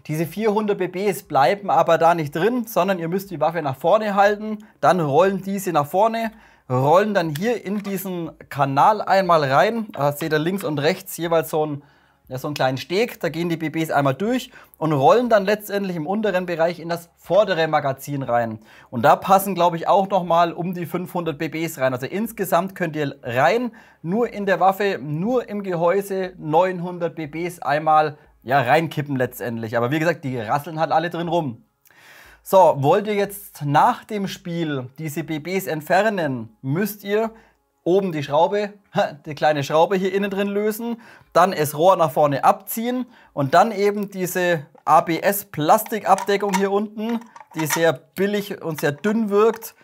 Diese 400 BBs bleiben aber da nicht drin, sondern ihr müsst die Waffe nach vorne halten, dann rollen diese nach vorne, rollen dann hier in diesen Kanal einmal rein. Da seht ihr links und rechts jeweils so einen kleinen Steg, da gehen die BBs einmal durch und rollen dann letztendlich im unteren Bereich in das vordere Magazin rein. Und da passen, glaube ich, auch nochmal um die 500 BBs rein. Also insgesamt könnt ihr rein, nur in der Waffe, nur im Gehäuse 900 BBs einmal reinkippen letztendlich. Aber wie gesagt, die rasseln halt alle drin rum. So, wollt ihr jetzt nach dem Spiel diese BBs entfernen, müsst ihr oben die Schraube, die kleine Schraube hier innen drin lösen, dann das Rohr nach vorne abziehen und dann eben diese ABS-Plastikabdeckung hier unten, die sehr billig und sehr dünn wirkt,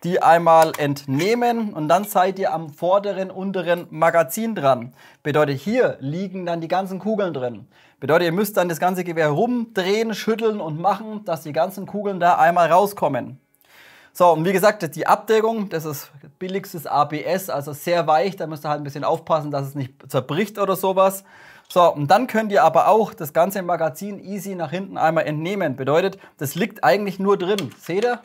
die einmal entnehmen und dann seid ihr am vorderen, unteren Magazin dran. Bedeutet, hier liegen dann die ganzen Kugeln drin. Bedeutet, ihr müsst dann das ganze Gewehr rumdrehen, schütteln und machen, dass die ganzen Kugeln da einmal rauskommen. So, und wie gesagt, die Abdeckung, das ist billigstes ABS, also sehr weich, da müsst ihr halt ein bisschen aufpassen, dass es nicht zerbricht oder sowas. So, und dann könnt ihr aber auch das ganze Magazin easy nach hinten einmal entnehmen. Bedeutet, das liegt eigentlich nur drin. Seht ihr?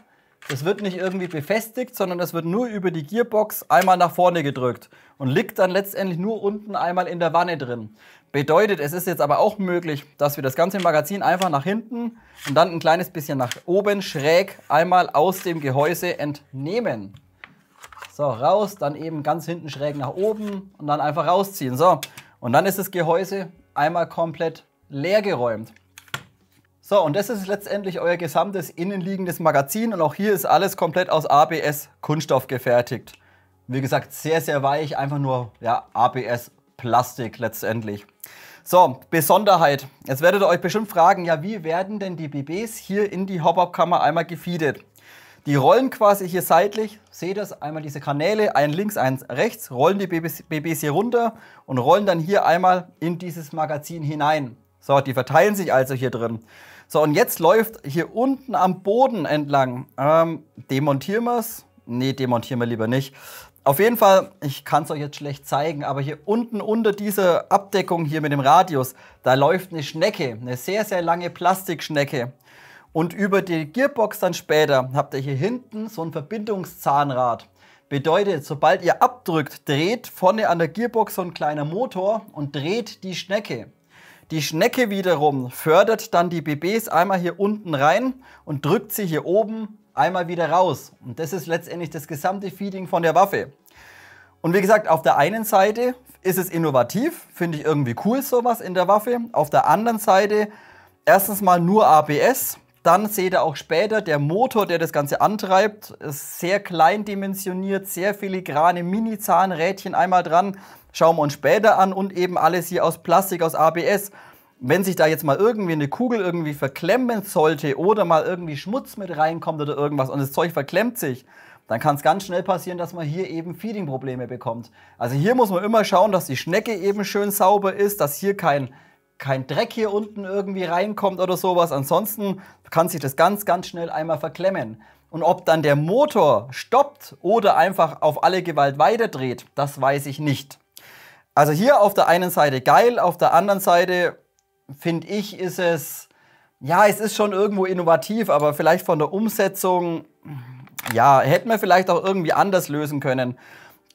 Das wird nicht irgendwie befestigt, sondern das wird nur über die Gearbox einmal nach vorne gedrückt und liegt dann letztendlich nur unten einmal in der Wanne drin. Bedeutet, es ist jetzt aber auch möglich, dass wir das ganze Magazin einfach nach hinten und dann ein kleines bisschen nach oben schräg einmal aus dem Gehäuse entnehmen. So, raus, dann eben ganz hinten schräg nach oben und dann einfach rausziehen. So, und dann ist das Gehäuse einmal komplett leer geräumt. So, und das ist letztendlich euer gesamtes innenliegendes Magazin und auch hier ist alles komplett aus ABS-Kunststoff gefertigt. Wie gesagt, sehr, sehr weich, einfach nur ABS-Plastik letztendlich. So, Besonderheit. Jetzt werdet ihr euch bestimmt fragen, ja, wie werden denn die BBs hier in die Hop-Up-Kammer einmal gefeedet? Die rollen quasi hier seitlich, seht ihr das, einmal diese Kanäle, ein links, ein rechts, rollen die BBs hier runter und rollen dann hier einmal in dieses Magazin hinein. So, die verteilen sich also hier drin. So, und jetzt läuft hier unten am Boden entlang. Demontieren wir es? Nee, demontieren wir lieber nicht. Auf jeden Fall, ich kann es euch jetzt schlecht zeigen, aber hier unten unter dieser Abdeckung hier mit dem Radius, da läuft eine Schnecke, eine sehr, sehr lange Plastikschnecke. Und über die Gearbox dann später habt ihr hier hinten so ein Verbindungszahnrad. Bedeutet, sobald ihr abdrückt, dreht vorne an der Gearbox so ein kleiner Motor und dreht die Schnecke. Die Schnecke wiederum fördert dann die BBs einmal hier unten rein und drückt sie hier oben einmal wieder raus. Und das ist letztendlich das gesamte Feeding von der Waffe. Und wie gesagt, auf der einen Seite ist es innovativ, finde ich irgendwie cool sowas in der Waffe. Auf der anderen Seite erstens mal nur ABS. Dann seht ihr auch später, der Motor, der das Ganze antreibt, ist sehr klein dimensioniert, sehr filigrane Mini-Zahnrädchen einmal dran. Schauen wir uns später an und eben alles hier aus Plastik, aus ABS. Wenn sich da jetzt mal irgendwie eine Kugel irgendwie verklemmen sollte oder mal irgendwie Schmutz mit reinkommt oder irgendwas und das Zeug verklemmt sich, dann kann es ganz schnell passieren, dass man hier eben Feeding-Probleme bekommt. Also hier muss man immer schauen, dass die Schnecke eben schön sauber ist, dass hier kein Dreck hier unten irgendwie reinkommt oder sowas. Ansonsten kann sich das ganz, ganz schnell einmal verklemmen. Und ob dann der Motor stoppt oder einfach auf alle Gewalt weiterdreht, das weiß ich nicht. Also hier auf der einen Seite geil, auf der anderen Seite finde ich, ist es, ja, es ist schon irgendwo innovativ, aber vielleicht von der Umsetzung, ja, hätten wir vielleicht auch irgendwie anders lösen können.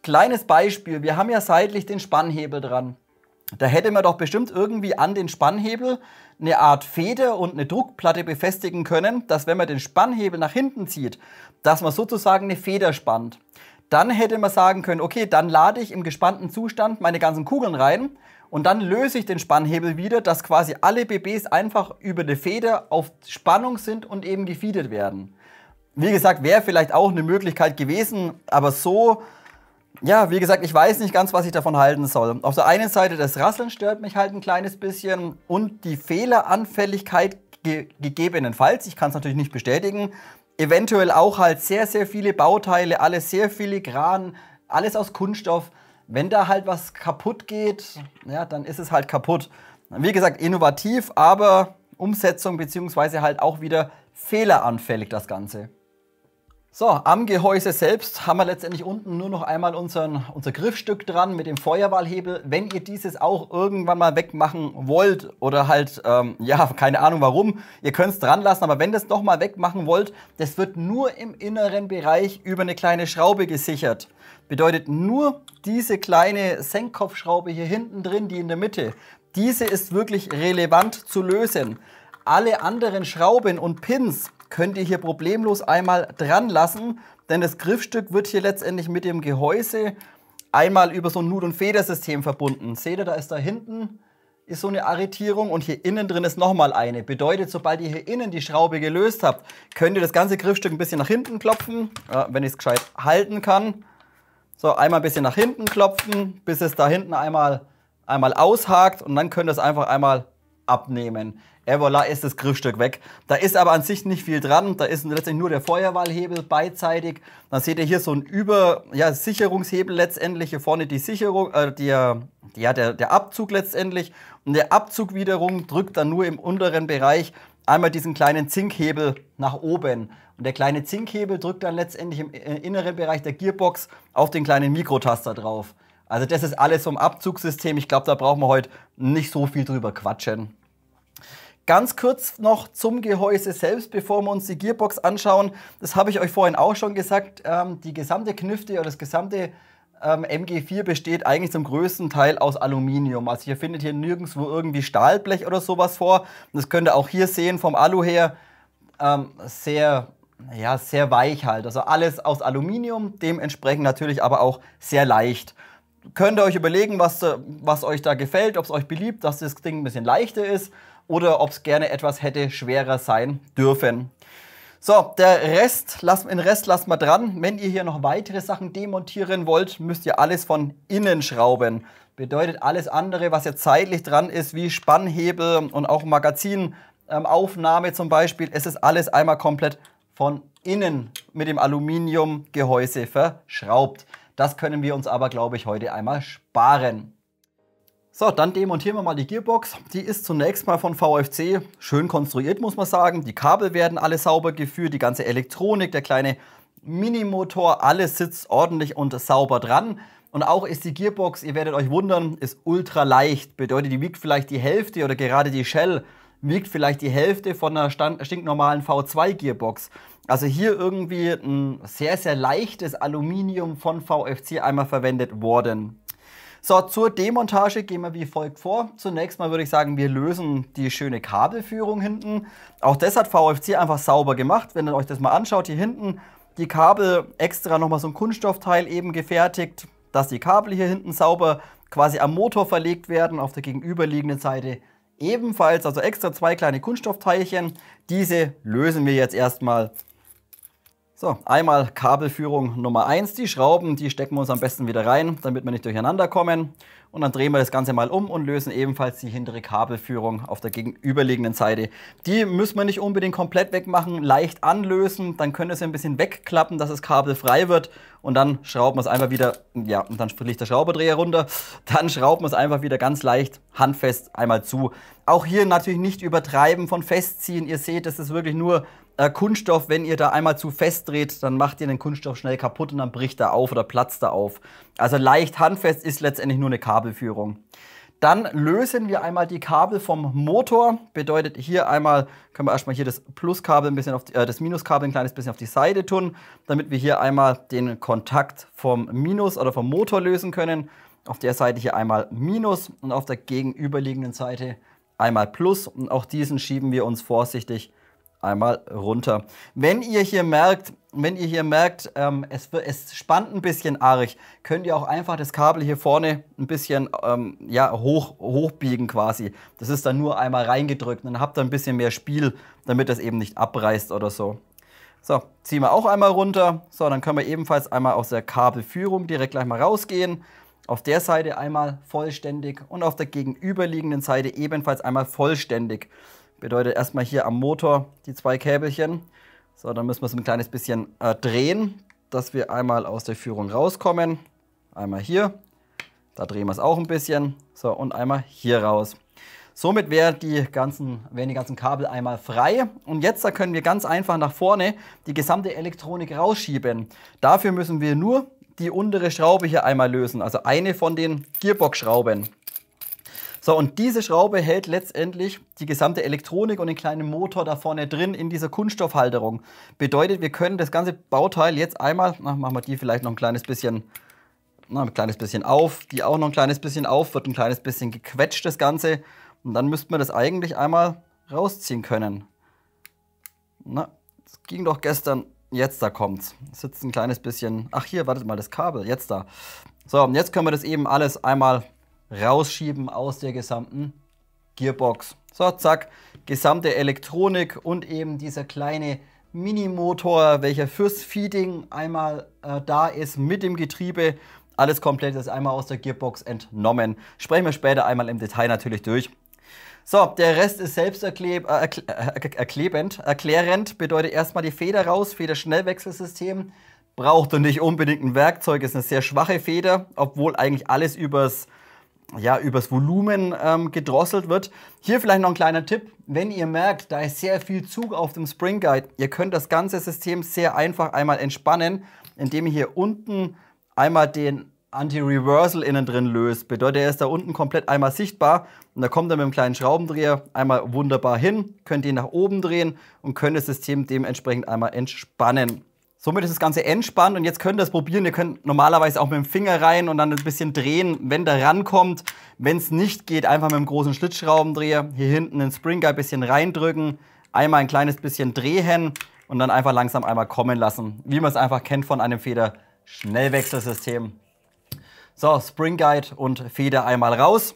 Kleines Beispiel, wir haben ja seitlich den Spannhebel dran. Da hätte man doch bestimmt irgendwie an den Spannhebel eine Art Feder und eine Druckplatte befestigen können, dass wenn man den Spannhebel nach hinten zieht, dass man sozusagen eine Feder spannt. Dann hätte man sagen können, okay, dann lade ich im gespannten Zustand meine ganzen Kugeln rein und dann löse ich den Spannhebel wieder, dass quasi alle BBs einfach über eine Feder auf Spannung sind und eben gefeedet werden. Wie gesagt, wäre vielleicht auch eine Möglichkeit gewesen, aber so, ja, wie gesagt, ich weiß nicht ganz, was ich davon halten soll. Auf der einen Seite das Rasseln stört mich halt ein kleines bisschen und die Fehleranfälligkeit gegebenenfalls, ich kann es natürlich nicht bestätigen, eventuell auch halt sehr, sehr viele Bauteile, alles sehr filigran, alles aus Kunststoff. Wenn da halt was kaputt geht, ja, dann ist es halt kaputt. Wie gesagt, innovativ, aber Umsetzung beziehungsweise halt auch wieder fehleranfällig, das Ganze. So, am Gehäuse selbst haben wir letztendlich unten nur noch einmal unser Griffstück dran mit dem Feuerwahlhebel. Wenn ihr dieses auch irgendwann mal wegmachen wollt oder halt, ja, keine Ahnung warum, ihr könnt es dran lassen, aber wenn das noch mal wegmachen wollt, das wird nur im inneren Bereich über eine kleine Schraube gesichert. Bedeutet nur diese kleine Senkkopfschraube hier hinten drin, die in der Mitte, diese ist wirklich relevant zu lösen. Alle anderen Schrauben und Pins könnt ihr hier problemlos einmal dran lassen, denn das Griffstück wird hier letztendlich mit dem Gehäuse einmal über so ein Nut- und Federsystem verbunden. Seht ihr, da ist da hinten ist so eine Arretierung und hier innen drin ist nochmal eine. Bedeutet, sobald ihr hier innen die Schraube gelöst habt, könnt ihr das ganze Griffstück ein bisschen nach hinten klopfen, wenn ich es gescheit halten kann. So, einmal ein bisschen nach hinten klopfen, bis es da hinten einmal aushakt und dann könnt ihr es einfach einmal abnehmen. Et voilà, ist das Griffstück weg. Da ist aber an sich nicht viel dran. Da ist letztendlich nur der Feuerwahlhebel beidseitig. Dann seht ihr hier so einen Sicherungshebel letztendlich. Hier vorne die Sicherung, der Abzug letztendlich. Und der Abzug wiederum drückt dann nur im unteren Bereich einmal diesen kleinen Zinkhebel nach oben. Und der kleine Zinkhebel drückt dann letztendlich im inneren Bereich der Gearbox auf den kleinen Mikrotaster drauf. Also das ist alles vom Abzugssystem. Ich glaube, da brauchen wir heute nicht so viel drüber quatschen. Ganz kurz noch zum Gehäuse selbst, bevor wir uns die Gearbox anschauen. Das habe ich euch vorhin auch schon gesagt. Die gesamte Knifte oder das gesamte MG4 besteht eigentlich zum größten Teil aus Aluminium. Also ihr findet hier nirgendwo irgendwie Stahlblech oder sowas vor. Und das könnt ihr auch hier sehen vom Alu her. Sehr weich halt. Also alles aus Aluminium, dementsprechend natürlich aber auch sehr leicht. Könnt ihr euch überlegen, was euch da gefällt, ob es euch beliebt, dass das Ding ein bisschen leichter ist oder ob es gerne etwas hätte schwerer sein dürfen. So, den Rest lassen wir dran. Wenn ihr hier noch weitere Sachen demontieren wollt, müsst ihr alles von innen schrauben. Bedeutet alles andere, was jetzt seitlich dran ist, wie Spannhebel und auch Magazinaufnahme zum Beispiel, es ist alles einmal komplett von innen mit dem Aluminiumgehäuse verschraubt. Das können wir uns aber, glaube ich, heute einmal sparen. So, dann demontieren wir mal die Gearbox. Die ist zunächst mal von VFC schön konstruiert, muss man sagen. Die Kabel werden alle sauber geführt, die ganze Elektronik, der kleine Minimotor, alles sitzt ordentlich und sauber dran. Und auch ist die Gearbox, ihr werdet euch wundern, ist ultra leicht. Bedeutet, die wiegt vielleicht die Hälfte oder gerade die Shell wiegt vielleicht die Hälfte von einer stinknormalen V2 Gearbox. Also hier irgendwie ein sehr, sehr leichtes Aluminium von VFC einmal verwendet worden. So, zur Demontage gehen wir wie folgt vor. Zunächst mal würde ich sagen, wir lösen die schöne Kabelführung hinten. Auch das hat VFC einfach sauber gemacht. Wenn ihr euch das mal anschaut, hier hinten die Kabel extra nochmal so ein Kunststoffteil eben gefertigt, dass die Kabel hier hinten sauber quasi am Motor verlegt werden. Auf der gegenüberliegenden Seite ebenfalls, also extra zwei kleine Kunststoffteilchen. Diese lösen wir jetzt erstmal. So, einmal Kabelführung Nummer 1, die Schrauben, die stecken wir uns am besten wieder rein, damit wir nicht durcheinander kommen. Und dann drehen wir das Ganze mal um und lösen ebenfalls die hintere Kabelführung auf der gegenüberliegenden Seite. Die müssen wir nicht unbedingt komplett wegmachen, leicht anlösen, dann können wir es ein bisschen wegklappen, dass das Kabel frei wird. Und dann schrauben wir es einfach wieder, ja, und dann fliegt der Schraubendreher runter. Dann schrauben wir es einfach wieder ganz leicht handfest einmal zu. Auch hier natürlich nicht übertreiben von festziehen. Ihr seht, das ist wirklich nur Kunststoff. Wenn ihr da einmal zu fest dreht, dann macht ihr den Kunststoff schnell kaputt und dann bricht er auf oder platzt er auf. Also leicht handfest ist letztendlich nur eine Kabelführung. Dann lösen wir einmal die Kabel vom Motor. Bedeutet hier einmal, können wir erstmal hier das Pluskabel ein bisschen auf das Minuskabel ein kleines bisschen auf die Seite tun, damit wir hier einmal den Kontakt vom Minus oder vom Motor lösen können. Auf der Seite hier einmal Minus und auf der gegenüberliegenden Seite einmal Plus. Und auch diesen schieben wir uns vorsichtig einmal runter. Wenn ihr hier merkt, es spannt ein bisschen arg, könnt ihr auch einfach das Kabel hier vorne ein bisschen hochbiegen quasi. Das ist dann nur einmal reingedrückt und dann habt ihr ein bisschen mehr Spiel, damit das eben nicht abreißt oder so. So, ziehen wir auch einmal runter. So, dann können wir ebenfalls einmal aus der Kabelführung direkt gleich mal rausgehen. Auf der Seite einmal vollständig und auf der gegenüberliegenden Seite ebenfalls einmal vollständig. Bedeutet erstmal hier am Motor die zwei Käbelchen. So, dann müssen wir es ein kleines bisschen drehen, dass wir einmal aus der Führung rauskommen. Einmal hier, da drehen wir es auch ein bisschen. So, und einmal hier raus. Somit wären die ganzen Kabel einmal frei. Und jetzt da können wir ganz einfach nach vorne die gesamte Elektronik rausschieben. Dafür müssen wir nur die untere Schraube hier einmal lösen, also eine von den Gearbox-Schrauben. So, und diese Schraube hält letztendlich die gesamte Elektronik und den kleinen Motor da vorne drin in dieser Kunststoffhalterung. Bedeutet, wir können das ganze Bauteil jetzt einmal, machen wir die vielleicht noch ein kleines bisschen auf, die auch noch ein kleines bisschen auf, wird ein kleines bisschen gequetscht das Ganze. Und dann müsste man das eigentlich einmal rausziehen können. Na, das ging doch gestern. Jetzt da kommt's. Sitzt ein kleines bisschen. Ach hier, wartet mal, das Kabel. Jetzt da. So, und jetzt können wir das eben alles einmal rausschieben aus der gesamten Gearbox. So, zack. Gesamte Elektronik und eben dieser kleine Minimotor, welcher fürs Feeding einmal da ist mit dem Getriebe. Alles komplett ist einmal aus der Gearbox entnommen. Sprechen wir später einmal im Detail natürlich durch. So, der Rest ist erklärend, bedeutet erstmal die Feder raus, Federschnellwechselsystem. Braucht und nicht unbedingt ein Werkzeug, ist eine sehr schwache Feder, obwohl eigentlich alles übers Volumen gedrosselt wird. Hier vielleicht noch ein kleiner Tipp, wenn ihr merkt, da ist sehr viel Zug auf dem Spring Guide, ihr könnt das ganze System sehr einfach einmal entspannen, indem ihr hier unten einmal den Anti-Reversal innen drin löst. Bedeutet, er ist da unten komplett einmal sichtbar und da kommt er mit dem kleinen Schraubendreher einmal wunderbar hin, könnt ihn nach oben drehen und könnt das System dementsprechend einmal entspannen. Somit ist das Ganze entspannt und jetzt könnt ihr es probieren. Ihr könnt normalerweise auch mit dem Finger rein und dann ein bisschen drehen, wenn der rankommt. Wenn es nicht geht, einfach mit dem großen Schlitzschraubendreher hier hinten den Spring Guide ein bisschen reindrücken, einmal ein kleines bisschen drehen und dann einfach langsam einmal kommen lassen, wie man es einfach kennt von einem Feder-Schnellwechselsystem. So, Spring Guide und Feder einmal raus.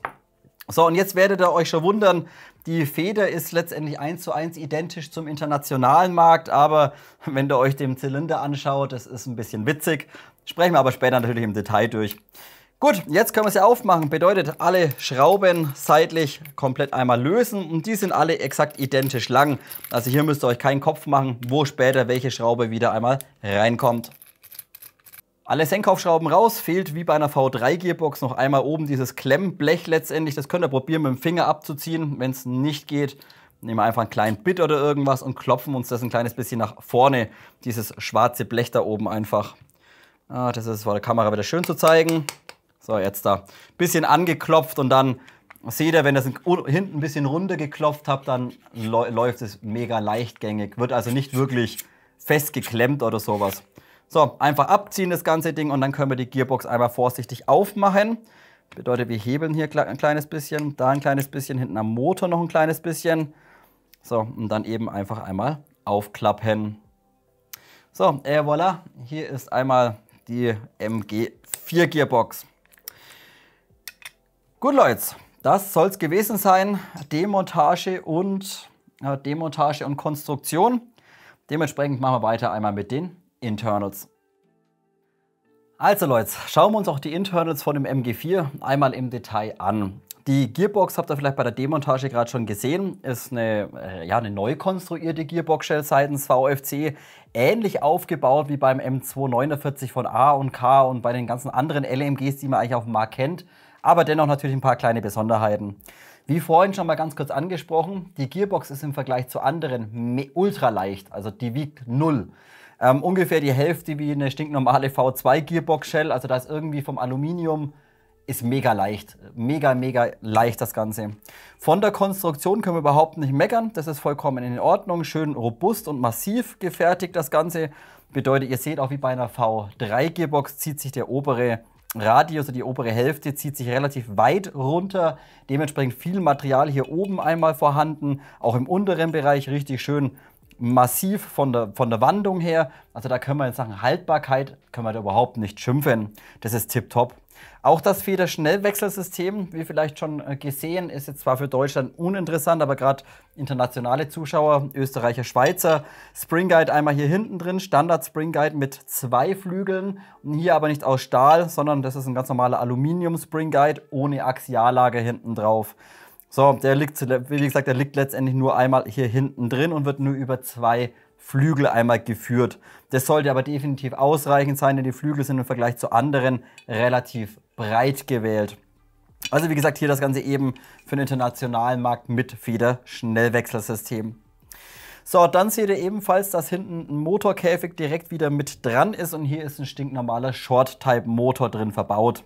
So, und jetzt werdet ihr euch schon wundern, die Feder ist letztendlich 1:1 identisch zum internationalen Markt, aber wenn ihr euch den Zylinder anschaut, das ist ein bisschen witzig. Sprechen wir aber später natürlich im Detail durch. Gut, jetzt können wir sie aufmachen. Bedeutet, alle Schrauben seitlich komplett einmal lösen und die sind alle exakt identisch lang. Also hier müsst ihr euch keinen Kopf machen, wo später welche Schraube wieder einmal reinkommt. Alle Senkaufschrauben raus, fehlt wie bei einer V3 Gearbox noch einmal oben dieses Klemmblech letztendlich. Das könnt ihr probieren mit dem Finger abzuziehen. Wenn es nicht geht, nehmen wir einfach einen kleinen Bit oder irgendwas und klopfen uns das ein kleines bisschen nach vorne. Dieses schwarze Blech da oben einfach. Das ist vor der Kamera wieder schön zu zeigen. So, jetzt da. Bisschen angeklopft und dann seht ihr, wenn ihr das hinten ein bisschen runter geklopft habt, dann läuft es mega leichtgängig. Wird also nicht wirklich fest geklemmt oder sowas. So, einfach abziehen das ganze Ding und dann können wir die Gearbox einmal vorsichtig aufmachen. Bedeutet, wir hebeln hier ein kleines bisschen, da ein kleines bisschen, hinten am Motor noch ein kleines bisschen. So, und dann eben einfach einmal aufklappen. So, voilà, hier ist einmal die MG4 Gearbox. Gut, Leute, das soll es gewesen sein. Demontage und Konstruktion. Dementsprechend machen wir weiter einmal mit den Internals. Also Leute, schauen wir uns auch die Internals von dem MG4 einmal im Detail an. Die Gearbox habt ihr vielleicht bei der Demontage gerade schon gesehen, ist eine neu konstruierte Gearbox-Shell seitens VFC, ähnlich aufgebaut wie beim M249 von A und K und bei den ganzen anderen LMGs, die man eigentlich auf dem Markt kennt, aber dennoch natürlich ein paar kleine Besonderheiten. Wie vorhin schon mal ganz kurz angesprochen, die Gearbox ist im Vergleich zu anderen ultra leicht, also die wiegt 0. Ungefähr die Hälfte wie eine stinknormale V2 Gearbox Shell, also da ist irgendwie vom Aluminium, ist mega leicht, mega leicht das Ganze. Von der Konstruktion können wir überhaupt nicht meckern, das ist vollkommen in Ordnung, schön robust und massiv gefertigt das Ganze. Bedeutet, ihr seht auch wie bei einer V3 Gearbox zieht sich der obere Radius, also die obere Hälfte zieht sich relativ weit runter, dementsprechend viel Material hier oben einmal vorhanden, auch im unteren Bereich richtig schön massiv von der Wandung her. Also da können wir in Sachen Haltbarkeit können wir da überhaupt nicht schimpfen. Das ist tipptopp. Auch das Federschnellwechselsystem, wie vielleicht schon gesehen, ist jetzt zwar für Deutschland uninteressant, aber gerade internationale Zuschauer, Österreicher, Schweizer, Spring Guide einmal hier hinten drin, Standard Spring Guide mit 2 Flügeln und hier aber nicht aus Stahl, sondern das ist ein ganz normaler Aluminium Spring Guide ohne Axiallager hinten drauf. So, der liegt letztendlich nur einmal hier hinten drin und wird nur über 2 Flügel einmal geführt. Das sollte aber definitiv ausreichend sein, denn die Flügel sind im Vergleich zu anderen relativ breit gewählt. Also wie gesagt, hier das Ganze eben für den internationalen Markt mit Feder-Schnellwechselsystem. So, dann seht ihr ebenfalls, dass hinten ein Motorkäfig direkt wieder mit dran ist und hier ist ein stinknormaler Short-Type-Motor drin verbaut.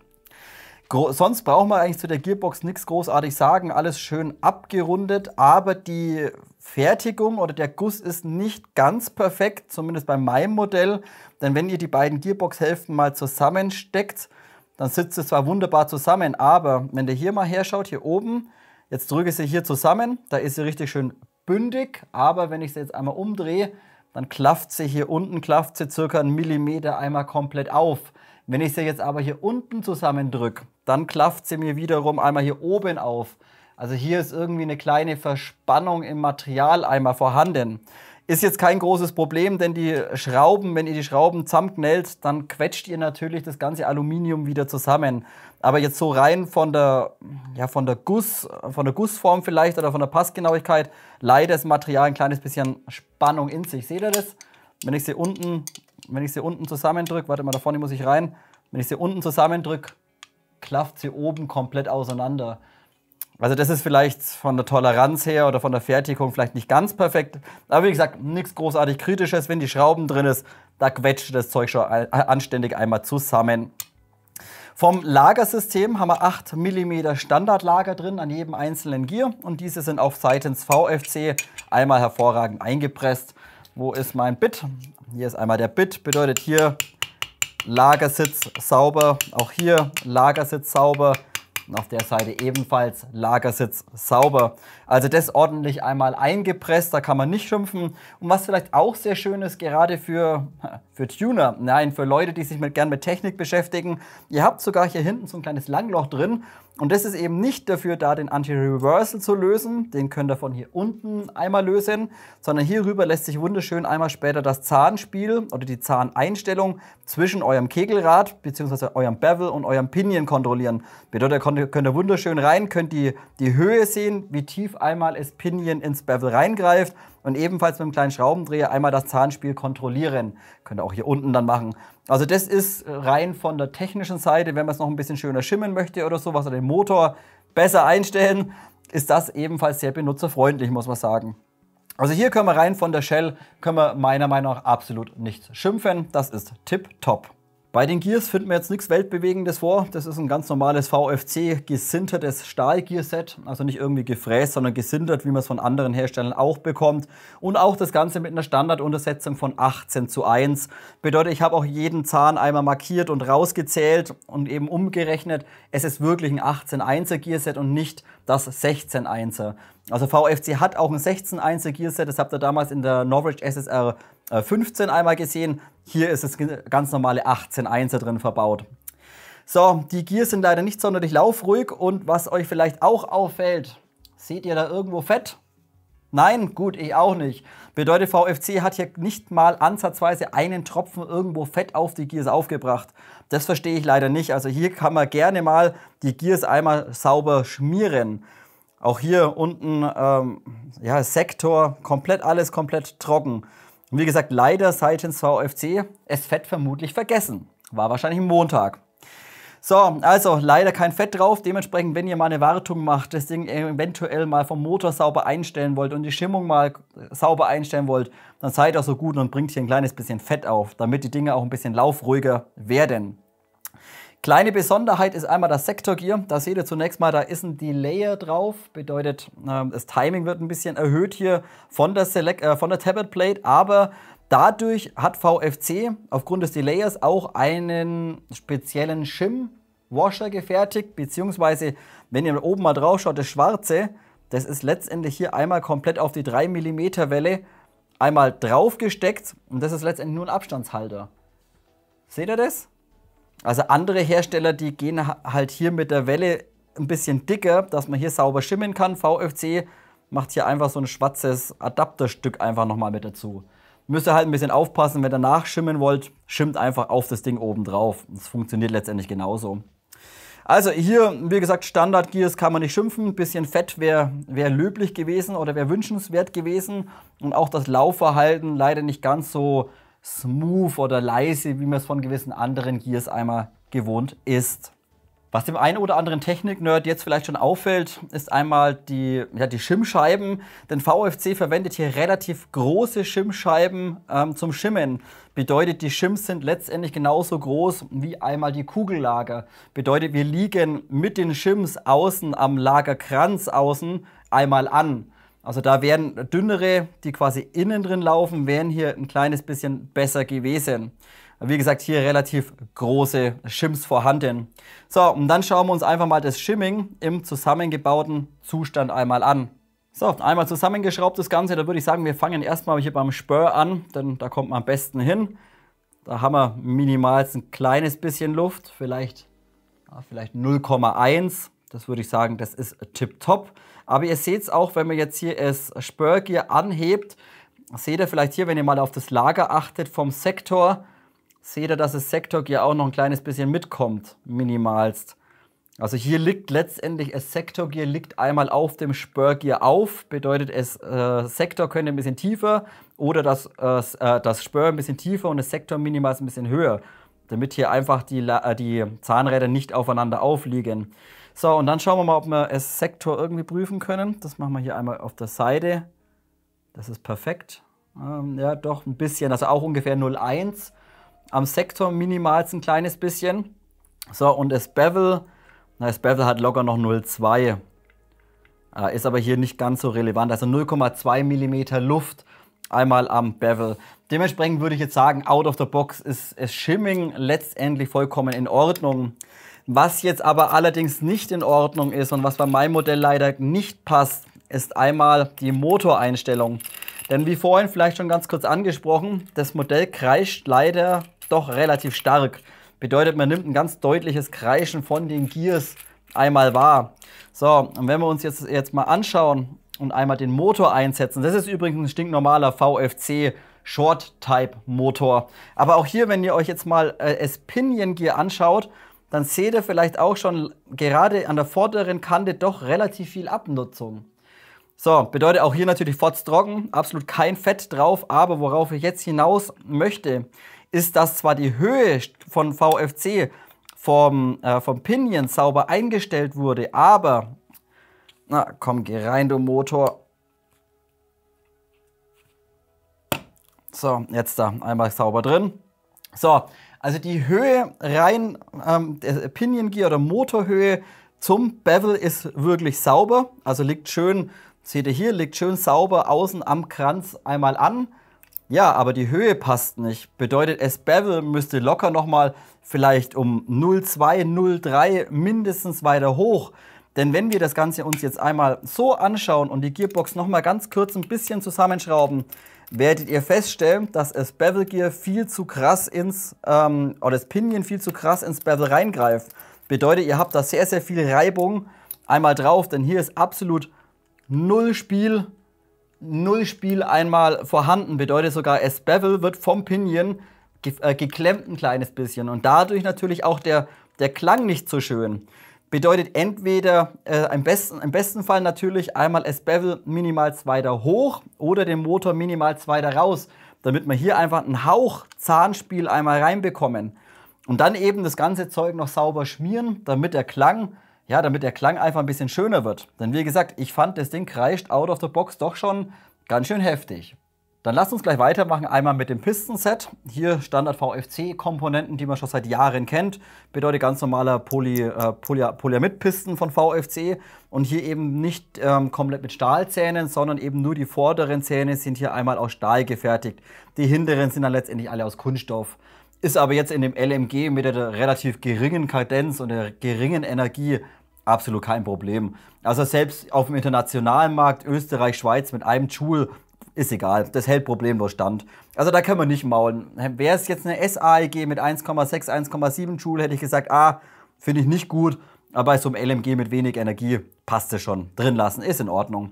Sonst braucht man eigentlich zu der Gearbox nichts großartig sagen, alles schön abgerundet, aber die Fertigung oder der Guss ist nicht ganz perfekt, zumindest bei meinem Modell, denn wenn ihr die beiden Gearbox-Hälften mal zusammensteckt, dann sitzt es zwar wunderbar zusammen, aber wenn ihr hier mal herschaut, hier oben, jetzt drücke ich sie hier zusammen, da ist sie richtig schön bündig, aber wenn ich sie jetzt einmal umdrehe, dann klafft sie hier unten, klafft sie circa 1 Millimeter einmal komplett auf. Wenn ich sie jetzt aber hier unten zusammendrücke, dann klafft sie mir wiederum einmal hier oben auf. Also hier ist irgendwie eine kleine Verspannung im Material einmal vorhanden. Ist jetzt kein großes Problem, denn die Schrauben, wenn ihr die Schrauben zusammenknellt, dann quetscht ihr natürlich das ganze Aluminium wieder zusammen. Aber jetzt so rein von der Gussform vielleicht oder von der Passgenauigkeit leidet das Material ein kleines bisschen Spannung in sich. Seht ihr das? Wenn ich sie unten zusammendrücke, warte mal, da vorne muss ich rein. Wenn ich sie unten zusammendrücke, klafft sie oben komplett auseinander. Also das ist vielleicht von der Toleranz her oder von der Fertigung vielleicht nicht ganz perfekt. Aber wie gesagt, nichts großartig Kritisches. Wenn die Schrauben drin ist, da quetscht das Zeug schon anständig einmal zusammen. Vom Lagersystem haben wir 8 mm Standardlager drin an jedem einzelnen Gear. Und diese sind auf seitens VFC einmal hervorragend eingepresst. Wo ist mein Bit? Hier ist einmal der Bit, bedeutet hier Lagersitz sauber. Auch hier Lagersitz sauber. Und auf der Seite ebenfalls Lagersitz sauber. Also das ordentlich einmal eingepresst, da kann man nicht schimpfen. Und was vielleicht auch sehr schön ist, gerade für Tuner, nein, für Leute, die sich gern mit Technik beschäftigen, ihr habt sogar hier hinten so ein kleines Langloch drin. Und das ist eben nicht dafür da, den Anti-Reversal zu lösen, den könnt ihr von hier unten einmal lösen, sondern hier rüber lässt sich wunderschön einmal später das Zahnspiel oder die Zahneinstellung zwischen eurem Kegelrad bzw. eurem Bevel und eurem Pinion kontrollieren. Bedeutet, könnt ihr wunderschön rein, könnt die Höhe sehen, wie tief einmal das Pinion ins Bevel reingreift und ebenfalls mit einem kleinen Schraubendreher einmal das Zahnspiel kontrollieren. Könnt ihr auch hier unten dann machen. Also das ist rein von der technischen Seite, wenn man es noch ein bisschen schöner schimmen möchte oder sowas oder den Motor besser einstellen, ist das ebenfalls sehr benutzerfreundlich, muss man sagen. Also hier können wir rein von der Shell, können wir meiner Meinung nach absolut nichts schimpfen. Das ist tipptopp. Bei den Gears finden wir jetzt nichts Weltbewegendes vor. Das ist ein ganz normales VFC gesintertes Stahlgearset. Also nicht irgendwie gefräst, sondern gesintert, wie man es von anderen Herstellern auch bekommt. Und auch das Ganze mit einer Standarduntersetzung von 18:1. Bedeutet, ich habe auch jeden Zahn einmal markiert und rausgezählt und eben umgerechnet. Es ist wirklich ein 18:1er Gearset und nicht das 16:1er. Also VFC hat auch ein 16:1er Gearset. Das habt ihr damals in der Norwich SSR 15 einmal gesehen. Hier ist das ganz normale 18:1er drin verbaut. So, die Gears sind leider nicht sonderlich laufruhig und was euch vielleicht auch auffällt, seht ihr da irgendwo Fett? Nein, gut, ich auch nicht. Bedeutet, VFC hat hier nicht mal ansatzweise einen Tropfen irgendwo Fett auf die Gears aufgebracht. Das verstehe ich leider nicht. Also hier kann man gerne mal die Gears einmal sauber schmieren. Auch hier unten, Sektor, alles komplett trocken. Und wie gesagt, leider seitens VFC es Fett vermutlich vergessen. War wahrscheinlich ein Montag. So, also leider kein Fett drauf. Dementsprechend, wenn ihr mal eine Wartung macht, das Ding eventuell mal vom Motor sauber einstellen wollt und die Schimmung mal sauber einstellen wollt, dann seid auch so gut und bringt hier ein kleines bisschen Fett auf, damit die Dinge auch ein bisschen laufruhiger werden. Kleine Besonderheit ist einmal das Sektorgear. Da seht ihr zunächst mal, da ist ein Delayer drauf. Bedeutet, das Timing wird ein bisschen erhöht hier von der Tabbert Plate. Aber dadurch hat VFC aufgrund des Delayers auch einen speziellen Shim-Washer gefertigt. Beziehungsweise, wenn ihr oben mal drauf schaut, das Schwarze, das ist letztendlich hier einmal komplett auf die 3 mm Welle einmal drauf gesteckt. Und das ist letztendlich nur ein Abstandshalter. Seht ihr das? Also andere Hersteller, die gehen halt hier mit der Welle ein bisschen dicker, dass man hier sauber schimmen kann. VFC macht hier einfach so ein schwarzes Adapterstück einfach nochmal mit dazu. Müsst ihr halt ein bisschen aufpassen, wenn ihr nachschimmen wollt, schimmt einfach auf das Ding oben drauf. Das funktioniert letztendlich genauso. Also hier, wie gesagt, Standard-Gears kann man nicht schimpfen. Ein bisschen Fett wäre löblich gewesen oder wäre wünschenswert gewesen. Und auch das Laufverhalten leider nicht ganz so smooth oder leise, wie man es von gewissen anderen Gears einmal gewohnt ist. Was dem einen oder anderen Technik-Nerd jetzt vielleicht schon auffällt, ist einmal die Schimmscheiben. Denn VFC verwendet hier relativ große Schimmscheiben zum Schimmen. Bedeutet, die Shims sind letztendlich genauso groß wie einmal die Kugellager. Bedeutet, wir liegen mit den Shims außen am Lagerkranz außen einmal an. Also da wären dünnere, die quasi innen drin laufen, wären hier ein kleines bisschen besser gewesen. Wie gesagt, hier relativ große Shims vorhanden. So, und dann schauen wir uns einfach mal das Shimming im zusammengebauten Zustand einmal an. So, einmal zusammengeschraubt das Ganze. Da würde ich sagen, wir fangen erstmal hier beim Spur an, denn da kommt man am besten hin. Da haben wir minimal ein kleines bisschen Luft, vielleicht 0,1. Das würde ich sagen, das ist tipptopp. Aber ihr seht es auch, wenn man jetzt hier das Spurgear anhebt, seht ihr vielleicht hier, wenn ihr mal auf das Lager achtet vom Sektor, seht ihr, dass das Sektorgear auch noch ein kleines bisschen mitkommt, minimalst. Also hier liegt letztendlich, das Sektorgear liegt einmal auf dem Spurgear auf, bedeutet es, Sektor könnte ein bisschen tiefer oder das Spur ein bisschen tiefer und das Sektor minimal ein bisschen höher, damit hier einfach die Zahnräder nicht aufeinander aufliegen. So, und dann schauen wir mal, ob wir das Sektor irgendwie prüfen können. Das machen wir hier einmal auf der Seite. Das ist perfekt. Ja, doch ein bisschen, also auch ungefähr 0,1. Am Sektor minimal ein kleines bisschen. So, und das Bevel hat locker noch 0,2. Ist aber hier nicht ganz so relevant. Also 0,2 mm Luft einmal am Bevel. Dementsprechend würde ich jetzt sagen, out of the box ist das Shimming letztendlich vollkommen in Ordnung. Was jetzt aber allerdings nicht in Ordnung ist und was bei meinem Modell leider nicht passt, ist einmal die Motoreinstellung. Denn wie vorhin vielleicht schon ganz kurz angesprochen, das Modell kreischt leider doch relativ stark. Bedeutet, man nimmt ein ganz deutliches Kreischen von den Gears einmal wahr. So, und wenn wir uns jetzt mal anschauen und einmal den Motor einsetzen, das ist übrigens ein stinknormaler VFC Short-Type Motor. Aber auch hier, wenn ihr euch jetzt mal das Pinion Gear anschaut, dann seht ihr vielleicht auch schon gerade an der vorderen Kante doch relativ viel Abnutzung. So, bedeutet auch hier natürlich trocken, absolut kein Fett drauf, aber worauf ich jetzt hinaus möchte, ist, dass zwar die Höhe von VFC vom Pinion sauber eingestellt wurde, aber, na komm, geh rein, du Motor. So, jetzt da, einmal sauber drin. So, also die Höhe rein, der Pinion Gear oder Motorhöhe zum Bevel ist wirklich sauber, also liegt schön, seht ihr hier, liegt schön sauber außen am Kranz einmal an. Ja, aber die Höhe passt nicht. Bedeutet, das Bevel müsste locker nochmal vielleicht um 0,2, 0,3 mindestens weiter hoch. Denn wenn wir das Ganze uns jetzt einmal so anschauen und die Gearbox nochmal ganz kurz ein bisschen zusammenschrauben, werdet ihr feststellen, dass das Bevel Gear viel zu krass oder das Pinion viel zu krass ins Bevel reingreift. Bedeutet, ihr habt da sehr, sehr viel Reibung einmal drauf, denn hier ist absolut null Spiel einmal vorhanden. Bedeutet sogar, das Bevel wird vom Pinion geklemmt ein kleines bisschen und dadurch natürlich auch der Klang nicht so schön. Bedeutet entweder im besten Fall natürlich einmal das Bevel minimal weiter hoch oder den Motor minimal weiter raus, damit wir hier einfach einen Hauch Zahnspiel einmal reinbekommen. Und dann eben das ganze Zeug noch sauber schmieren, damit der Klang einfach ein bisschen schöner wird. Denn wie gesagt, ich fand, das Ding kreischt out of the box doch schon ganz schön heftig. Dann lasst uns gleich weitermachen, einmal mit dem Pistenset. Hier Standard VFC-Komponenten, die man schon seit Jahren kennt. Bedeutet ganz normaler Polyamid-Pisten von VFC. Und hier eben nicht komplett mit Stahlzähnen, sondern eben nur die vorderen Zähne sind hier einmal aus Stahl gefertigt. Die hinteren sind dann letztendlich alle aus Kunststoff. Ist aber jetzt in dem LMG mit der relativ geringen Kadenz und der geringen Energie absolut kein Problem. Also selbst auf dem internationalen Markt, Österreich, Schweiz mit einem Joule, ist egal, das hält problemlos stand. Also da können wir nicht maulen. Wäre es jetzt eine SAEG mit 1,6, 1,7 Joule, hätte ich gesagt, finde ich nicht gut. Aber bei so einem LMG mit wenig Energie passt es schon. Drin lassen, ist in Ordnung.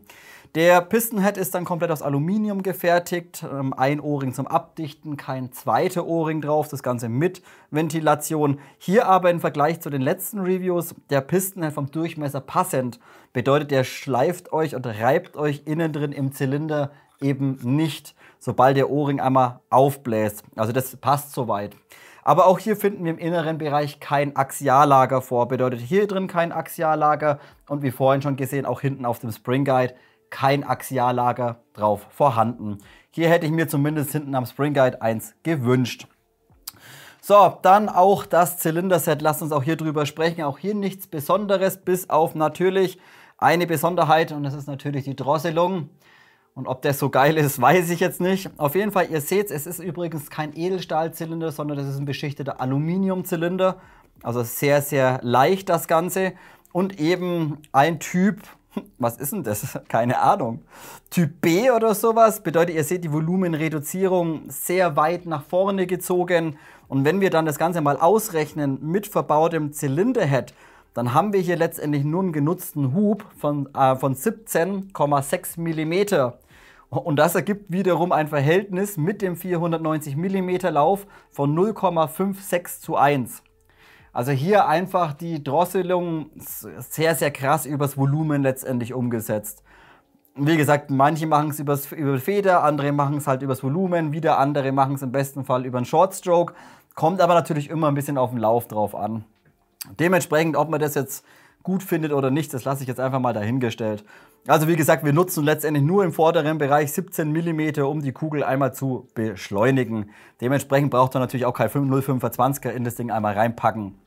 Der Pistenhead ist dann komplett aus Aluminium gefertigt. Ein O-Ring zum Abdichten, kein zweiter O-Ring drauf. Das Ganze mit Ventilation. Hier aber im Vergleich zu den letzten Reviews der Pistenhead vom Durchmesser passend. Bedeutet, der schleift euch und reibt euch innen drin im Zylinder eben nicht, sobald der O-Ring einmal aufbläst. Also das passt soweit. Aber auch hier finden wir im inneren Bereich kein Axiallager vor. Bedeutet hier drin kein Axiallager und wie vorhin schon gesehen, auch hinten auf dem Spring Guide kein Axiallager drauf vorhanden. Hier hätte ich mir zumindest hinten am Spring Guide eins gewünscht. So, dann auch das Zylinderset. Lasst uns auch hier drüber sprechen. Auch hier nichts Besonderes, bis auf natürlich eine Besonderheit und das ist natürlich die Drosselung. Und ob das so geil ist, weiß ich jetzt nicht. Auf jeden Fall, ihr seht, es ist übrigens kein Edelstahlzylinder, sondern das ist ein beschichteter Aluminiumzylinder. Also sehr, sehr leicht das Ganze. Und eben ein Typ, was ist denn das? Keine Ahnung. Typ B oder sowas. Bedeutet, ihr seht die Volumenreduzierung sehr weit nach vorne gezogen. Und wenn wir dann das Ganze mal ausrechnen mit verbautem Zylinderhead, dann haben wir hier letztendlich nur einen genutzten Hub von 17,6 mm. Und das ergibt wiederum ein Verhältnis mit dem 490 mm Lauf von 0,56:1. Also hier einfach die Drosselung sehr, sehr krass übers Volumen letztendlich umgesetzt. Wie gesagt, manche machen es über Feder, andere machen es halt übers Volumen, wieder andere machen es im besten Fall über einen Short Stroke. Kommt aber natürlich immer ein bisschen auf den Lauf drauf an. Dementsprechend, ob man das jetzt gut findet oder nicht, das lasse ich jetzt einfach mal dahingestellt. Also wie gesagt, wir nutzen letztendlich nur im vorderen Bereich 17 mm, um die Kugel einmal zu beschleunigen. Dementsprechend braucht man natürlich auch kein 0,25er in das Ding einmal reinpacken.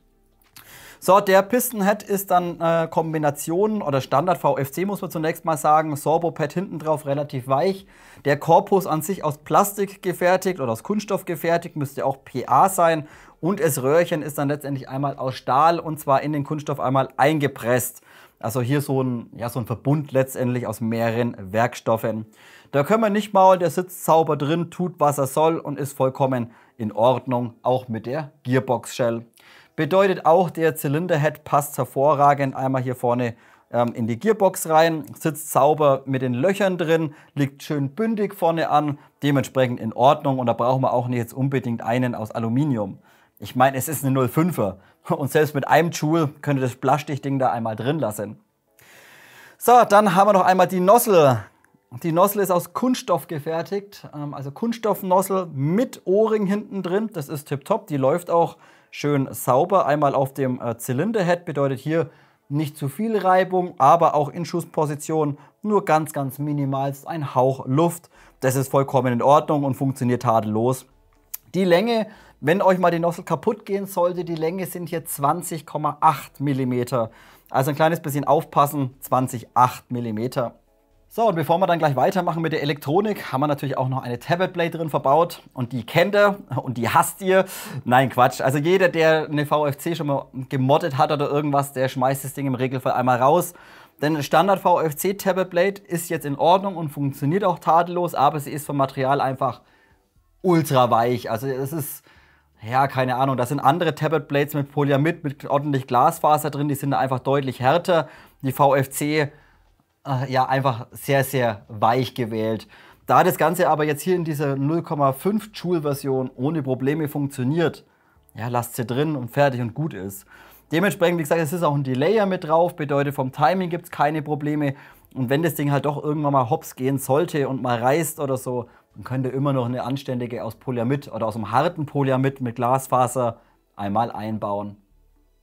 So, der Pistonhead ist dann Kombination oder Standard VFC, muss man zunächst mal sagen. Sorbopad hinten drauf relativ weich. Der Korpus an sich aus Plastik gefertigt oder aus Kunststoff gefertigt, müsste auch PA sein. Und das Röhrchen ist dann letztendlich einmal aus Stahl und zwar in den Kunststoff einmal eingepresst. Also hier so ein Verbund letztendlich aus mehreren Werkstoffen. Da können wir nicht maulen, der sitzt sauber drin, tut was er soll und ist vollkommen in Ordnung, auch mit der Gearbox Shell. Bedeutet auch, der Zylinderhead passt hervorragend einmal hier vorne in die Gearbox rein, sitzt sauber mit den Löchern drin, liegt schön bündig vorne an, dementsprechend in Ordnung und da brauchen wir auch nicht jetzt unbedingt einen aus Aluminium. Ich meine, es ist eine 0,5er und selbst mit einem Joule könnt ihr das Plastikding da einmal drin lassen. So, dann haben wir noch einmal die Nozzle. Die Nozzle ist aus Kunststoff gefertigt, also Kunststoffnozzle mit O-Ring hinten drin, das ist tipptopp, die läuft auch schön sauber, einmal auf dem Zylinderhead, bedeutet hier nicht zu viel Reibung, aber auch in Schussposition nur ganz, ganz minimal, ein Hauch Luft. Das ist vollkommen in Ordnung und funktioniert tadellos. Die Länge, wenn euch mal die Nozzle kaputt gehen sollte, die Länge sind hier 20,8 mm. Also ein kleines bisschen aufpassen, 20,8 mm. So, und bevor wir dann gleich weitermachen mit der Elektronik, haben wir natürlich auch noch eine Tappet-Blade drin verbaut. Und die kennt ihr und die hasst ihr. Nein, Quatsch. Also jeder, der eine VFC schon mal gemoddet hat oder irgendwas, der schmeißt das Ding im Regelfall einmal raus. Denn Standard VFC Tappet-Blade ist jetzt in Ordnung und funktioniert auch tadellos, aber sie ist vom Material einfach ultra weich. Also es ist, ja, keine Ahnung, da sind andere Tappet-Blades mit Polyamid, mit ordentlich Glasfaser drin, die sind da einfach deutlich härter. Die VFC ja, einfach sehr, sehr weich gewählt. Da das Ganze aber jetzt hier in dieser 0,5 Joule Version ohne Probleme funktioniert, ja, lasst sie drin und fertig und gut ist. Dementsprechend, wie gesagt, es ist auch ein Delayer mit drauf, bedeutet vom Timing gibt es keine Probleme. Und wenn das Ding halt doch irgendwann mal hops gehen sollte und mal reißt oder so, dann könnt ihr immer noch eine anständige aus Polyamid oder aus einem harten Polyamid mit Glasfaser einmal einbauen.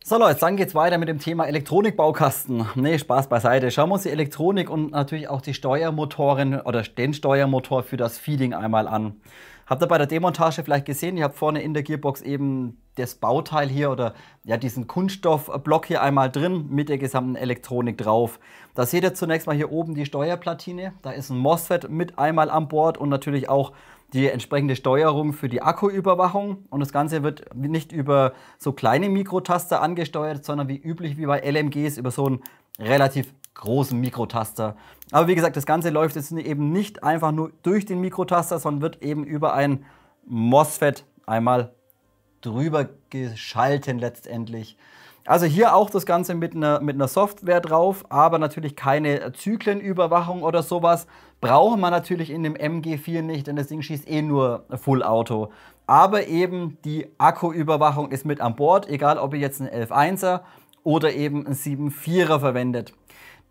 So Leute, dann geht's weiter mit dem Thema Elektronikbaukasten. Nee, Spaß beiseite. Schauen wir uns die Elektronik und natürlich auch die Steuermotoren oder den Steuermotor für das Feeding einmal an. Habt ihr bei der Demontage vielleicht gesehen, ihr habt vorne in der Gearbox eben das Bauteil hier oder ja diesen Kunststoffblock hier einmal drin mit der gesamten Elektronik drauf. Da seht ihr zunächst mal hier oben die Steuerplatine. Da ist ein MOSFET mit einmal an Bord und natürlich auch die entsprechende Steuerung für die Akkuüberwachung. Und das Ganze wird nicht über so kleine Mikrotaster angesteuert, sondern wie üblich wie bei LMGs über so einen relativ großen Mikrotaster. Aber wie gesagt, das Ganze läuft jetzt eben nicht einfach nur durch den Mikrotaster, sondern wird eben über ein MOSFET einmal drüber geschalten letztendlich. Also hier auch das Ganze mit einer Software drauf, aber natürlich keine Zyklenüberwachung oder sowas. Brauchen wir natürlich in dem MG4 nicht, denn das Ding schießt eh nur Full Auto. Aber eben die Akkuüberwachung ist mit an Bord, egal ob ihr jetzt einen 11.1er oder eben einen 7.4er verwendet.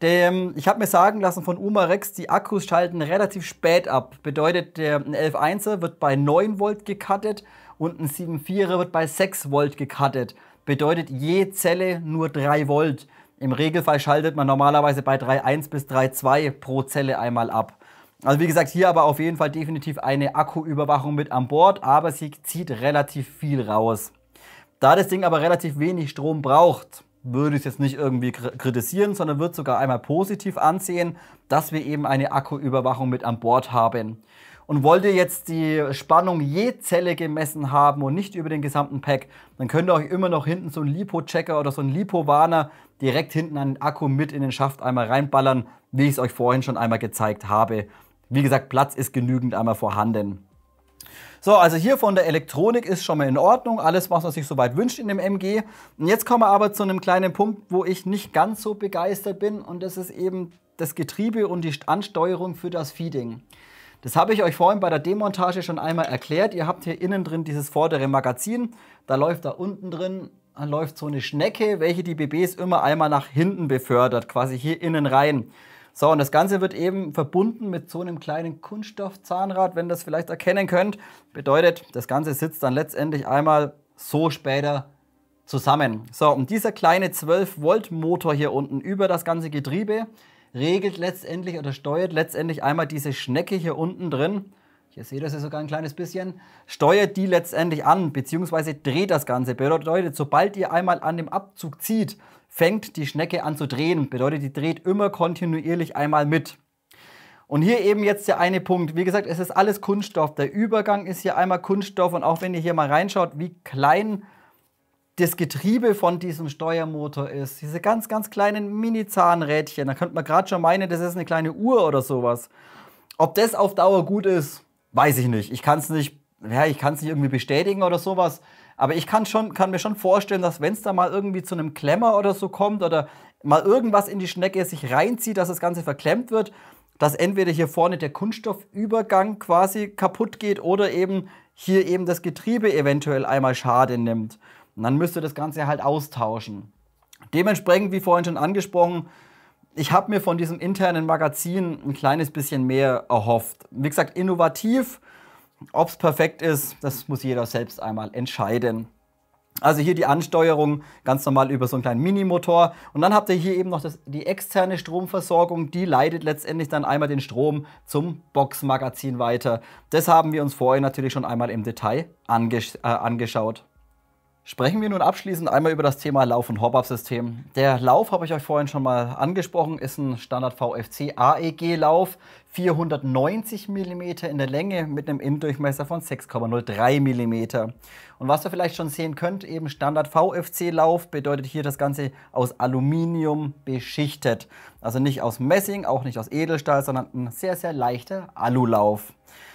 Ich habe mir sagen lassen von Umarex, die Akkus schalten relativ spät ab. Bedeutet, der 11.1er wird bei 9 Volt gecuttet und ein 7.4er wird bei 6 Volt gecuttet. Bedeutet je Zelle nur 3 Volt. Im Regelfall schaltet man normalerweise bei 3.1 bis 3.2 pro Zelle einmal ab. Also wie gesagt, hier aber auf jeden Fall definitiv eine Akkuüberwachung mit an Bord, aber sie zieht relativ viel raus. Da das Ding aber relativ wenig Strom braucht, würde ich es jetzt nicht irgendwie kritisieren, sondern würde sogar einmal positiv ansehen, dass wir eben eine Akkuüberwachung mit an Bord haben. Und wollt ihr jetzt die Spannung je Zelle gemessen haben und nicht über den gesamten Pack, dann könnt ihr euch immer noch hinten so einen Lipo-Checker oder so einen Lipo-Warner direkt hinten an den Akku mit in den Schaft einmal reinballern, wie ich es euch vorhin schon einmal gezeigt habe. Wie gesagt, Platz ist genügend einmal vorhanden. So, also hier von der Elektronik ist schon mal in Ordnung. Alles, was man sich soweit wünscht in dem MG. Und jetzt kommen wir aber zu einem kleinen Punkt, wo ich nicht ganz so begeistert bin. Und das ist eben das Getriebe und die Ansteuerung für das Feeding. Das habe ich euch vorhin bei der Demontage schon einmal erklärt. Ihr habt hier innen drin dieses vordere Magazin. Da läuft da unten drin läuft so eine Schnecke, welche die BBs immer einmal nach hinten befördert, quasi hier innen rein. So, und das Ganze wird eben verbunden mit so einem kleinen Kunststoffzahnrad, wenn ihr das vielleicht erkennen könnt. Bedeutet, das Ganze sitzt dann letztendlich einmal so später zusammen. So, und dieser kleine 12 Volt Motor hier unten über das ganze Getriebe regelt letztendlich oder steuert letztendlich einmal diese Schnecke hier unten drin. Hier seht ihr das sogar ein kleines bisschen. Steuert die letztendlich an, beziehungsweise dreht das Ganze. Bedeutet, sobald ihr einmal an dem Abzug zieht, fängt die Schnecke an zu drehen. Bedeutet, die dreht immer kontinuierlich einmal mit. Und hier eben jetzt der eine Punkt. Wie gesagt, es ist alles Kunststoff. Der Übergang ist hier einmal Kunststoff. Und auch wenn ihr hier mal reinschaut, wie klein das Getriebe von diesem Steuermotor ist. Diese ganz, ganz kleinen Mini-Zahnrädchen. Da könnte man gerade schon meinen, das ist eine kleine Uhr oder sowas. Ob das auf Dauer gut ist, weiß ich nicht. Ich kann es nicht, nicht irgendwie bestätigen oder sowas. Aber ich kann mir schon vorstellen, dass wenn es da mal irgendwie zu einem Klemmer oder so kommt oder mal irgendwas in die Schnecke sich reinzieht, dass das Ganze verklemmt wird, dass entweder hier vorne der Kunststoffübergang quasi kaputt geht oder eben hier eben das Getriebe eventuell einmal Schaden nimmt. Und dann müsst ihr das Ganze halt austauschen. Dementsprechend, wie vorhin schon angesprochen, ich habe mir von diesem internen Magazin ein kleines bisschen mehr erhofft. Wie gesagt, innovativ. Ob es perfekt ist, das muss jeder selbst einmal entscheiden. Also hier die Ansteuerung ganz normal über so einen kleinen Minimotor. Und dann habt ihr hier eben noch die externe Stromversorgung. Die leitet letztendlich dann einmal den Strom zum Boxmagazin weiter. Das haben wir uns vorher natürlich schon einmal im Detail angeschaut. Sprechen wir nun abschließend einmal über das Thema Lauf- und Hop-Up-System. Der Lauf, habe ich euch vorhin schon mal angesprochen, ist ein Standard VFC AEG-Lauf, 490 mm in der Länge mit einem Innendurchmesser von 6,03 mm. Und was ihr vielleicht schon sehen könnt, eben Standard VFC-Lauf bedeutet hier das Ganze aus Aluminium beschichtet. Also nicht aus Messing, auch nicht aus Edelstahl, sondern ein sehr, sehr leichter Alulauf.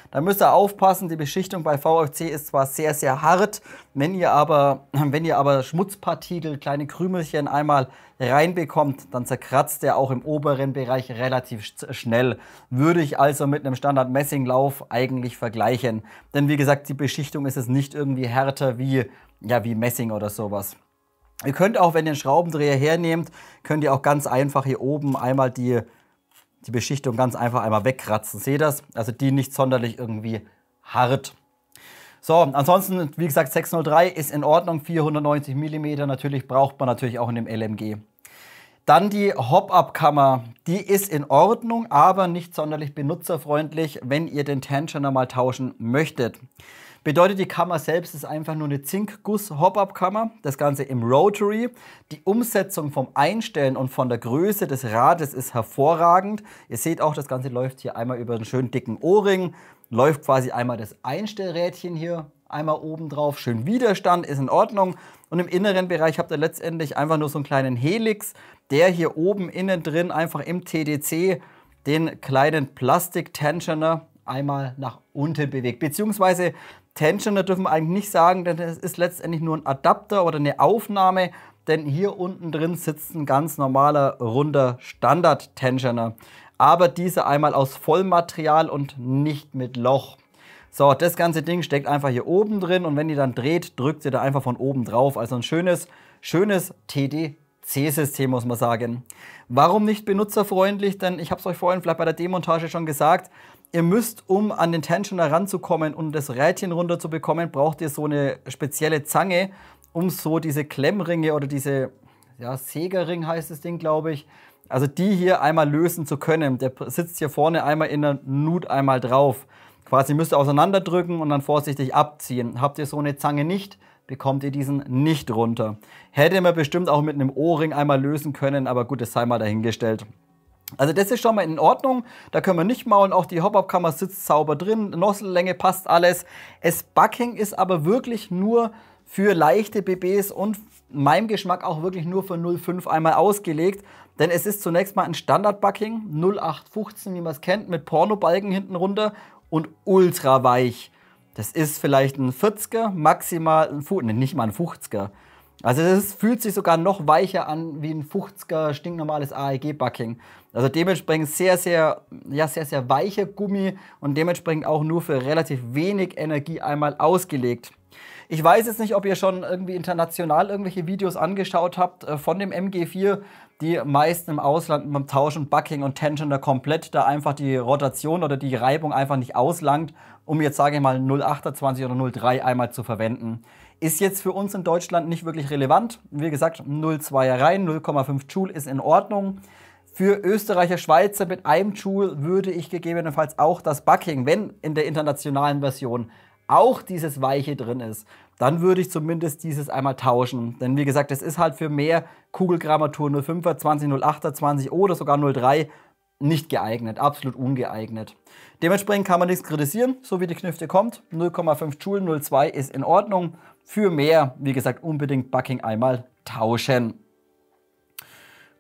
Da müsst ihr aufpassen, die Beschichtung bei VFC ist zwar sehr, sehr hart, wenn ihr aber Schmutzpartikel, kleine Krümelchen einmal reinbekommt, dann zerkratzt der auch im oberen Bereich relativ schnell. Würde ich also mit einem Standard-Messinglauf eigentlich vergleichen. Denn wie gesagt, die Beschichtung ist es nicht irgendwie härter wie Messing oder sowas. Ihr könnt auch, wenn ihr einen Schraubendreher hernehmt, könnt ihr auch ganz einfach hier oben einmal die Beschichtung ganz einfach einmal wegkratzen. Seht ihr das? Also die nicht sonderlich irgendwie hart. So, ansonsten, wie gesagt, 603 ist in Ordnung, 490 mm. Natürlich braucht man natürlich auch in dem LMG. Dann die Hop-Up-Kammer. Die ist in Ordnung, aber nicht sonderlich benutzerfreundlich, wenn ihr den Tensioner mal tauschen möchtet. Bedeutet, die Kammer selbst ist einfach nur eine Zinkguss-Hop-Up-Kammer. Das Ganze im Rotary. Die Umsetzung vom Einstellen und von der Größe des Rades ist hervorragend. Ihr seht auch, das Ganze läuft hier einmal über einen schönen dicken O-Ring. Läuft quasi einmal das Einstellrädchen hier einmal oben drauf. Schön Widerstand, ist in Ordnung. Und im inneren Bereich habt ihr letztendlich einfach nur so einen kleinen Helix, der hier oben innen drin einfach im TDC den kleinen Plastik-Tensioner einmal nach unten bewegt. Beziehungsweise Tensioner dürfen wir eigentlich nicht sagen, denn es ist letztendlich nur ein Adapter oder eine Aufnahme, denn hier unten drin sitzt ein ganz normaler, runder Standard-Tensioner. Aber dieser einmal aus Vollmaterial und nicht mit Loch. So, das ganze Ding steckt einfach hier oben drin und wenn ihr dann dreht, drückt ihr da einfach von oben drauf. Also ein schönes TDC. C-System, muss man sagen. Warum nicht benutzerfreundlich? Denn ich habe es euch vorhin vielleicht bei der Demontage schon gesagt, ihr müsst, um an den Tensioner ranzukommen und das Rädchen runterzubekommen, braucht ihr so eine spezielle Zange, um so diese Klemmringe oder diese, ja, Sägerring heißt das Ding, glaube ich, also die hier einmal lösen zu können. Der sitzt hier vorne einmal in der Nut einmal drauf. Quasi müsst ihr auseinanderdrücken und dann vorsichtig abziehen. Habt ihr so eine Zange nicht, bekommt ihr diesen nicht runter. Hätte man bestimmt auch mit einem O-Ring einmal lösen können, aber gut, das sei mal dahingestellt. Also das ist schon mal in Ordnung, da können wir nicht maulen, auch die Hop-Up-Kammer sitzt sauber drin, Nozzellänge passt alles. Das Bucking ist aber wirklich nur für leichte BBs und meinem Geschmack auch wirklich nur für 0,5 einmal ausgelegt. Denn es ist zunächst mal ein Standard-Bucking, 0815, wie man es kennt, mit Pornobalken hinten runter und ultra weich. Das ist vielleicht ein 40er, maximal ein nicht mal ein 50er. Also das fühlt sich sogar noch weicher an wie ein 50er stinknormales AEG-Bucking. Also dementsprechend sehr weicher Gummi und dementsprechend auch nur für relativ wenig Energie einmal ausgelegt. Ich weiß jetzt nicht, ob ihr schon irgendwie international irgendwelche Videos angeschaut habt von dem MG4. Die meisten im Ausland beim Tauschen Bucking und Tensioner komplett, da einfach die Rotation oder die Reibung einfach nicht auslangt, um jetzt, sage ich mal, 0,28 oder 0,3 einmal zu verwenden. Ist jetzt für uns in Deutschland nicht wirklich relevant. Wie gesagt, 0,2er rein, 0,5 Joule ist in Ordnung. Für Österreicher, Schweizer mit einem Joule würde ich gegebenenfalls auch das Bucking, wenn in der internationalen Version auch dieses Weiche drin ist, dann würde ich zumindest dieses einmal tauschen. Denn wie gesagt, es ist halt für mehr Kugelgrammatur 0,5er, 20, 0,8er, 20 oder sogar 0,3 nicht geeignet, absolut ungeeignet. Dementsprechend kann man nichts kritisieren, so wie die Knifte kommt. 0,5 Joule, 0,2 ist in Ordnung. Für mehr, wie gesagt, unbedingt Bucking einmal tauschen.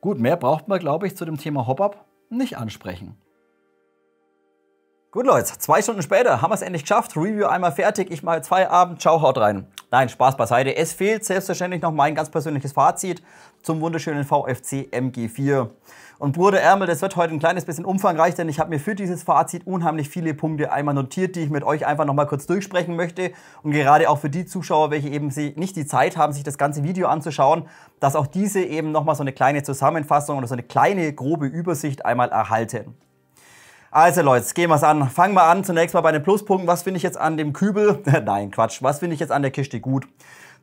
Gut, mehr braucht man, glaube ich, zu dem Thema Hop-Up nicht ansprechen. Gut, Leute, 2 Stunden später haben wir es endlich geschafft. Review einmal fertig. Ich mache jetzt Feierabend. Ciao, haut rein. Nein, Spaß beiseite. Es fehlt selbstverständlich noch mein ganz persönliches Fazit zum wunderschönen VFC MG4. Und Bruder Ärmel, das wird heute ein kleines bisschen umfangreich, denn ich habe mir für dieses Fazit unheimlich viele Punkte einmal notiert, die ich mit euch einfach nochmal kurz durchsprechen möchte. Und gerade auch für die Zuschauer, welche eben nicht die Zeit haben, sich das ganze Video anzuschauen, dass auch diese eben nochmal so eine kleine Zusammenfassung oder so eine kleine grobe Übersicht einmal erhalten. Also Leute, gehen wir es an. Fangen wir an. Zunächst mal bei den Pluspunkten. Was finde ich jetzt an dem Kübel? Nein, Quatsch. Was finde ich jetzt an der Kiste gut?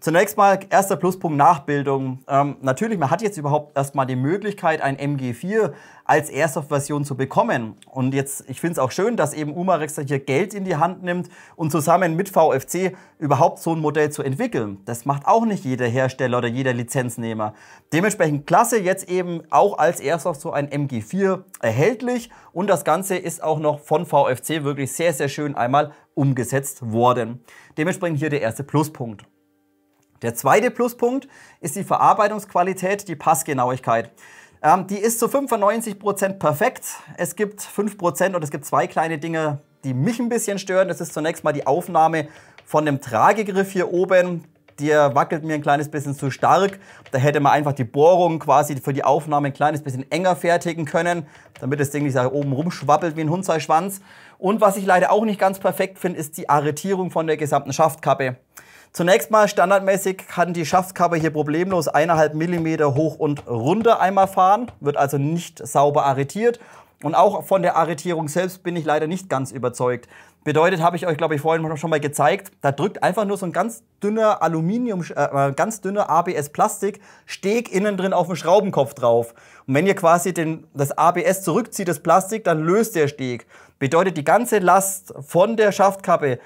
Zunächst mal, erster Pluspunkt, Nachbildung. Natürlich, man hat jetzt überhaupt erstmal die Möglichkeit, ein MG4 als Airsoft-Version zu bekommen. Und jetzt, ich finde es auch schön, dass eben Umarex hier Geld in die Hand nimmt und zusammen mit VFC überhaupt so ein Modell zu entwickeln. Das macht auch nicht jeder Hersteller oder jeder Lizenznehmer. Dementsprechend klasse, jetzt eben auch als Airsoft so ein MG4 erhältlich. Und das Ganze ist auch noch von VFC wirklich sehr, sehr schön einmal umgesetzt worden. Dementsprechend hier der erste Pluspunkt. Der zweite Pluspunkt ist die Verarbeitungsqualität, die Passgenauigkeit. Die ist zu 95% perfekt. Es gibt 5% und es gibt 2 kleine Dinge, die mich ein bisschen stören. Das ist zunächst mal die Aufnahme von dem Tragegriff hier oben. Der wackelt mir ein kleines bisschen zu stark. Da hätte man einfach die Bohrung quasi für die Aufnahme ein kleines bisschen enger fertigen können, damit das Ding nicht da oben rumschwabbelt wie ein Hund sei Schwanz. Und was ich leider auch nicht ganz perfekt finde, ist die Arretierung von der gesamten Schaftkappe. Zunächst mal standardmäßig kann die Schaftkappe hier problemlos 1,5 mm hoch und runter einmal fahren, wird also nicht sauber arretiert. Und auch von der Arretierung selbst bin ich leider nicht ganz überzeugt. Bedeutet, habe ich euch, glaube ich, vorhin schon mal gezeigt, da drückt einfach nur so ein ganz dünner ganz dünner ABS-Plastik-Steg innen drin auf den Schraubenkopf drauf. Und wenn ihr quasi das ABS zurückzieht, das Plastik, dann löst der Steg. Bedeutet, die ganze Last von der Schaftkappe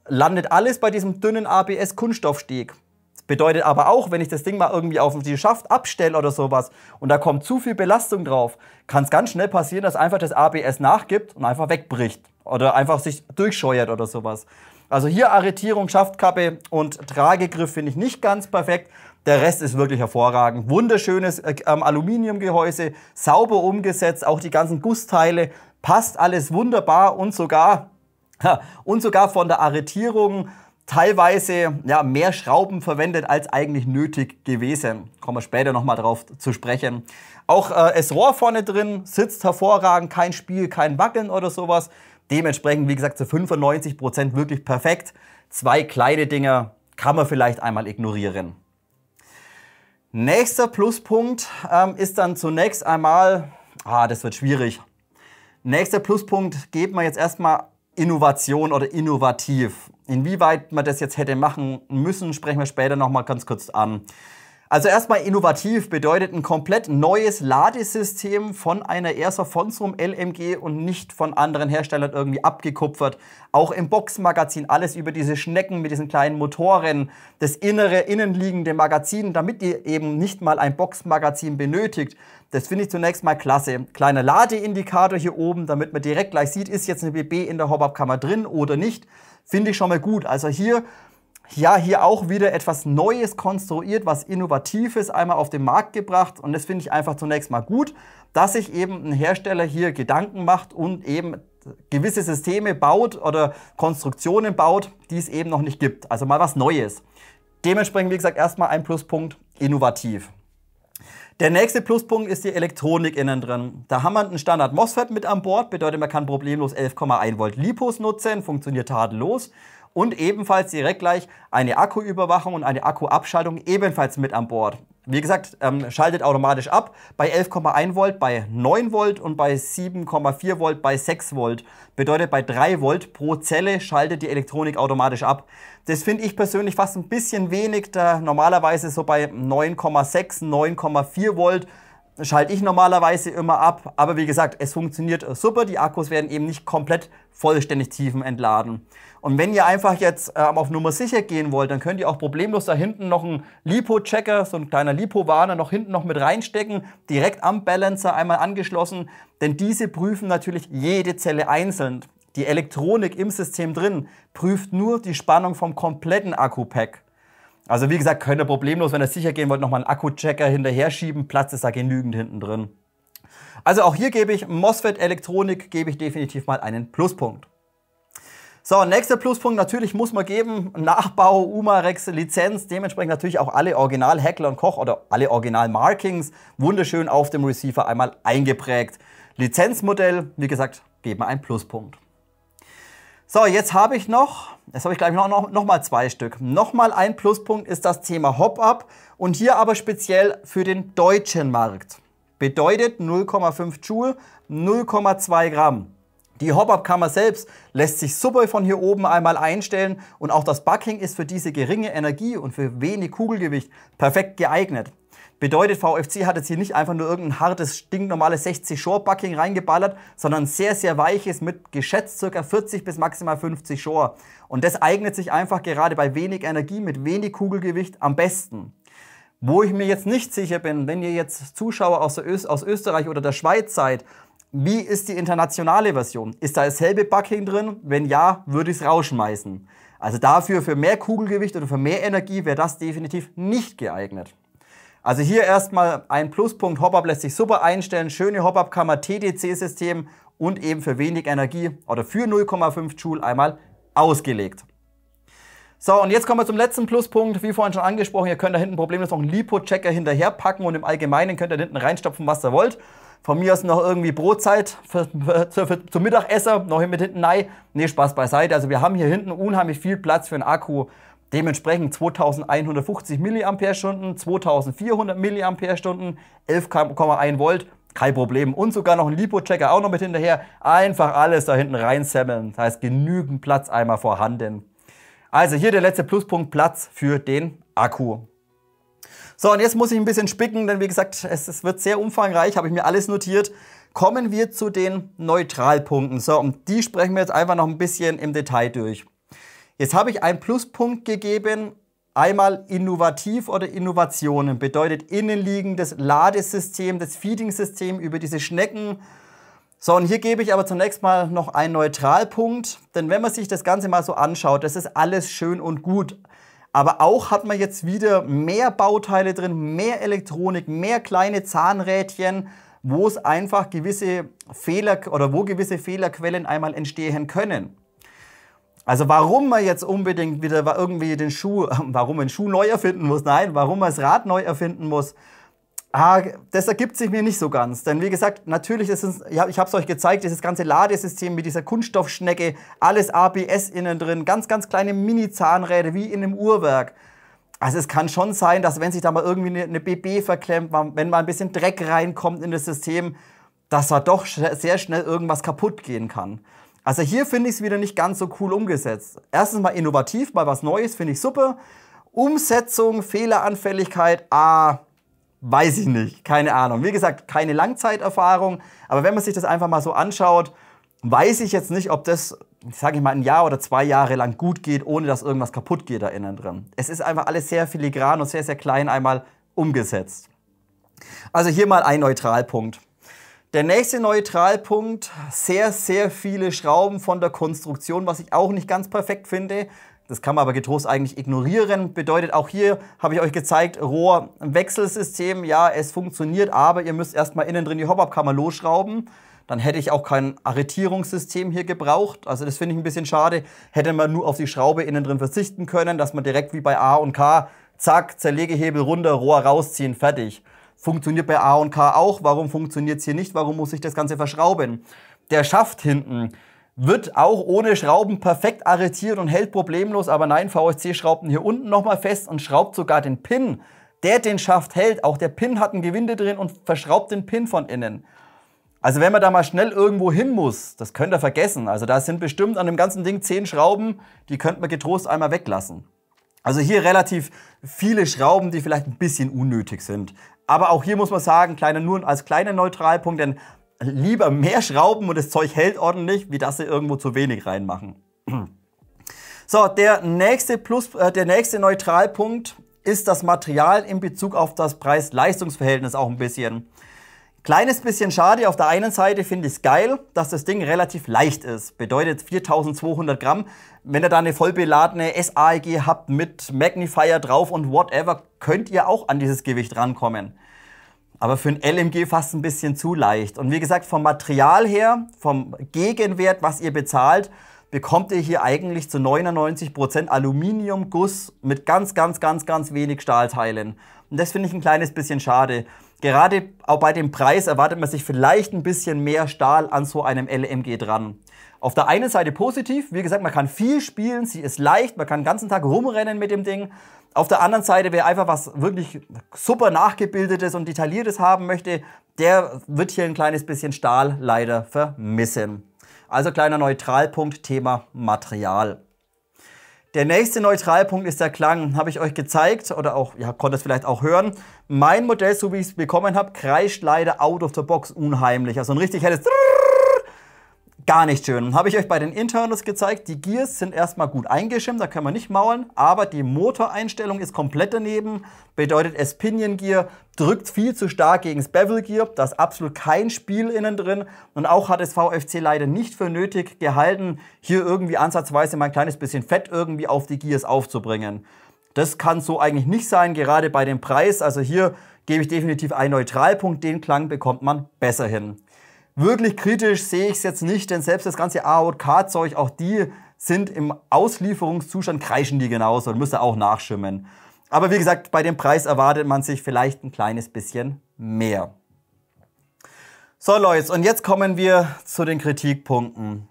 landet alles bei diesem dünnen ABS-Kunststoffsteg. Das bedeutet aber auch, wenn ich das Ding mal irgendwie auf die Schaft abstelle oder sowas und da kommt zu viel Belastung drauf, kann es ganz schnell passieren, dass einfach das ABS nachgibt und einfach wegbricht oder einfach sich durchscheuert oder sowas. Also hier Arretierung, Schaftkappe und Tragegriff finde ich nicht ganz perfekt. Der Rest ist wirklich hervorragend. Wunderschönes Aluminiumgehäuse, sauber umgesetzt, auch die ganzen Gussteile, passt alles wunderbar und sogar von der Arretierung teilweise mehr Schrauben verwendet als eigentlich nötig gewesen. Kommen wir später nochmal drauf zu sprechen. Auch das Rohr vorne drin sitzt hervorragend, kein Spiel, kein Wackeln oder sowas. Dementsprechend, wie gesagt, zu 95% wirklich perfekt. 2 kleine Dinge kann man vielleicht einmal ignorieren. Nächster Pluspunkt ist dann zunächst einmal, das wird schwierig. Nächster Pluspunkt geben wir jetzt erstmal Innovation oder innovativ. Inwieweit man das jetzt hätte machen müssen, sprechen wir später nochmal ganz kurz an. Also erstmal innovativ bedeutet ein komplett neues Ladesystem von einer Airsoft von so einem LMG und nicht von anderen Herstellern irgendwie abgekupfert. Auch im Boxmagazin alles über diese Schnecken mit diesen kleinen Motoren, das innenliegende Magazin, damit ihr eben nicht mal ein Boxmagazin benötigt. Das finde ich zunächst mal klasse. Kleiner Ladeindikator hier oben, damit man direkt gleich sieht, ist jetzt eine BB in der Hop-Up-Kammer drin oder nicht. Finde ich schon mal gut. Also hier auch wieder etwas Neues konstruiert, was Innovatives einmal auf den Markt gebracht. Und das finde ich einfach zunächst mal gut, dass sich eben ein Hersteller hier Gedanken macht und eben gewisse Systeme baut oder Konstruktionen baut, die es eben noch nicht gibt. Also mal was Neues. Dementsprechend, wie gesagt, erstmal ein Pluspunkt, innovativ. Der nächste Pluspunkt ist die Elektronik innen drin. Da haben wir einen Standard MOSFET mit an Bord, bedeutet, man kann problemlos 11,1 Volt LiPos nutzen, funktioniert tadellos. Und ebenfalls direkt gleich eine Akkuüberwachung und eine Akkuabschaltung ebenfalls mit an Bord. Wie gesagt, schaltet automatisch ab bei 11,1 Volt bei 9 Volt und bei 7,4 Volt bei 6 Volt. Bedeutet, bei 3 Volt pro Zelle schaltet die Elektronik automatisch ab. Das finde ich persönlich fast ein bisschen wenig, da normalerweise so bei 9,6, 9,4 Volt schalte ich normalerweise immer ab. Aber wie gesagt, es funktioniert super. Die Akkus werden eben nicht komplett vollständig tiefenentladen. Und wenn ihr einfach jetzt auf Nummer sicher gehen wollt, dann könnt ihr auch problemlos da hinten noch einen LiPo-Checker, so ein kleiner LiPo-Warner, noch hinten noch mit reinstecken, direkt am Balancer einmal angeschlossen. Denn diese prüfen natürlich jede Zelle einzeln. Die Elektronik im System drin prüft nur die Spannung vom kompletten Akku-Pack. Also wie gesagt, könnt ihr problemlos, wenn ihr sicher gehen wollt, nochmal einen Akku-Checker hinterher schieben. Platz ist da genügend hinten drin. Also auch hier gebe ich MOSFET-Elektronik, gebe ich definitiv mal einen Pluspunkt. So, nächster Pluspunkt natürlich muss man geben, Nachbau, Umarex, Lizenz, dementsprechend natürlich auch alle Original Heckler & Koch oder alle Original Markings wunderschön auf dem Receiver einmal eingeprägt. Lizenzmodell, wie gesagt, geben wir einen Pluspunkt. So, jetzt habe ich gleich noch mal 2 Stück. Nochmal ein Pluspunkt ist das Thema Hop-Up und hier aber speziell für den deutschen Markt. Bedeutet 0,5 Joule, 0,2 Gramm. Die Hop-Up-Kammer selbst lässt sich super von hier oben einmal einstellen und auch das Bucking ist für diese geringe Energie und für wenig Kugelgewicht perfekt geeignet. Bedeutet, VFC hat jetzt hier nicht einfach nur irgendein hartes, stinknormales 60 Shore Bucking reingeballert, sondern sehr, sehr weiches mit geschätzt ca. 40 bis maximal 50 Shore. Und das eignet sich einfach gerade bei wenig Energie mit wenig Kugelgewicht am besten. Wo ich mir jetzt nicht sicher bin, wenn ihr jetzt Zuschauer aus Österreich oder der Schweiz seid, wie ist die internationale Version? Ist da dasselbe Bucking drin? Wenn ja, würde ich es rausschmeißen. Also dafür für mehr Kugelgewicht oder für mehr Energie wäre das definitiv nicht geeignet. Also hier erstmal ein Pluspunkt, Hop-Up lässt sich super einstellen, schöne Hop-Up-Kammer, TDC-System und eben für wenig Energie oder für 0,5 Joule einmal ausgelegt. So, und jetzt kommen wir zum letzten Pluspunkt, wie vorhin schon angesprochen, ihr könnt da hinten problemlos noch einen LiPo-Checker hinterher packen und im Allgemeinen könnt ihr da hinten reinstopfen, was ihr wollt. Von mir aus noch irgendwie Brotzeit zum Mittagessen, noch mit hinten rein. Nee, Spaß beiseite. Also wir haben hier hinten unheimlich viel Platz für einen Akku. Dementsprechend 2150 mAh, 2400 mAh, 11,1 Volt, kein Problem. Und sogar noch ein LiPo-Checker auch noch mit hinterher. Einfach alles da hinten reinsammeln. Das heißt, genügend Platz einmal vorhanden. Also hier der letzte Pluspunkt, Platz für den Akku. So, und jetzt muss ich ein bisschen spicken, denn wie gesagt, es wird sehr umfangreich, habe ich mir alles notiert. Kommen wir zu den Neutralpunkten. So, und die sprechen wir jetzt einfach noch ein bisschen im Detail durch. Jetzt habe ich einen Pluspunkt gegeben, einmal innovativ oder Innovationen, bedeutet innenliegendes Ladesystem, das Feeding-System über diese Schnecken. So, und hier gebe ich aber zunächst mal noch einen Neutralpunkt, denn wenn man sich das Ganze mal so anschaut, das ist alles schön und gut. Aber auch hat man jetzt wieder mehr Bauteile drin, mehr Elektronik, mehr kleine Zahnrädchen, wo es einfach gewisse Fehler oder wo gewisse Fehlerquellen einmal entstehen können. Also warum man jetzt unbedingt wieder irgendwie warum man den Schuh neu erfinden muss, nein, warum man das Rad neu erfinden muss, das ergibt sich mir nicht so ganz. Denn wie gesagt, natürlich, ich habe es euch gezeigt, dieses ganze Ladesystem mit dieser Kunststoffschnecke, alles ABS innen drin, ganz, ganz kleine Mini-Zahnräder wie in einem Uhrwerk. Also es kann schon sein, dass wenn sich da mal irgendwie eine BB verklemmt, wenn mal ein bisschen Dreck reinkommt in das System, dass da doch sehr schnell irgendwas kaputt gehen kann. Also hier finde ich es wieder nicht ganz so cool umgesetzt. Erstens mal innovativ, mal was Neues, finde ich super. Umsetzung, Fehleranfälligkeit, weiß ich nicht, keine Ahnung. Wie gesagt, keine Langzeiterfahrung, aber wenn man sich das einfach mal so anschaut, weiß ich jetzt nicht, ob das, sage ich mal, ein Jahr oder 2 Jahre lang gut geht, ohne dass irgendwas kaputt geht da innen drin. Es ist einfach alles sehr filigran und sehr, sehr klein einmal umgesetzt. Also hier mal ein Neutralpunkt. Der nächste Neutralpunkt, sehr, sehr viele Schrauben von der Konstruktion, was ich auch nicht ganz perfekt finde. Das kann man aber getrost eigentlich ignorieren. Bedeutet, auch hier habe ich euch gezeigt, Rohrwechselsystem. Ja, es funktioniert, aber ihr müsst erstmal innen drin die Hop-Up-Kammer losschrauben. Dann hätte ich auch kein Arretierungssystem hier gebraucht. Also das finde ich ein bisschen schade. Hätte man nur auf die Schraube innen drin verzichten können, dass man direkt wie bei A und K, zack, Zerlegehebel runter, Rohr rausziehen, fertig. Funktioniert bei A und K auch. Warum funktioniert es hier nicht? Warum muss ich das Ganze verschrauben? Der Schaft hinten wird auch ohne Schrauben perfekt arretiert und hält problemlos. Aber nein, VSC schraubt ihn hier unten nochmal fest und schraubt sogar den Pin, der den Schaft hält. Auch der Pin hat ein Gewinde drin und verschraubt den Pin von innen. Also wenn man da mal schnell irgendwo hin muss, das könnt ihr vergessen. Also da sind bestimmt an dem ganzen Ding 10 Schrauben, die könnte man getrost einmal weglassen. Also hier relativ viele Schrauben, die vielleicht ein bisschen unnötig sind. Aber auch hier muss man sagen, nur als kleiner Neutralpunkt, denn lieber mehr Schrauben und das Zeug hält ordentlich, wie dass sie irgendwo zu wenig reinmachen. So, der nächste Neutralpunkt ist das Material in Bezug auf das Preis-Leistungs-Verhältnis auch ein bisschen. Kleines bisschen schade, auf der einen Seite finde ich es geil, dass das Ding relativ leicht ist. Bedeutet 4200 Gramm. Wenn ihr da eine vollbeladene SAEG habt mit Magnifier drauf und whatever, könnt ihr auch an dieses Gewicht rankommen. Aber für ein LMG fast ein bisschen zu leicht. Und wie gesagt, vom Material her, vom Gegenwert, was ihr bezahlt, bekommt ihr hier eigentlich zu 99% Aluminiumguss mit ganz wenig Stahlteilen. Und das finde ich ein kleines bisschen schade. Gerade auch bei dem Preis erwartet man sich vielleicht ein bisschen mehr Stahl an so einem LMG dran. Auf der einen Seite positiv, wie gesagt, man kann viel spielen, sie ist leicht, man kann den ganzen Tag rumrennen mit dem Ding. Auf der anderen Seite, wer einfach was wirklich super nachgebildetes und detailliertes haben möchte, der wird hier ein kleines bisschen Stahl leider vermissen. Also kleiner Neutralpunkt, Thema Material. Der nächste Neutralpunkt ist der Klang. Habe ich euch gezeigt oder auch, ja, konntet es vielleicht auch hören. Mein Modell, so wie ich es bekommen habe, kreischt leider out of the box unheimlich. Also ein richtig helles gar nicht schön. Habe ich euch bei den Internals gezeigt. Die Gears sind erstmal gut eingeschimmt, da können wir nicht mauern. Aber die Motoreinstellung ist komplett daneben. Bedeutet, das Pinion Gear drückt viel zu stark gegen das Bevel Gear. Da ist absolut kein Spiel innen drin. Und auch hat es VFC leider nicht für nötig gehalten, hier irgendwie ansatzweise mal ein kleines bisschen Fett irgendwie auf die Gears aufzubringen. Das kann so eigentlich nicht sein, gerade bei dem Preis. Also hier gebe ich definitiv einen Neutralpunkt. Den Klang bekommt man besser hin. Wirklich kritisch sehe ich es jetzt nicht, denn selbst das ganze A&K-Zeug, auch die sind im Auslieferungszustand, kreischen die genauso und müssen auch nachschimmen. Aber wie gesagt, bei dem Preis erwartet man sich vielleicht ein kleines bisschen mehr. So Leute, und jetzt kommen wir zu den Kritikpunkten.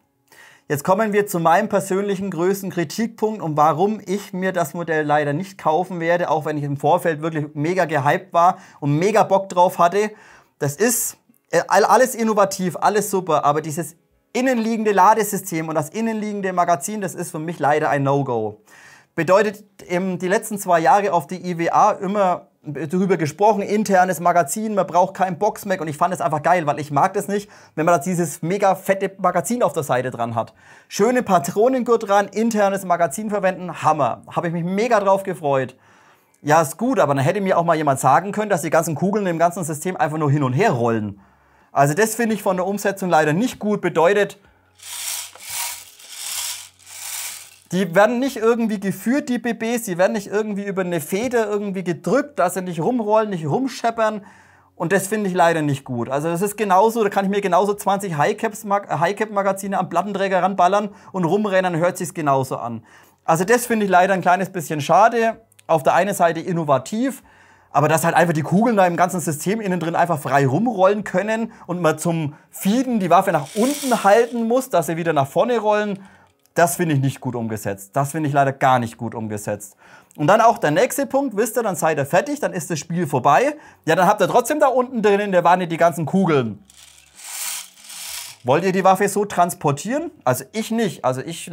Jetzt kommen wir zu meinem persönlichen größten Kritikpunkt und warum ich mir das Modell leider nicht kaufen werde, auch wenn ich im Vorfeld wirklich mega gehypt war und mega Bock drauf hatte. Das ist alles innovativ, alles super, aber dieses innenliegende Ladesystem und das innenliegende Magazin, das ist für mich leider ein No-Go. Bedeutet, die letzten 2 Jahre auf die IWA immer darüber gesprochen, internes Magazin, man braucht kein Boxmac und ich fand es einfach geil, weil ich mag das nicht, wenn man da dieses mega fette Magazin auf der Seite dran hat. Schöne Patronengurt dran, internes Magazin verwenden, Hammer. Habe ich mich mega drauf gefreut. Ja, ist gut, aber dann hätte mir auch mal jemand sagen können, dass die ganzen Kugeln im ganzen System einfach nur hin und her rollen. Also das finde ich von der Umsetzung leider nicht gut. Bedeutet, die werden nicht irgendwie geführt, die BBs, die werden nicht irgendwie über eine Feder irgendwie gedrückt, dass sie nicht rumrollen, nicht rumscheppern. Und das finde ich leider nicht gut. Also das ist genauso, da kann ich mir genauso 20 High-Cap-Magazine am Plattenträger ranballern und rumrennen, dann hört sich's genauso an. Also das finde ich leider ein kleines bisschen schade. Auf der einen Seite innovativ, aber dass halt einfach die Kugeln da im ganzen System innen drin einfach frei rumrollen können und man zum Feeden die Waffe nach unten halten muss, dass sie wieder nach vorne rollen, Das finde ich nicht gut umgesetzt. Das finde ich leider gar nicht gut umgesetzt. Und dann auch der nächste Punkt, wisst ihr, dann seid ihr fertig, dann ist das Spiel vorbei. Ja, dann habt ihr trotzdem da unten drin in der Wanne die ganzen Kugeln. Wollt ihr die Waffe so transportieren? Also ich nicht. Also ich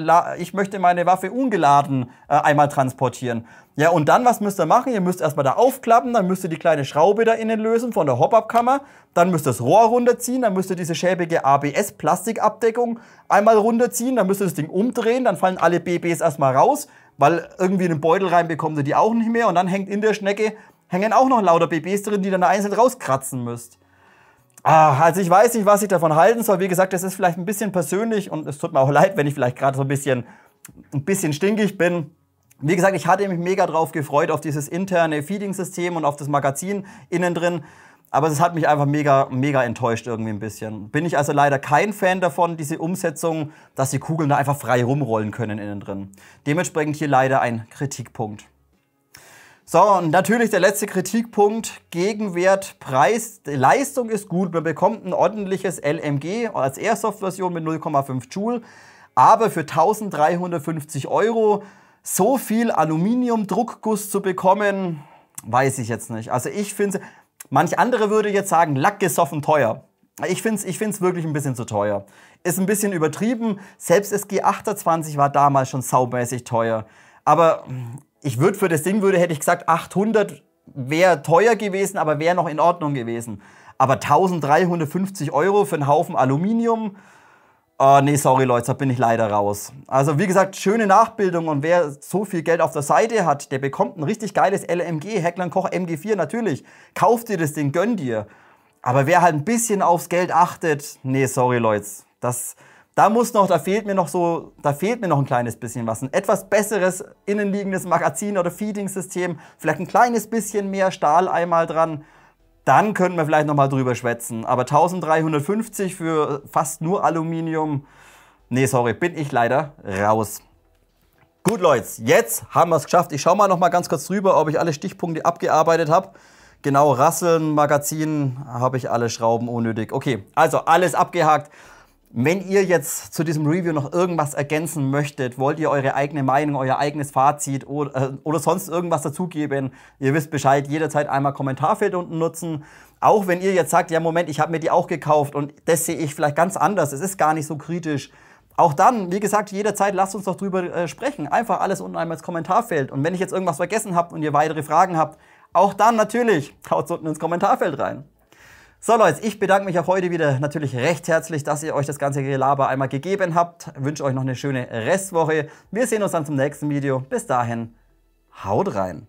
möchte meine Waffe ungeladen einmal transportieren. Ja, und dann, was müsst ihr machen? Ihr müsst erstmal da aufklappen, dann müsst ihr die kleine Schraube da innen lösen von der Hop-Up-Kammer. Dann müsst ihr das Rohr runterziehen, dann müsst ihr diese schäbige ABS-Plastikabdeckung einmal runterziehen, dann müsst ihr das Ding umdrehen, dann fallen alle BBs erstmal raus, weil irgendwie in den Beutel rein bekommt ihr die auch nicht mehr. Und dann hängt in der Schnecke, hängen auch noch lauter BBs drin, die dann einzeln rauskratzen müsst. Also ich weiß nicht, was ich davon halten soll. Wie gesagt, das ist vielleicht ein bisschen persönlich und es tut mir auch leid, wenn ich vielleicht gerade so ein bisschen stinkig bin. Wie gesagt, ich hatte mich mega drauf gefreut, auf dieses interne Feeding-System und auf das Magazin innen drin. Aber es hat mich einfach mega enttäuscht irgendwie ein bisschen. Bin ich also leider kein Fan davon, diese Umsetzung, dass die Kugeln da einfach frei rumrollen können innen drin. Dementsprechend hier leider ein Kritikpunkt. So, und natürlich der letzte Kritikpunkt, Gegenwert, Preis, Leistung ist gut. Man bekommt ein ordentliches LMG als Airsoft-Version mit 0,5 Joule, aber für 1.350 € so viel Aluminiumdruckguss zu bekommen, weiß ich jetzt nicht. Also ich finde, manch andere würde jetzt sagen, lackgesoffen teuer. Ich finde es wirklich ein bisschen zu teuer. Ist ein bisschen übertrieben. Selbst das G28 war damals schon saumäßig teuer. Aber ich würde für das Ding, hätte ich gesagt, 800 wäre teuer gewesen, aber wäre noch in Ordnung gewesen. Aber 1.350 € für einen Haufen Aluminium, nee, sorry Leute, da bin ich leider raus. Also wie gesagt, schöne Nachbildung und wer so viel Geld auf der Seite hat, der bekommt ein richtig geiles LMG, Heckler & Koch MG4 natürlich. Kauft dir das Ding, gönn dir. Aber wer halt ein bisschen aufs Geld achtet, nee, sorry Leute, da fehlt mir noch ein kleines bisschen was. Ein etwas besseres innenliegendes Magazin oder Feeding-System, vielleicht ein kleines bisschen mehr Stahl einmal dran. Dann könnten wir vielleicht noch mal drüber schwätzen. Aber 1.350 für fast nur Aluminium, nee, sorry, bin ich leider raus. Gut, Leute, jetzt haben wir es geschafft. Ich schaue mal noch mal ganz kurz drüber, ob ich alle Stichpunkte abgearbeitet habe. Genau, Rasseln, Magazin, habe ich alle Schrauben unnötig. Okay, also alles abgehakt. Wenn ihr jetzt zu diesem Review noch irgendwas ergänzen möchtet, wollt ihr eure eigene Meinung, euer eigenes Fazit oder sonst irgendwas dazugeben, ihr wisst Bescheid, jederzeit einmal Kommentarfeld unten nutzen. Auch wenn ihr jetzt sagt, ja Moment, ich habe mir die auch gekauft und das sehe ich vielleicht ganz anders, es ist gar nicht so kritisch. Auch dann, wie gesagt, jederzeit lasst uns doch drüber sprechen. Einfach alles unten einmal ins Kommentarfeld. Und wenn ich jetzt irgendwas vergessen habe und ihr weitere Fragen habt, auch dann natürlich, haut es unten ins Kommentarfeld rein. So Leute, ich bedanke mich auch heute wieder natürlich recht herzlich, dass ihr euch das ganze Gelaber einmal gegeben habt. Ich wünsche euch noch eine schöne Restwoche. Wir sehen uns dann zum nächsten Video. Bis dahin, haut rein.